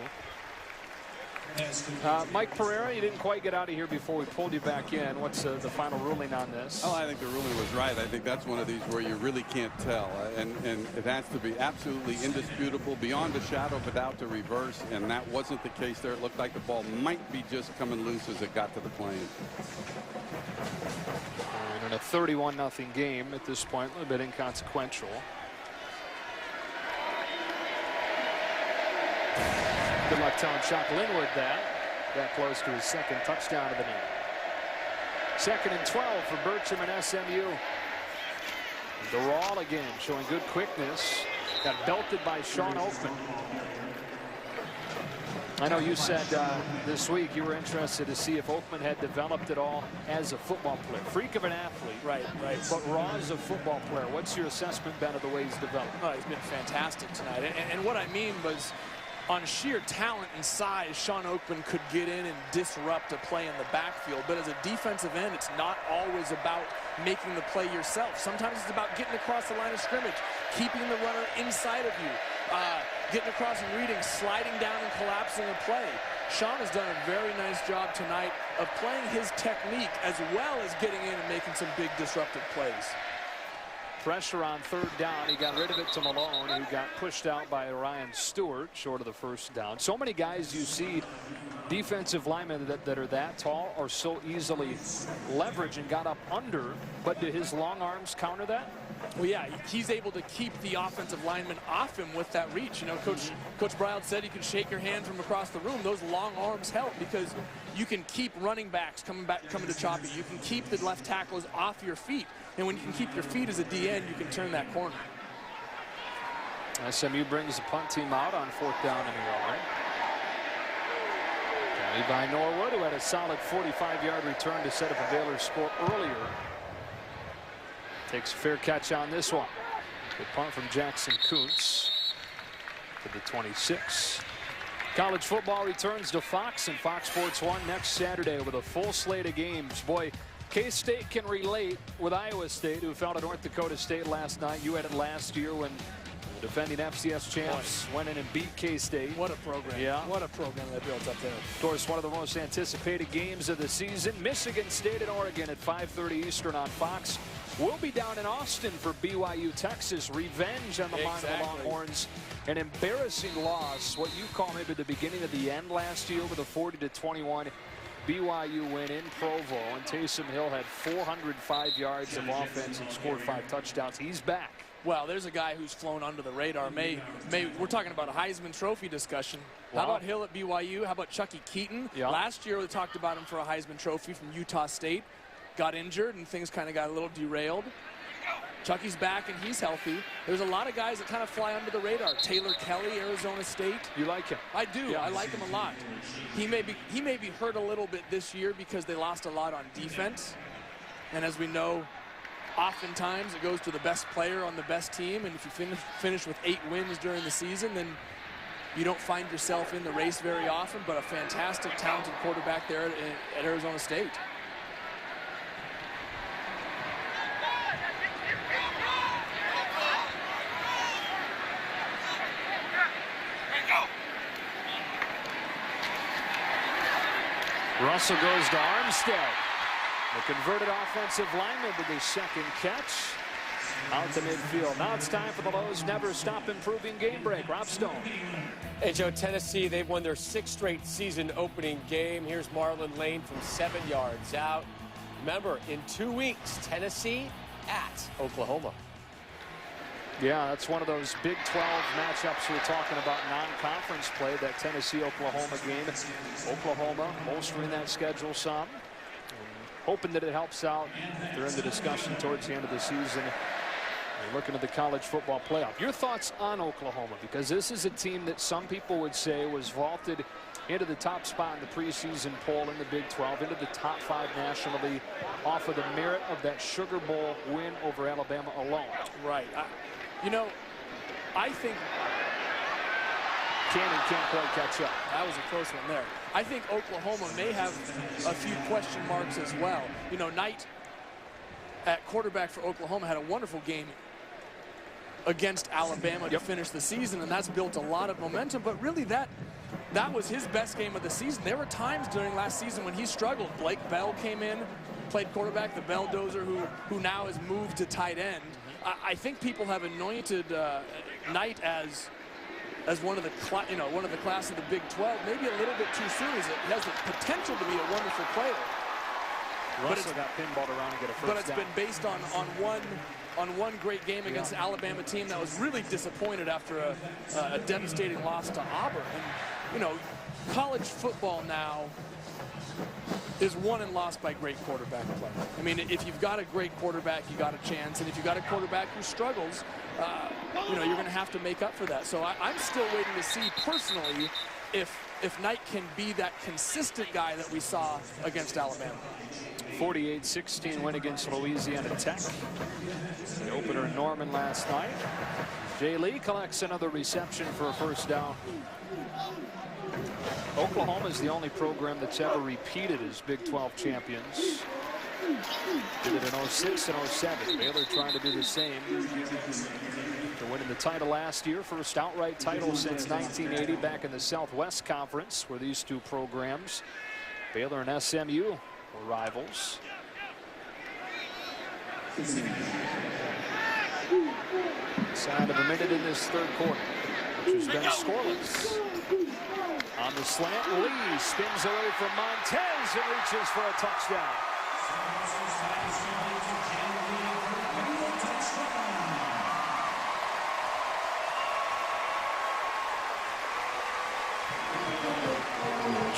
Mike Pereira, you didn't quite get out of here before we pulled you back in. What's the final ruling on this? Oh, I think the ruling was right. I think that's one of these where you really can't tell. And it has to be absolutely indisputable, beyond a shadow of a doubt to reverse. And that wasn't the case there. It looked like the ball might be just coming loose as it got to the plane. In a 31-0 game at this point, a little bit inconsequential. Good luck telling Shock Linwood that close to his second touchdown of the night. 2nd and 12 for Burcham and SMU. Doral again showing good quickness. Got belted by Sean Oakman. I know you said this week you were interested to see if Oakman had developed at all as a football player. Freak of an athlete. Right. But raw as a football player. What's your assessment been of the way he's developed? Oh, he's been fantastic tonight. And what I mean was, on sheer talent and size, Sean Oakman could get in and disrupt a play in the backfield. But as a defensive end, it's not always about making the play yourself. Sometimes it's about getting across the line of scrimmage, keeping the runner inside of you, getting across and reading, sliding down and collapsing a play. Sean has done a very nice job tonight of playing his technique as well as getting in and making some big disruptive plays. pressure on third down. He got rid of it to Malone, who got pushed out by Ryan Stewart, short of the first down. So many guys you see, defensive linemen that are that tall, are so easily leveraged and got up under. But do his long arms counter that? Well, yeah, he's able to keep the offensive lineman off him with that reach. You know, Coach Bryant said you can shake your hand from across the room. Those long arms help because you can keep running backs coming to chop you. You can keep the left tackles off your feet. And when you can keep your feet as a DN, you can turn that corner. SMU brings the punt team out on 4th down and a yard. Carried by Norwood, who had a solid 45-yard return to set up a Baylor score earlier. Takes a fair catch on this one. Good punt from Jackson Kuntz to the 26. College football returns to Fox and Fox Sports 1 next Saturday with a full slate of games. Boy, K-State can relate with Iowa State, who fell to North Dakota State last night. You had it last year when the defending FCS champs went in and beat K-State. What a program. Yeah. What a program they built up there. Of course, one of the most anticipated games of the season. Michigan State and Oregon at 5:30 Eastern on Fox. We'll be down in Austin for BYU Texas. Revenge on the mind of the Longhorns. An embarrassing loss, what you call maybe the beginning of the end last year with a 40-21 BYU win in Provo. And Taysom Hill had 405 yards of offense and scored 5 touchdowns. He's back. Well, there's a guy who's flown under the radar. We're talking about a Heisman Trophy discussion. Wow. How about Hill at BYU? How about Chucky Keaton? Yeah. Last year we talked about him for a Heisman Trophy from Utah State. Got injured and things kind of got a little derailed. Chucky's back and he's healthy. There's a lot of guys that kind of fly under the radar. Taylor Kelly, Arizona State. You like him? I do. Yeah. I like him a lot. He may be hurt a little bit this year because they lost a lot on defense. And as we know, oftentimes it goes to the best player on the best team. And if you finish with 8 wins during the season, then you don't find yourself in the race very often. But a fantastic, talented quarterback there at Arizona State. Russell goes to Armstead. The converted offensive lineman with his second catch. Out to midfield. Now it's time for the Lowe's Never Stop Improving Game Break. Rob Stone. Hey, Joe, Tennessee, they've won their 6th straight season opening game. Here's Marlon Lane from 7 yards out. Remember, in 2 weeks, Tennessee at Oklahoma. Yeah, that's one of those Big 12 matchups we're talking about, non-conference play, that Tennessee-Oklahoma game. Oklahoma bolstering that schedule some. Hoping that it helps out. They're in the discussion towards the end of the season. You're looking at the college football playoff. Your thoughts on Oklahoma? Because this is a team that some people would say was vaulted into the top spot in the preseason poll in the Big 12, into the top 5 nationally, off of the merit of that Sugar Bowl win over Alabama alone. Right. You know, I think Cannon can't quite catch up. That was a close one there. I think Oklahoma may have a few question marks as well. You know, Knight at quarterback for Oklahoma had a wonderful game against Alabama to finish the season, and that's built a lot of momentum. But really, that was his best game of the season. There were times during last season when he struggled. Blake Bell came in, played quarterback, the Belldozer, who now has moved to tight end. I think people have anointed Knight as one of the class of the Big 12, maybe a little bit too soon. He has the potential to be a wonderful player. Russell got pinballed around and get a first down. But it's been based on one great game against an Alabama team that was really disappointed after a devastating loss to Auburn. And, you know, college football now is won and lost by great quarterback play. I mean, if you've got a great quarterback, you got a chance. And if you've got a quarterback who struggles, you know, you're going to have to make up for that. So I'm still waiting to see personally if Knight can be that consistent guy that we saw against Alabama. 48-16 win against Louisiana Tech. The opener in Norman last night. Jay Lee collects another reception for a first down. Oklahoma is the only program that's ever repeated as Big 12 champions. Did it in 06 and 07. Baylor trying to do the same. They're winning the title last year. First outright title since 1980 back in the Southwest Conference, where these two programs, Baylor and SMU, were rivals. Inside of a minute in this third quarter, which has been scoreless. On the slant, Lee spins away from Montez and reaches for a touchdown.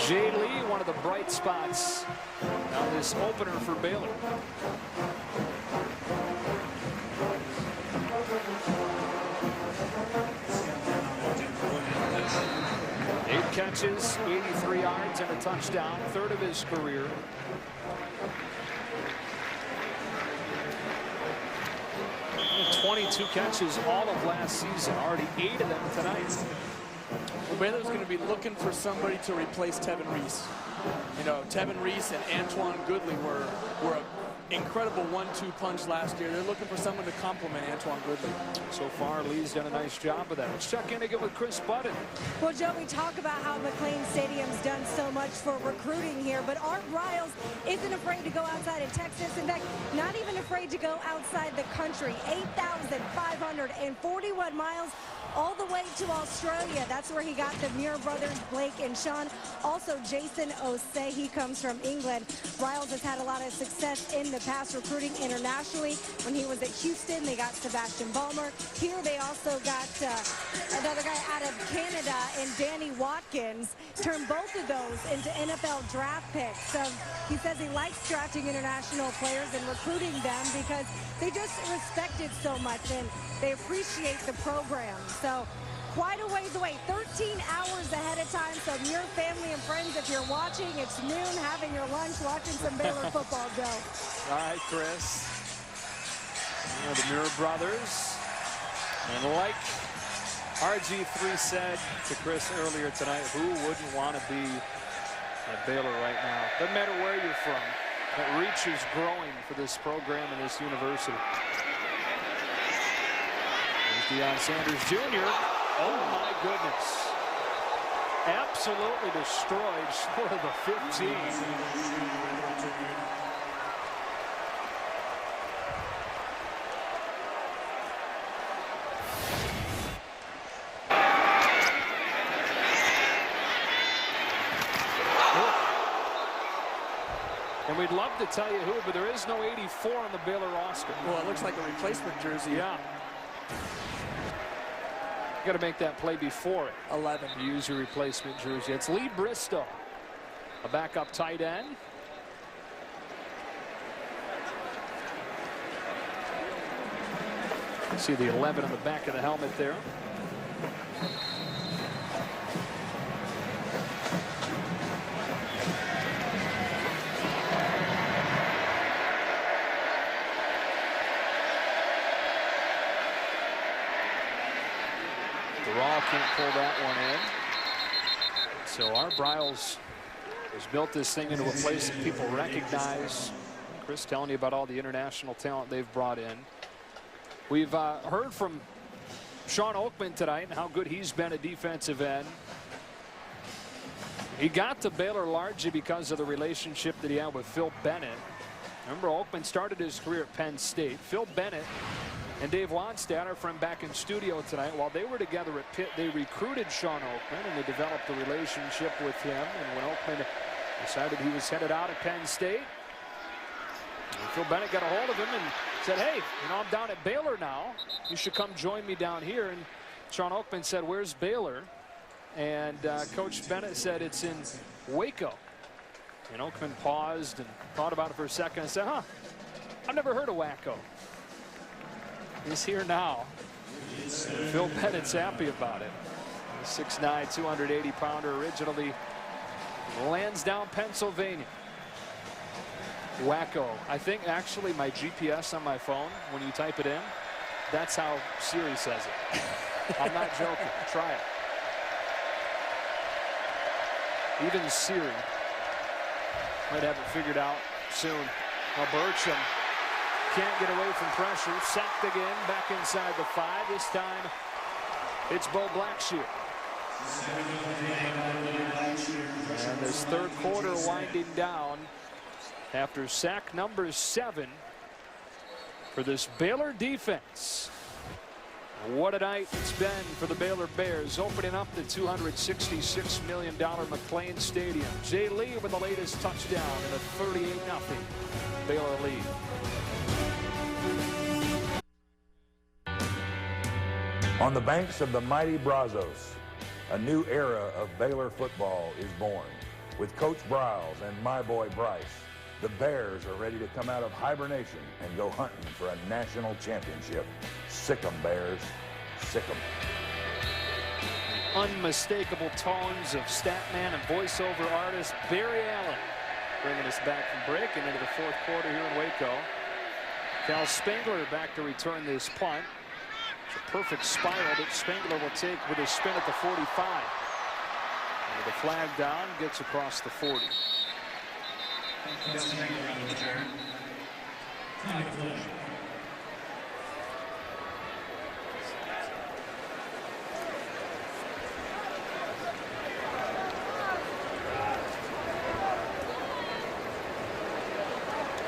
Jay Lee, one of the bright spots on this opener for Baylor. 8 catches, 83 yards, and a touchdown, third of his career. And 22 catches all of last season, already 8 of them tonight. Well, Baylor's going to be looking for somebody to replace Tevin Reese. You know, Tevin Reese and Antoine Goodley were an incredible 1-2 punch last year. They're looking for someone to complement Antoine Goodley. So far, Lee's done a nice job of that. Let's check in again with Chris Budden. Well, Joe, we talk about how McLean Stadium's done so much for recruiting here, but Art Briles isn't afraid to go outside of Texas. In fact, not even afraid to go outside the country. 8,541 miles all the way to Australia. That's where he got the Muir brothers, Blake and Sean. Also, Jason Osei, he comes from England. Briles has had a lot of success in the past recruiting internationally. When he was at Houston, they got Sebastian Ballmer. Here they also got another guy out of Canada and Danny Watkins. Turned both of those into NFL draft picks. So he says he likes drafting international players and recruiting them because they just respect it so much and they appreciate the program. So quite a ways away, 13 hours ahead of time. So Muir family and friends, if you're watching, it's noon, having your lunch, watching some Baylor football, Joe. All right, Chris. You know, the Muir brothers. And like RG3 said to Chris earlier tonight, who wouldn't want to be at Baylor right now? Doesn't matter where you're from. That reach is growing for this program and this university. Deion Sanders Jr. Oh my goodness. Absolutely destroyed short of the 15. And we'd love to tell you who, but there is no 84 on the Baylor roster. Well, it looks like a replacement jersey. Yeah. Got to make that play before it. 11. Use your replacement jersey. It's Lee Bristow, a backup tight end. See the 11 on the back of the helmet there. Can't pull that one in. So Art Briles has built this thing into a place that people recognize. Chris telling you about all the international talent they've brought in. We've heard from Sean Oakman tonight and how good he's been at defensive end. He got to Baylor largely because of the relationship that he had with Phil Bennett. Remember, Oakman started his career at Penn State. Phil Bennett and Dave Wannstedt, our friend back in studio tonight, while they were together at Pitt, they recruited Sean Oakman and they developed a relationship with him. And when Oakman decided he was headed out at Penn State, Phil Bennett got a hold of him and said, hey, you know, I'm down at Baylor now. You should come join me down here. And Sean Oakman said, where's Baylor? And Coach Bennett said, it's in Waco. And Oakman paused and thought about it for a second and said, huh, I've never heard of Waco. He's here now. Phil Bennett's happy about it. 6'9", 280-pounder, originally Lansdowne, Pennsylvania. Waco. I think actually my GPS on my phone, when you type it in, that's how Siri says it. I'm not joking. Try it. Even Siri might have it figured out soon. Now Burcham can't get away from pressure. Sacked again, back inside the 5. This time, it's Bo Blackshear. And this third quarter winding down after sack number 7 for this Baylor defense. What a night it's been for the Baylor Bears, opening up the $266 million McLean Stadium. Jay Lee with the latest touchdown in a 38-0 Baylor lead. On the banks of the mighty Brazos, a new era of Baylor football is born. With Coach Briles and my boy Bryce, the Bears are ready to come out of hibernation and go hunting for a national championship. Sick 'em, Bears. Sick 'em. Unmistakable tones of statman and voiceover artist Barry Allen bringing us back from break and into the fourth quarter here in Waco. Cal Spangler back to return this punt. It's a perfect spiral that Spangler will take with his spin at the 45. And with the flag down, gets across the 40.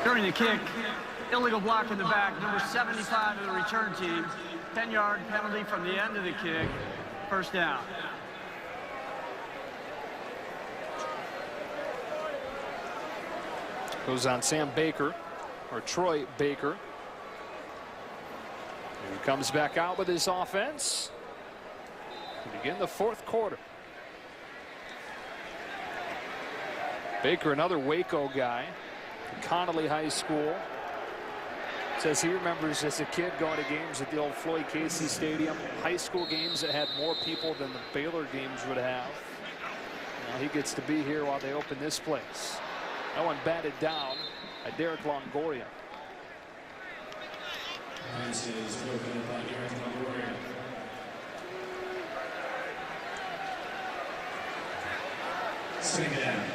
During the kick, illegal block in the back, number 75 of the return team. 10-yard penalty from the end of the kick. First down. Goes on Sam Baker, or Troy Baker. He comes back out with his offense. We begin the fourth quarter. Baker, another Waco guy, Connolly High School. Says he remembers as a kid going to games at the old Floyd Casey Stadium, high school games that had more people than the Baylor games would have. Now he gets to be here while they open this place. That one batted down by Derek Longoria. This is broken by Derek Longoria. Swing it down.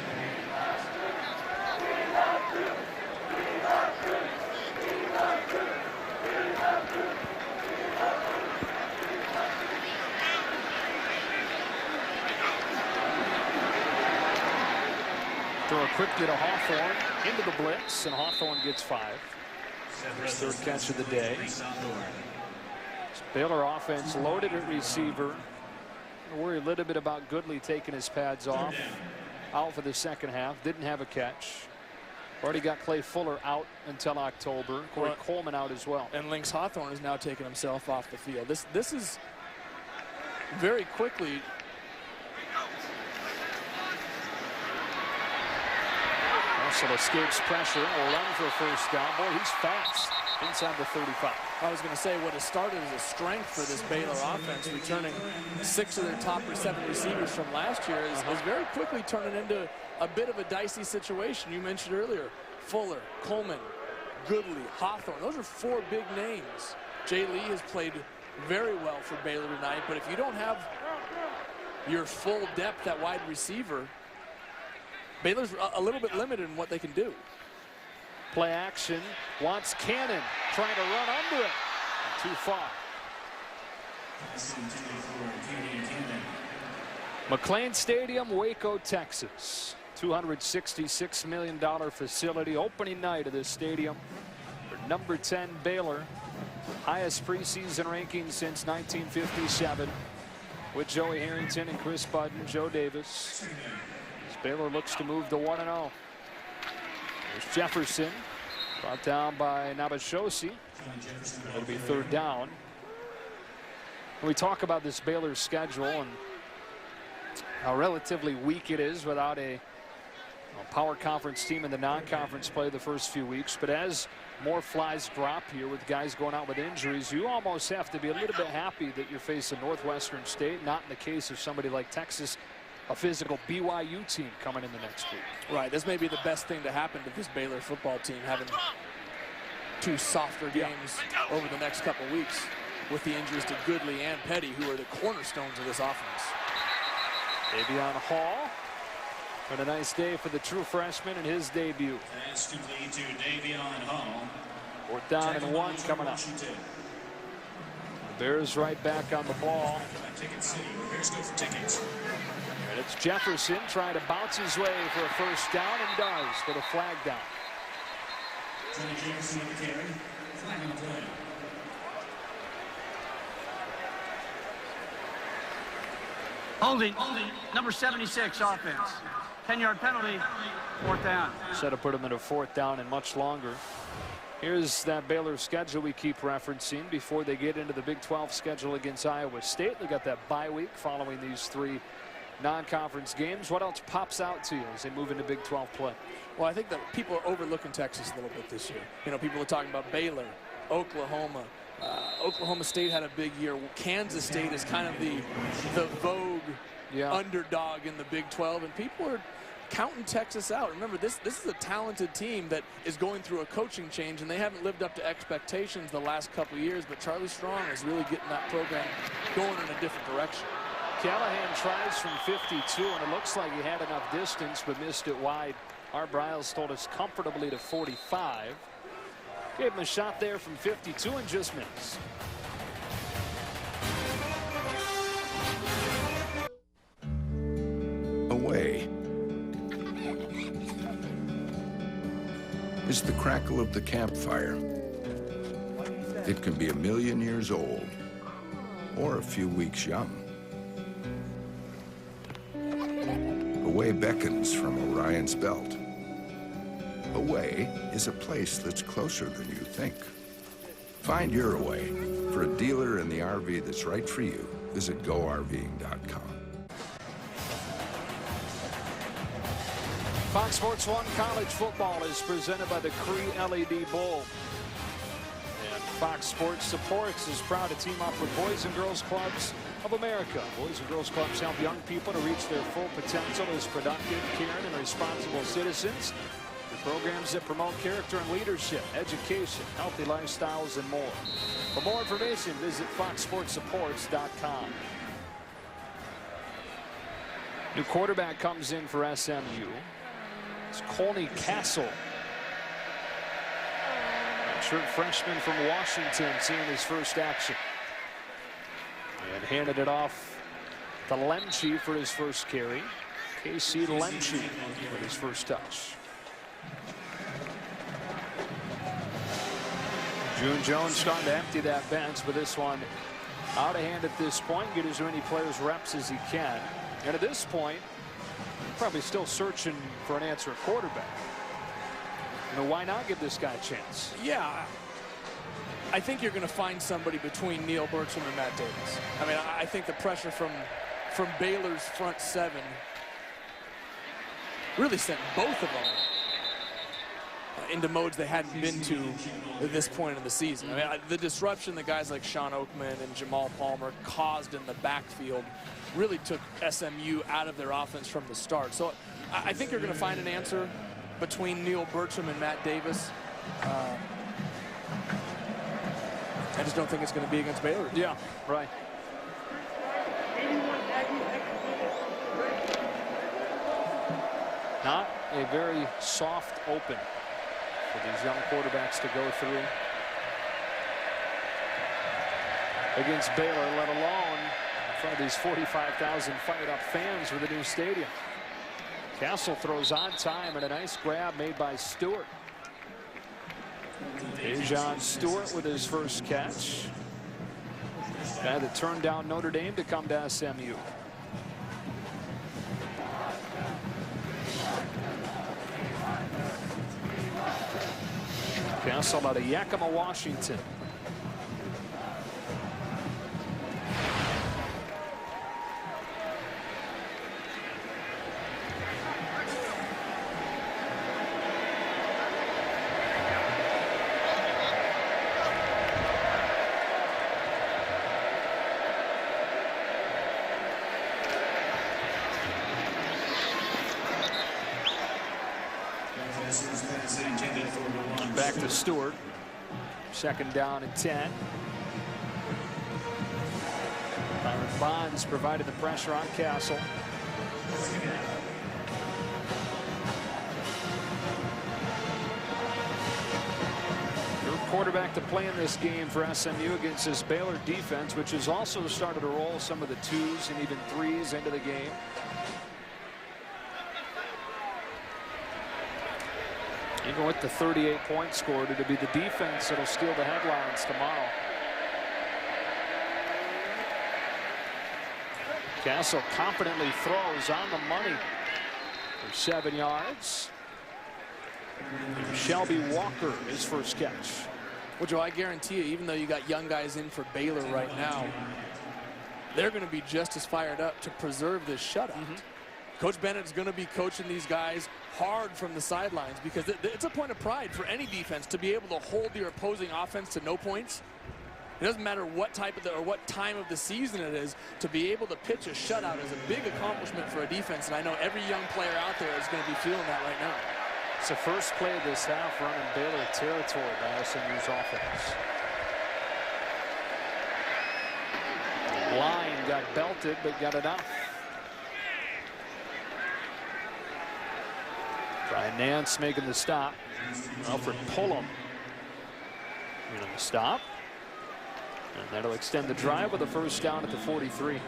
Throw it quickly to Hawthorne into the blitz, and Hawthorne gets 5. His third catch of the day. Baylor offense loaded at receiver. I worry a little bit about Goodley taking his pads off. Out for the second half. Didn't have a catch. Already got Clay Fuller out until October. Corey Coleman out as well. And Lynx Hawthorne has now taken himself off the field. This is very quickly. Russell escapes pressure, will run for a first down. Boy, he's fast inside the 35. I was going to say what has started as a strength for this Baylor offense, returning 6 of their top 7 receivers from last year, is very quickly turning into a bit of a dicey situation. You mentioned earlier, Fuller, Coleman, Goodley, Hawthorne. Those are 4 big names. Jay Lee has played very well for Baylor tonight, but if you don't have your full depth at wide receiver, Baylor's a little bit limited in what they can do. Play action, wants Cannon, trying to run under it. Too far. McLean Stadium, Waco, Texas. $266 million facility. Opening night of this stadium for number 10 Baylor. Highest preseason ranking since 1957. With Joey Harrington and Chris Budden, Joe Davis. Baylor looks to move to 1-0. There's Jefferson, brought down by Nabashosi. It'll be third down. When we talk about this Baylor schedule and how relatively weak it is without a power conference team in the non-conference play the first few weeks, but as more flies drop here with guys going out with injuries, you almost have to be a little bit happy that you're facing Northwestern State, not in the case of somebody like Texas, a physical BYU team coming in the next week. Right, this may be the best thing to happen to this Baylor football team, having 2 softer games over the next couple weeks with the injuries to Goodley and Petty, who are the cornerstones of this offense. Davion Hall, and a nice day for the true freshman in his debut. Pass complete to Davion Hall. 4th down and 1 coming up. The Bears right back on the ball. Ticket City, Bears go for tickets. And it's Jefferson trying to bounce his way for a first down, and does with a flag down. Johnny Jefferson on the carry. Flag on the play. Holding. Number 76, offense. 10-yard penalty, 4th down. Set to put them in a 4th down and much longer. Here's that Baylor schedule we keep referencing before they get into the Big 12 schedule against Iowa State. They got that bye week following these 3 non-conference games. What else pops out to you as they move into Big 12 play? Well, I think that people are overlooking Texas a little bit this year. You know, people are talking about Baylor, Oklahoma. Oklahoma State had a big year. Kansas State is kind of the vogue underdog in the Big 12, and people are counting Texas out. Remember, this is a talented team that is going through a coaching change, and they haven't lived up to expectations the last couple of years, but Charlie Strong is really getting that program going in a different direction. Callahan tries from 52, and it looks like he had enough distance but missed it wide. Art Briles told us comfortably to 45. Gave him a shot there from 52 and just missed. Away is the crackle of the campfire. It can be 1,000,000 years old or a few weeks young. Away beckons from Orion's belt. Away is a place that's closer than you think. Find your Away. For a dealer in the RV that's right for you, visit GoRVing.com. Fox Sports 1 College Football is presented by the Cree LED Bowl. And Fox Sports Supports is proud to team up with Boys and Girls Clubs of America. Boys and Girls Clubs help young people to reach their full potential as productive, caring, and responsible citizens. Programs that promote character and leadership, education, healthy lifestyles, and more. For more information, visit foxsportsupports.com. New quarterback comes in for SMU. It's Colney Castle. Shirt freshman from Washington seeing his first action. And handed it off to Lemche for his first carry. KC Lemche for his first touch. June Jones starting to empty that bench, but this one out of hand at this point. Get as many players reps as he can. And at this point, probably still searching for an answer at quarterback. You know, why not give this guy a chance? Yeah. I think you're going to find somebody between Neil Bertram and Matt Davis. I mean, I think the pressure from Baylor's front 7 really sent both of them into modes they hadn't been to at this point in the season. I mean, the disruption that guys like Sean Oakman and Jamal Palmer caused in the backfield really took SMU out of their offense from the start. So I think you're going to find an answer between Neil Bertram and Matt Davis. I just don't think it's going to be against Baylor. Yeah, right. Not a very soft open for these young quarterbacks to go through against Baylor, let alone in front of these 45,000 fired up fans with the new stadium. Castle throws on time and a nice grab made by Stewart. Dejon Stewart with his first catch. Guy that turned down Notre Dame to come to SMU. Castle out of Yakima, Washington. Back to Stewart. Second down and 10. Byron Bonds provided the pressure on Castle. Your quarterback to play in this game for SMU against this Baylor defense, which has also started to roll some of the 2s and even 3s into the game. Even with the 38 points scored, it'll be the defense that'll steal the headlines tomorrow. Castle confidently throws on the money for 7 yards. Shelby Walker, his first catch. Well, Joe, I guarantee you, even though you got young guys in for Baylor right now, they're going to be just as fired up to preserve this shutout. Coach Bennett's going to be coaching these guys hard from the sidelines because it's a point of pride for any defense to be able to hold your opposing offense to no points. It doesn't matter what type of or what time of the season it is. To be able to pitch a shutout is a big accomplishment for a defense, and I know every young player out there is going to be feeling that right now. It's the first play of this half running Baylor territory by SMU's offense. The line got belted, but got enough. Brian Nance making the stop. Alfred Pullum on the stop. And that'll extend the drive with a first down at the 43.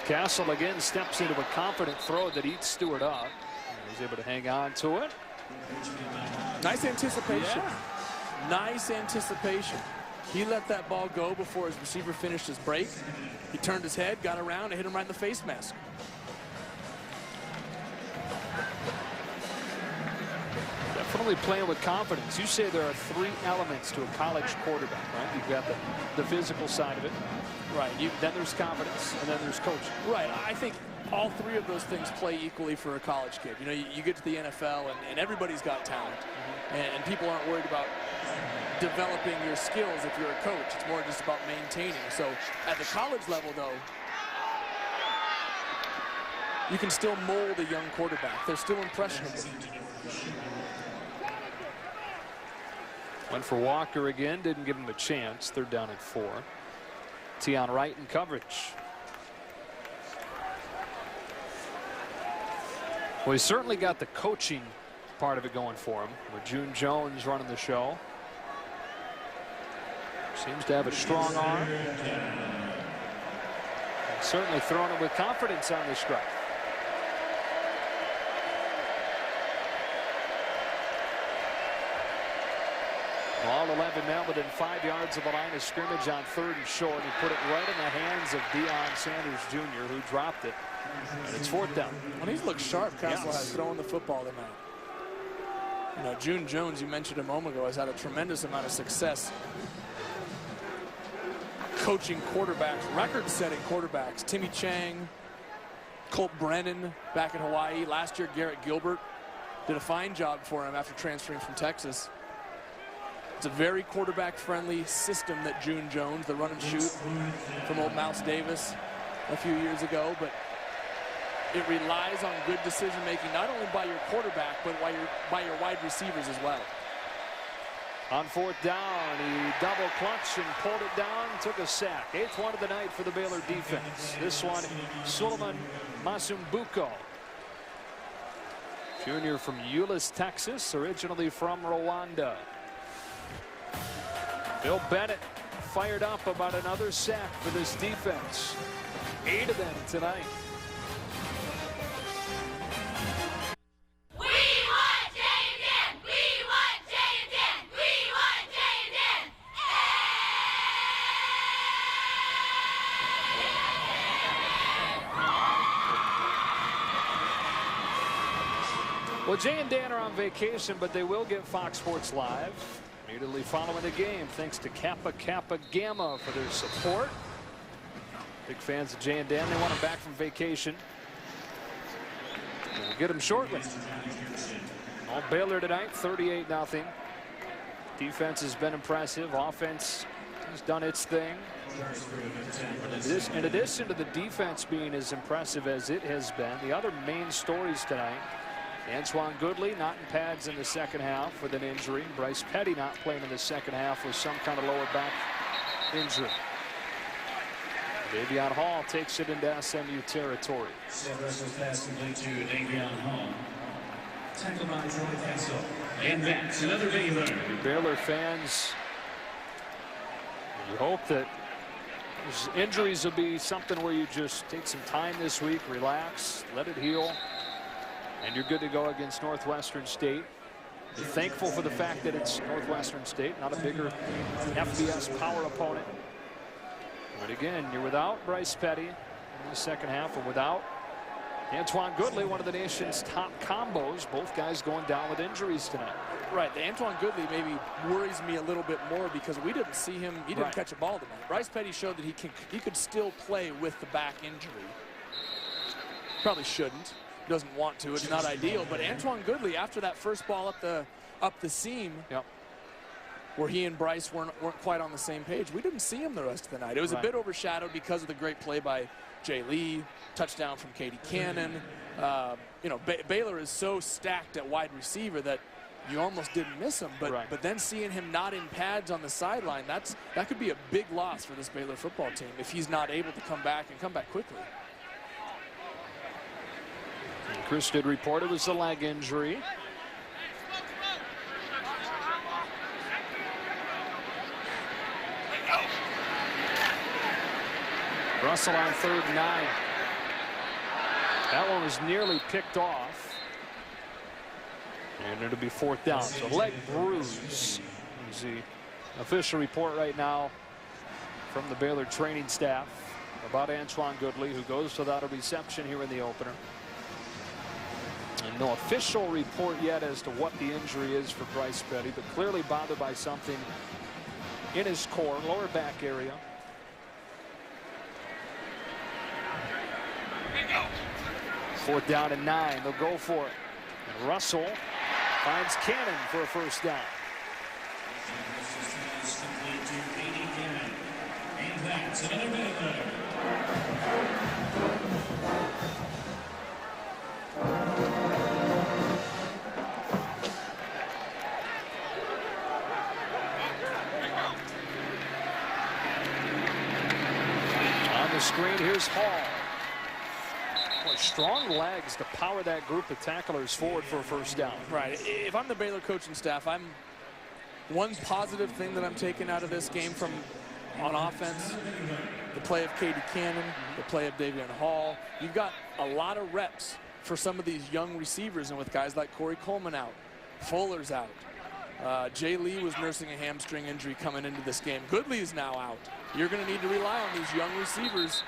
Castle again steps into a confident throw that eats Stewart up. He's able to hang on to it. Nice anticipation. Yeah. Nice anticipation. He let that ball go before his receiver finished his break. He turned his head, got around, and hit him right in the face mask. Definitely playing with confidence. You say there are 3 elements to a college quarterback, right? You've got the physical side of it. Right. Then there's confidence, and then there's coaching. Right. I think all 3 of those things play equally for a college kid. You know, you get to the NFL, and everybody's got talent. And people aren't worried about developing your skills if you're a coach. It's more just about maintaining. So at the college level, though, you can still mold a young quarterback. They're still impressionable. Went for Walker again, didn't give him a chance. 3rd down and 4. Tion Wright in coverage. Well, he's certainly got the coaching part of it going for him, with June Jones running the show. Seems to have a strong arm. And certainly throwing it with confidence on this drive. All 11 now within 5 yards of the line of scrimmage on 3rd and short. He put it right in the hands of Deion Sanders Jr., who dropped it. And it's 4th down. When he's looked sharp, Castle has thrown the football tonight. You know, June Jones, you mentioned a moment ago, has had a tremendous amount of success coaching quarterbacks, record-setting quarterbacks. Timmy Chang, Colt Brennan back in Hawaii. Last year, Garrett Gilbert did a fine job for him after transferring from Texas. It's a very quarterback-friendly system that June Jones, the run and shoot from old Mouse Davis a few years ago, but it relies on good decision-making, not only by your quarterback, but by your wide receivers as well. On 4th down, he double clutched and pulled it down, took a sack. 8th one of the night for the Baylor defense. This one, Suleiman Masumbuko, junior from Euless, Texas, originally from Rwanda. Bill Bennett fired up about another sack for this defense. 8 of them tonight. We want J&N! We want J&N! We want J&N! Well, Jay and Dan are on vacation, but they will get Fox Sports Live immediately following the game, thanks to Kappa Kappa Gamma for their support. Big fans of Jay and Dan. They want them back from vacation. We'll get them shortly. All Baylor tonight, 38-0. Defense has been impressive. Offense has done its thing. In addition to the defense being as impressive as it has been, the other main stories tonight: Antoine Goodley not in pads in the 2nd half with an injury. Bryce Petty not playing in the 2nd half with some kind of lower back injury. Davion Hall takes it into SMU territory. Russell's pass complete to Davion Hall. Tackled by Troy Castle. And that's another Baylor. Baylor fans, you hope that injuries will be something where you just take some time this week, relax, let it heal, and you're good to go against Northwestern State. Be thankful for the fact that it's Northwestern State, not a bigger FBS power opponent. But again, you're without Bryce Petty in the second half, and without Antoine Goodley, one of the nation's top combos. Both guys going down with injuries tonight. Right, the Antoine Goodley maybe worries me a little bit more because we didn't see him. He didn't catch a ball tonight. Bryce Petty showed that he could still play with the back injury. Probably shouldn't. Doesn't want to. It's not ideal. But Antoine Goodley, after that first ball up the seam, where he and Bryce weren't quite on the same page, we didn't see him the rest of the night. It was a bit overshadowed because of the great play by Jay Lee, touchdown from Katie Cannon. You know, Baylor is so stacked at wide receiver that you almost didn't miss him, but then seeing him not in pads on the sideline, that could be a big loss for this Baylor football team if he's not able to come back and come back quickly. And Chris did report it was a leg injury. Russell on 3rd and 9. That one was nearly picked off. And it'll be 4th down. So leg bruise is the official report right now from the Baylor training staff about Antoine Goodley, who goes without a reception here in the opener. And no official report yet as to what the injury is for Bryce Petty, but clearly bothered by something in his core, lower back area. Fourth down and 9. They'll go for it. And Russell finds Cannon for a first down. And that's another Baylor. On the screen, here's Hall. Boy, strong legs to power that group of tacklers forward for a first down. Right. If I'm the Baylor coaching staff, one positive thing that I'm taking out of this game on offense, the play of Katie Cannon, the play of Davion Hall. You've got a lot of reps for some of these young receivers, and with guys like Corey Coleman out, Fuller's out. Jay Lee was nursing a hamstring injury coming into this game. Goodley is now out. You're going to need to rely on these young receivers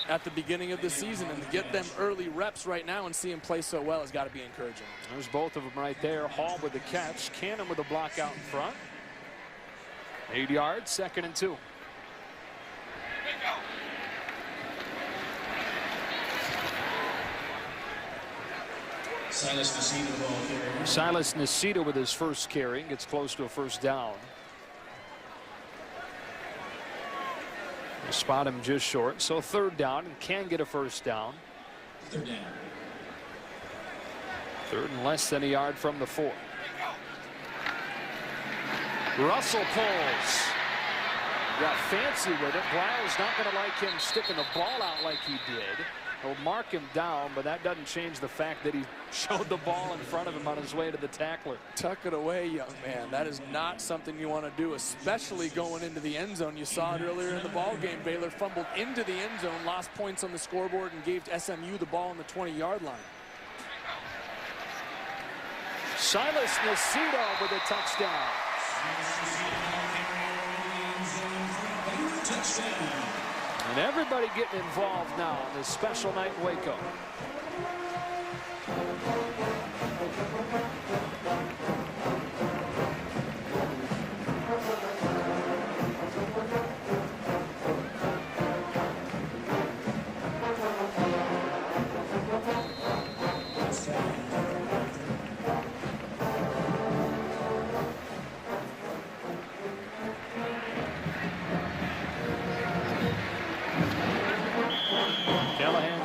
at the beginning of the season, and to get them early reps right now and see him play so well has got to be encouraging. There's both of them right there. Hall with the catch, Cannon with the block out in front. 8 yards, 2nd and 2. Silas Nacita with his first carry, gets close to a first down. Spot him just short, so 3rd down, and can get a first down. 3rd down. 3rd and less than a yard from the 4. Russell pulls. Got fancy with it. Blyle's not going to like him sticking the ball out like he did. He'll mark him down, but that doesn't change the fact that he showed the ball in front of him on his way to the tackler. Tuck it away, young man. That is not something you want to do, especially going into the end zone. You saw it earlier in the ball game. Baylor fumbled into the end zone, lost points on the scoreboard, and gave SMU the ball on the 20-yard line. Silas Nacita with a touchdown. And everybody getting involved now in this special night in Waco.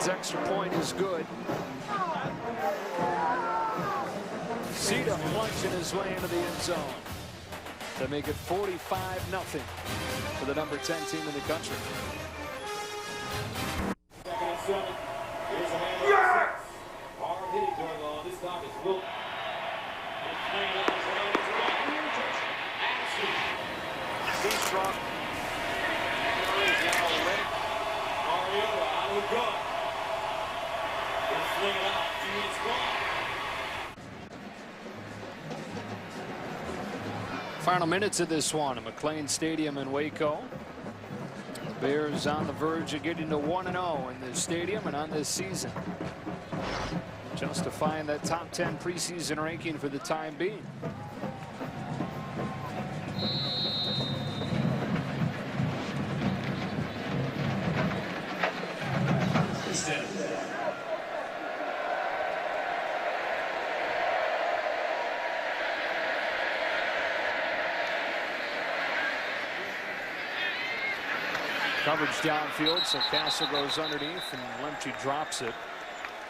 Extra point is good. Cedar plunging his way into the end zone to make it 45-0 for the number 10 team in the country. Second and 7. Here's a man. Hard hitting going on. This time it's Wilt. He's strong. Mariota out of the gun. He's flinging out. It's gone. Final minutes of this one at McLean Stadium in Waco. The Bears on the verge of getting to 1-0 in this stadium and on this season, justifying that top 10 preseason ranking for the time being. Coverage downfield, so Castle goes underneath and Lemche drops it.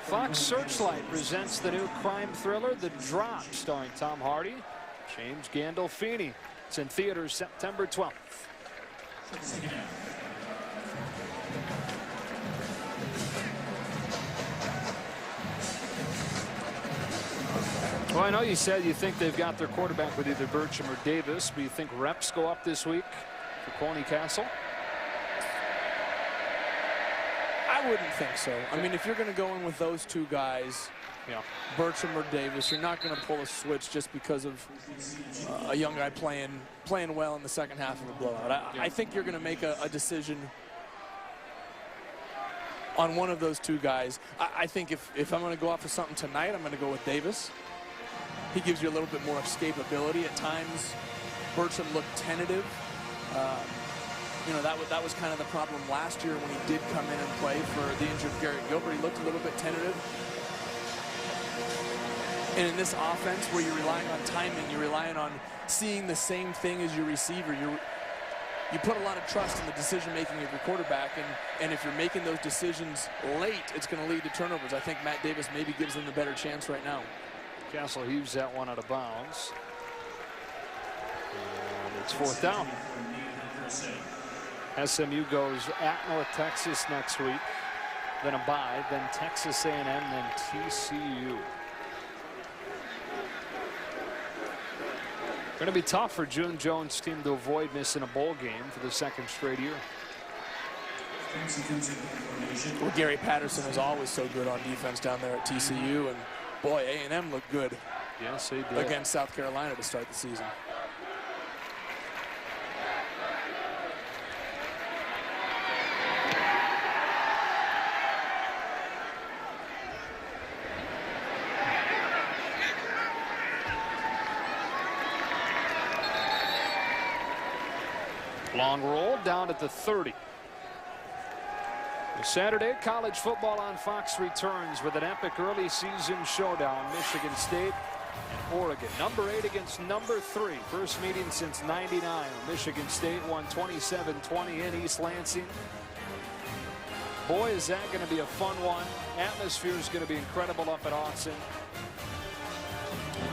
Fox Searchlight presents the new crime thriller, The Drop, starring Tom Hardy, James Gandolfini. It's in theaters September 12th. Well, I know you said you think they've got their quarterback with either Burcham or Davis, but you think reps go up this week for Corny Castle? I wouldn't think so. I mean, if you're going to go in with those two guys, Burcham or Davis, you're not going to pull a switch just because of a young guy playing well in the second half of a blowout. I think you're going to make a decision on one of those two guys. I think if I'm going to go off of something tonight, I'm going to go with Davis. He gives you a little bit more escapability at times. Burcham looked tentative. You know, that was kind of the problem last year when he did come in and play for the injured Garrett Gilbert. He looked a little bit tentative. And in this offense where you're relying on timing, you're relying on seeing the same thing as your receiver, you put a lot of trust in the decision-making of your quarterback, and if you're making those decisions late, it's going to lead to turnovers. I think Matt Davis maybe gives them the better chance right now. Castle heaves that one out of bounds. And it's fourth down. SMU goes at North Texas next week, then a bye, then Texas A&M, then TCU. Going to be tough for June Jones' team to avoid missing a bowl game for the second straight year. Well, Gary Patterson is always so good on defense down there at TCU, and boy, A&M looked good. Yes, they did. Against South Carolina to start the season. Long roll down at the 30. Saturday, college football on Fox returns with an epic early season showdown. Michigan State and Oregon. Number 8 against number 3. First meeting since '99. Michigan State won 27-20 in East Lansing. Boy, is that going to be a fun one. Atmosphere is going to be incredible up at Austin.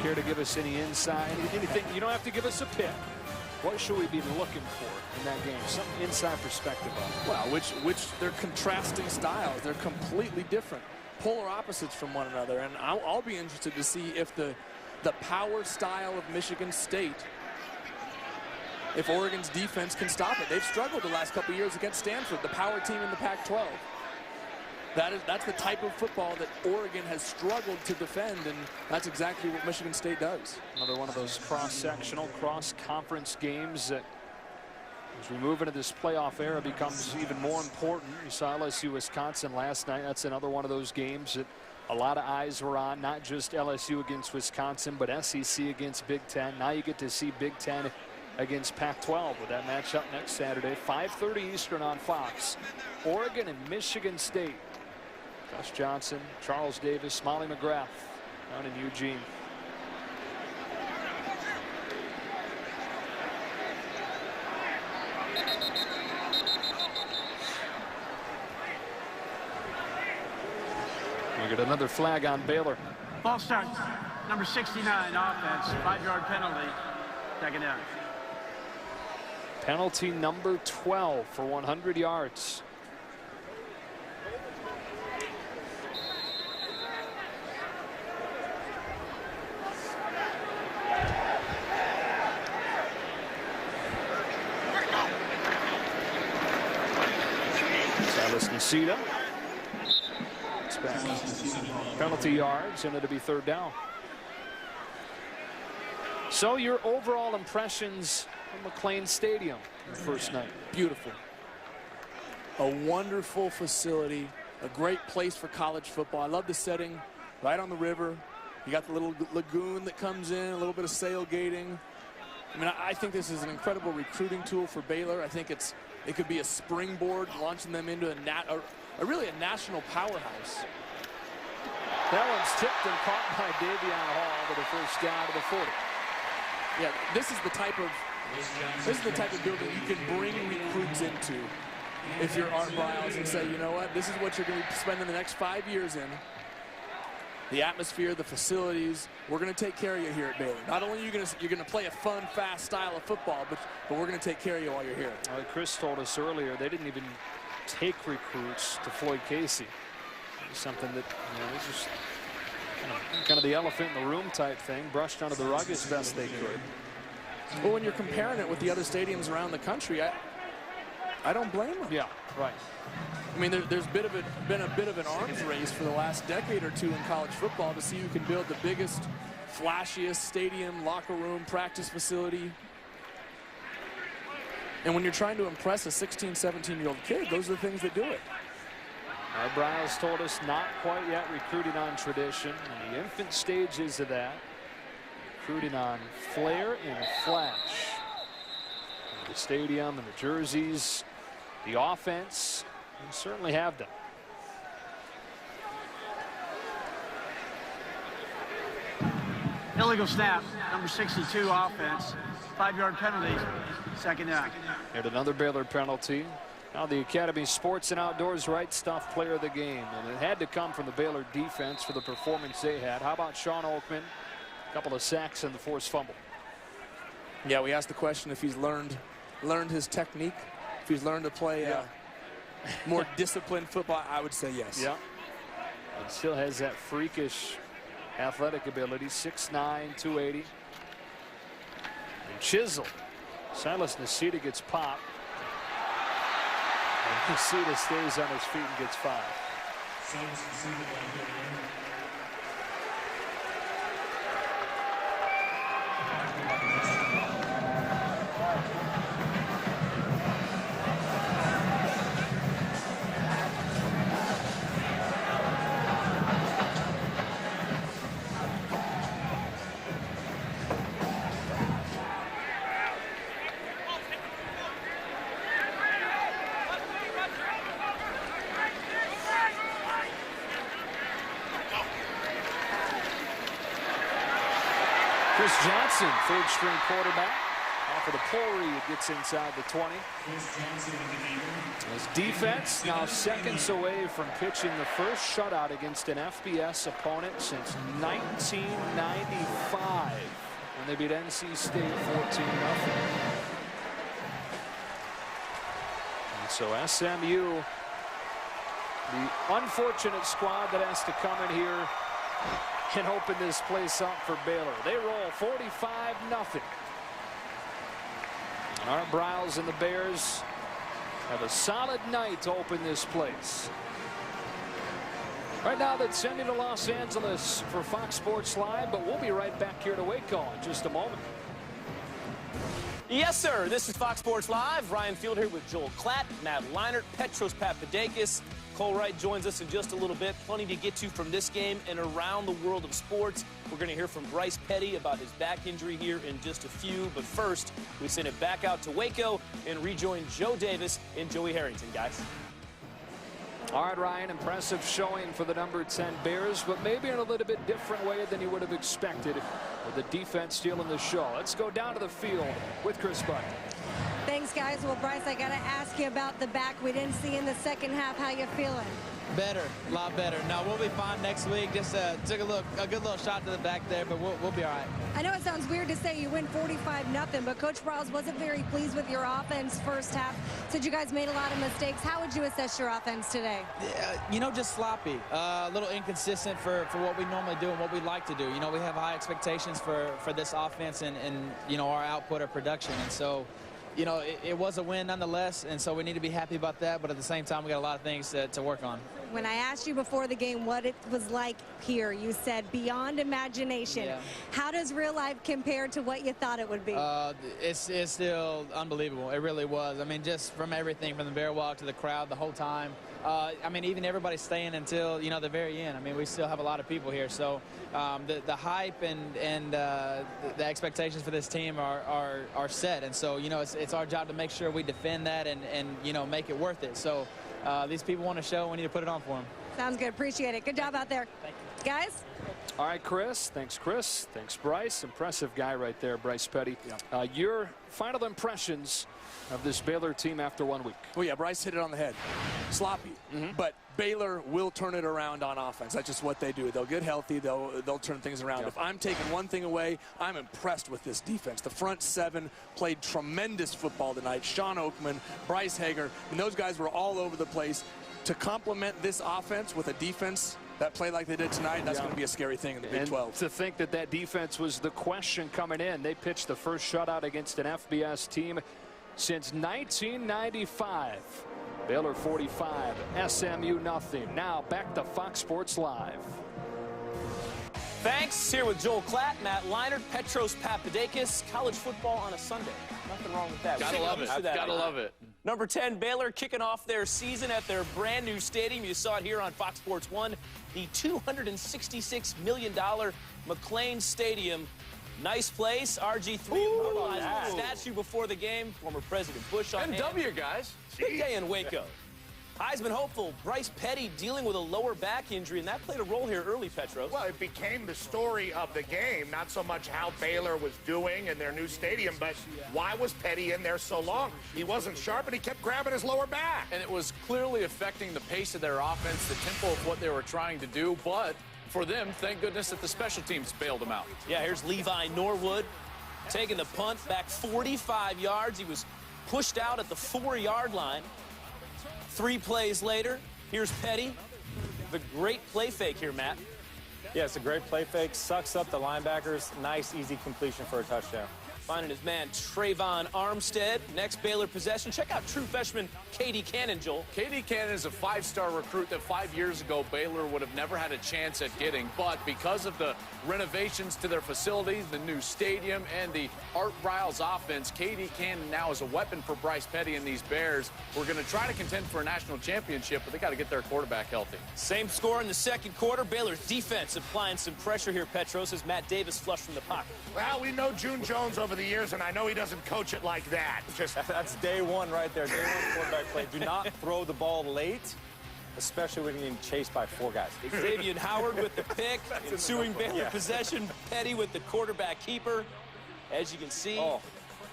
Care to give us any insight? Anything? You don't have to give us a pick. What should we be looking for in that game? Some inside perspective on it. Well, they're contrasting styles. They're completely different, polar opposites from one another. And I'll be interested to see if the power style of Michigan State, if Oregon's defense can stop it. They've struggled the last couple of years against Stanford, the power team in the Pac-12. That's the type of football that Oregon has struggled to defend, and that's exactly what Michigan State does. Another one of those cross-sectional, cross-conference games that, as we move into this playoff era, becomes even more important. You saw LSU Wisconsin last night. That's another one of those games that a lot of eyes were on, not just LSU against Wisconsin, but SEC against Big Ten. Now you get to see Big Ten against Pac-12 with that matchup next Saturday, 5:30 Eastern on Fox. Oregon and Michigan State. Gus Johnson, Charles Davis, Molly McGrath down in Eugene. We get another flag on Baylor. Ball starts. Number 69 offense. 5-yard penalty. Second down. Penalty number 12 for 100 yards. Nacita. It's back. Penalty yards, and it'll be 3rd down. So your overall impressions of McLean Stadium the first night? Beautiful. A wonderful facility, a great place for college football. I love the setting, right on the river. You got the little lagoon that comes in, a little bit of sailgating. I mean, I think this is an incredible recruiting tool for Baylor. I think it could be a springboard, launching them into really a national powerhouse. That one's tipped and caught by Davion Hall to the first down to the 40. Yeah, this is the type of building you can bring recruits into if you're Art Briles and say, you know what, this is what you're going to be spending the next 5 years in. The atmosphere, the facilities, we're going to take care of you here at Baylor. Not only are you're going to play a fun, fast style of football, but we're going to take care of you while you're here. Chris told us earlier they didn't even take recruits to Floyd Casey. Something that, just kind of the elephant in the room type thing, brushed under the rug as best they could. Well, when you're comparing it with the other stadiums around the country, I don't blame them. Yeah, right. I mean, there's been a bit of an arms race for the last decade or two in college football to see who can build the biggest, flashiest stadium, locker room, practice facility. And when you're trying to impress a 16, 17-year-old kid, those are the things that do it. Briles told us not quite yet recruiting on tradition, and the infant stages of that. Recruiting on flair and flash. And the stadium and the jerseys, the offense, we certainly have them. Illegal snap, number 62 offense, 5-yard penalty, 2nd down. And another Baylor penalty. Now the Academy Sports and Outdoors Right Stuff player of the game, and it had to come from the Baylor defense for the performance they had. How about Sean Oakman? A couple of sacks and the forced fumble. Yeah, we asked the question if he's learned his technique, if he's learned to play more disciplined football. I would say yes. Yeah. And still has that freakish athletic ability, 6'9", 280. And Chisel. Silas Nacita gets popped. And Nacita stays on his feet and gets 5. Chris Johnson, 3rd-string quarterback. Off of the pull read, gets inside the 20. His defense now seconds away from pitching the first shutout against an FBS opponent since 1995 when they beat NC State 14-0. And so SMU, the unfortunate squad that has to come in here and open this place up for Baylor. They roll 45-0. Art Briles and the Bears have a solid night to open this place. Right now, that's sending to Los Angeles for Fox Sports Live, but we'll be right back here to Waco in just a moment. Yes, sir. This is Fox Sports Live. Ryan Field here with Joel Klatt, Matt Leinart, Petros Papadakis. Cole Wright joins us in just a little bit. Plenty to get to from this game and around the world of sports. We're going to hear from Bryce Petty about his back injury here in just a few. But first, we send it back out to Waco and rejoin Joe Davis and Joey Harrington, guys. All right, Ryan, impressive showing for the number 10 Bears, but maybe in a little bit different way than you would have expected with the defense stealing the show. Let's go down to the field with Chris Buck. Thanks, guys. Well, Bryce, I got to ask you about the back we didn't see in the second half. How you feeling? Better, a lot better. No, we'll be fine next week. Just took a good little shot to the back there, but we'll be all right. I know it sounds weird to say you win 45-0, but Coach Briles wasn't very pleased with your offense first half. Said you guys made a lot of mistakes. How would you assess your offense today? Just sloppy. A little inconsistent for what we normally do and what we like to do. We have high expectations for this offense and our output or production. And so you know, it was a win nonetheless, and so we need to be happy about that. But at the same time, we got a lot of things to work on. When I asked you before the game what it was like here, you said beyond imagination. Yeah. How does real life compare to what you thought it would be? It's still unbelievable. It really was. I mean, just from everything, from the bear walk to the crowd the whole time. I mean, even everybody staying until, you know, the very end. I mean, we still have a lot of people here. So the hype and the expectations for this team are set. And so, you know, it's our job to make sure we defend that and you know, make it worth it. So these people want to show, we need to put it on for them. Sounds good. Appreciate it. Good job out there. Thank you. Guys? All right, Chris. Thanks, Chris. Thanks, Bryce. Impressive guy right there, Bryce Petty. Yeah. Your final impressions of this Baylor team after 1 week? Well, yeah, Bryce hit it on the head. Sloppy. But Baylor will turn it around on offense. That's just what they do. They'll get healthy. They'll turn things around. Yep. If I'm taking one thing away, I'm impressed with this defense. The front seven played tremendous football tonight. Sean Oakman, Bryce Hager, and those guys were all over the place. To complement this offense with a defense that played like they did tonight, that's going to be a scary thing in the Big 12. To think that that defense was the question coming in. They pitched the first shutout against an FBS team since 1995. Baylor 45, SMU nothing. Now back to Fox Sports Live. Thanks. Here with Joel Klatt, Matt Leinart, Petros Papadakis. College football on a Sunday. Nothing wrong with that. Gotta love it. Gotta love it. Number 10, Baylor kicking off their season at their brand new stadium. You saw it here on Fox Sports 1. The $266 million McLean Stadium. Nice place. RG3 immortalized the statue before the game. Former President Bush on hand. W, guys. Big day in Waco. Heisman hopeful Bryce Petty dealing with a lower back injury, and that played a role here early, Petros. Well, it became the story of the game, not so much how Baylor was doing in their new stadium, but why was Petty in there so long? He wasn't sharp, and he kept grabbing his lower back. And it was clearly affecting the pace of their offense, the tempo of what they were trying to do, but for them, thank goodness that the special teams bailed them out. Yeah, here's Levi Norwood taking the punt back 45 yards. He was pushed out at the 4-yard line. 3 plays later, here's Petty. The great play fake here, Matt. Yeah, it's a great play fake. Sucks up the linebackers. Nice, easy completion for a touchdown. Finding his man, Trayvon Armstead. Next Baylor possession. Check out true freshman K.D. Cannon, Joel. K.D. Cannon is a 5-star recruit that 5 years ago Baylor would have never had a chance at getting. But because of the renovations to their facilities, the new stadium, and the Art Briles offense, K.D. Cannon now is a weapon for Bryce Petty and these Bears. We're going to try to contend for a national championship, but they got to get their quarterback healthy. Same score in the second quarter. Baylor's defense applying some pressure here, Petros, as Matt Davis flushed from the pocket. Well, we know June Jones over the years, and I know he doesn't coach it like that. That's day one right there. Day one quarterback play. Do not throw the ball late, especially when you're getting chased by 4 guys. Xavier Howard with the pick. Ensuing Baylor possession. Petty with the quarterback keeper. As you can see,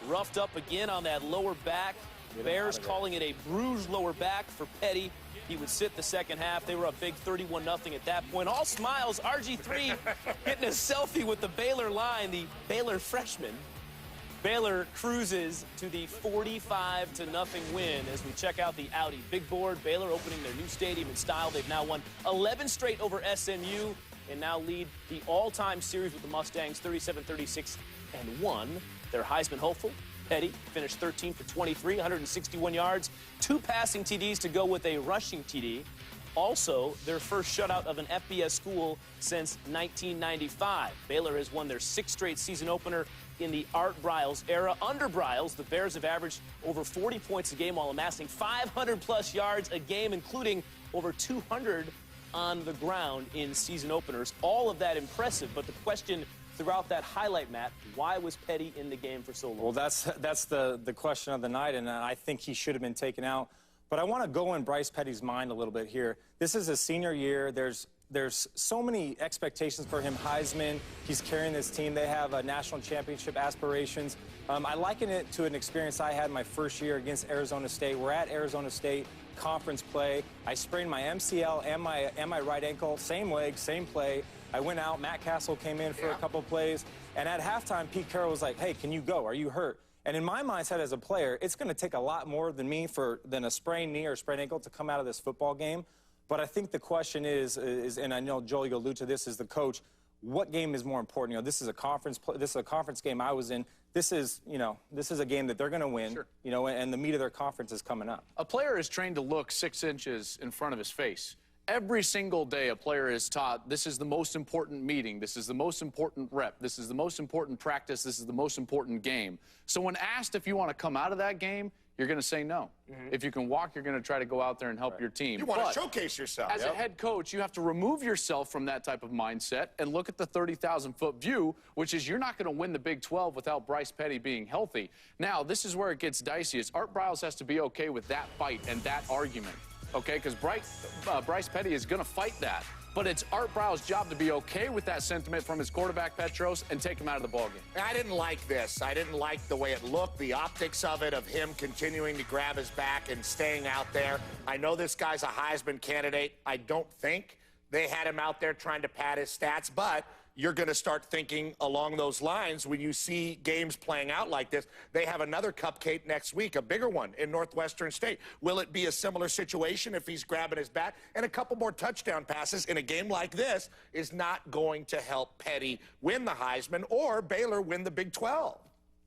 roughed up again on that lower back. Bears calling it a bruised lower back for Petty. He would sit the second half. They were up big 31-0 at that point. All smiles. RG3 getting a selfie with the Baylor line, the Baylor freshman. Baylor cruises to the 45-0 win as we check out the Audi big board. Baylor opening their new stadium in style. They've now won 11 straight over SMU and now lead the all-time series with the Mustangs 37-36-1. They're Heisman hopeful. Petty finished 13 for 23, 161 yards, 2 passing TDs to go with a rushing TD. Also, their first shutout of an FBS school since 1995. Baylor has won their 6th straight season opener in the Art Briles era. Under Briles, the Bears have averaged over 40 points a game while amassing 500-plus yards a game, including over 200 on the ground in season openers. All of that impressive, but the question throughout that highlight, Matt, why was Petty in the game for so long? Well, that's the question of the night, and I think he should have been taken out. But I want to go in Bryce Petty's mind a little bit here. This is his senior year. There's so many expectations for him. Heisman, he's carrying this team. They have national championship aspirations. I liken it to an experience I had my first year against Arizona State. We're at Arizona State, conference play. I sprained my MCL and my right ankle, same leg, same play. I went out. Matt Castle came in for a couple plays. And at halftime, Pete Carroll was like, hey, can you go? Are you hurt? And in my mindset as a player, it's going to take a lot more than than a sprained knee or sprained ankle to come out of this football game. But I think the question is, and I know, Joel, you'll allude to this as the coach, what game is more important. You know, this is a conference game I was in. This is, you know, this is a game that they're going to win, you know, and the meat of their conference is coming up. A player is trained to look 6 inches in front of his face. Every single day, a player is taught this is the most important meeting, this is the most important rep, this is the most important practice, this is the most important game. So when asked if you want to come out of that game, you're going to say no. If you can walk, you're going to try to go out there and help your team. You want to showcase yourself. As a head coach, you have to remove yourself from that type of mindset and look at the 30,000-foot view, which is you're not going to win the Big 12 without Bryce Petty being healthy. Now, this is where it gets dicey. Is Art Briles has to be okay with that fight and that argument. Okay, because Bryce Petty is going to fight that. But it's Art Briles' job to be okay with that sentiment from his quarterback, Petros, and take him out of the ballgame. I didn't like this. I didn't like the way it looked, the optics of it, of him continuing to grab his back and staying out there. I know this guy's a Heisman candidate. I don't think they had him out there trying to pad his stats, but you're going to start thinking along those lines when you see games playing out like this. They have another cupcake next week, a bigger one in Northwestern State. Will it be a similar situation if he's grabbing his back? And a couple more touchdown passes in a game like this is not going to help Petty win the Heisman or Baylor win the Big 12.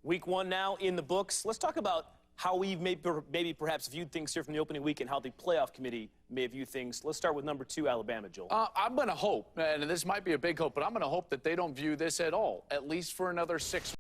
Week 1 now in the books. Let's talk about how we maybe perhaps viewed things here from the opening week and how the playoff committee may view things. Let's start with number 2, Alabama, Joel. I'm going to hope, and this might be a big hope, but I'm going to hope that they don't view this at all, at least for another 6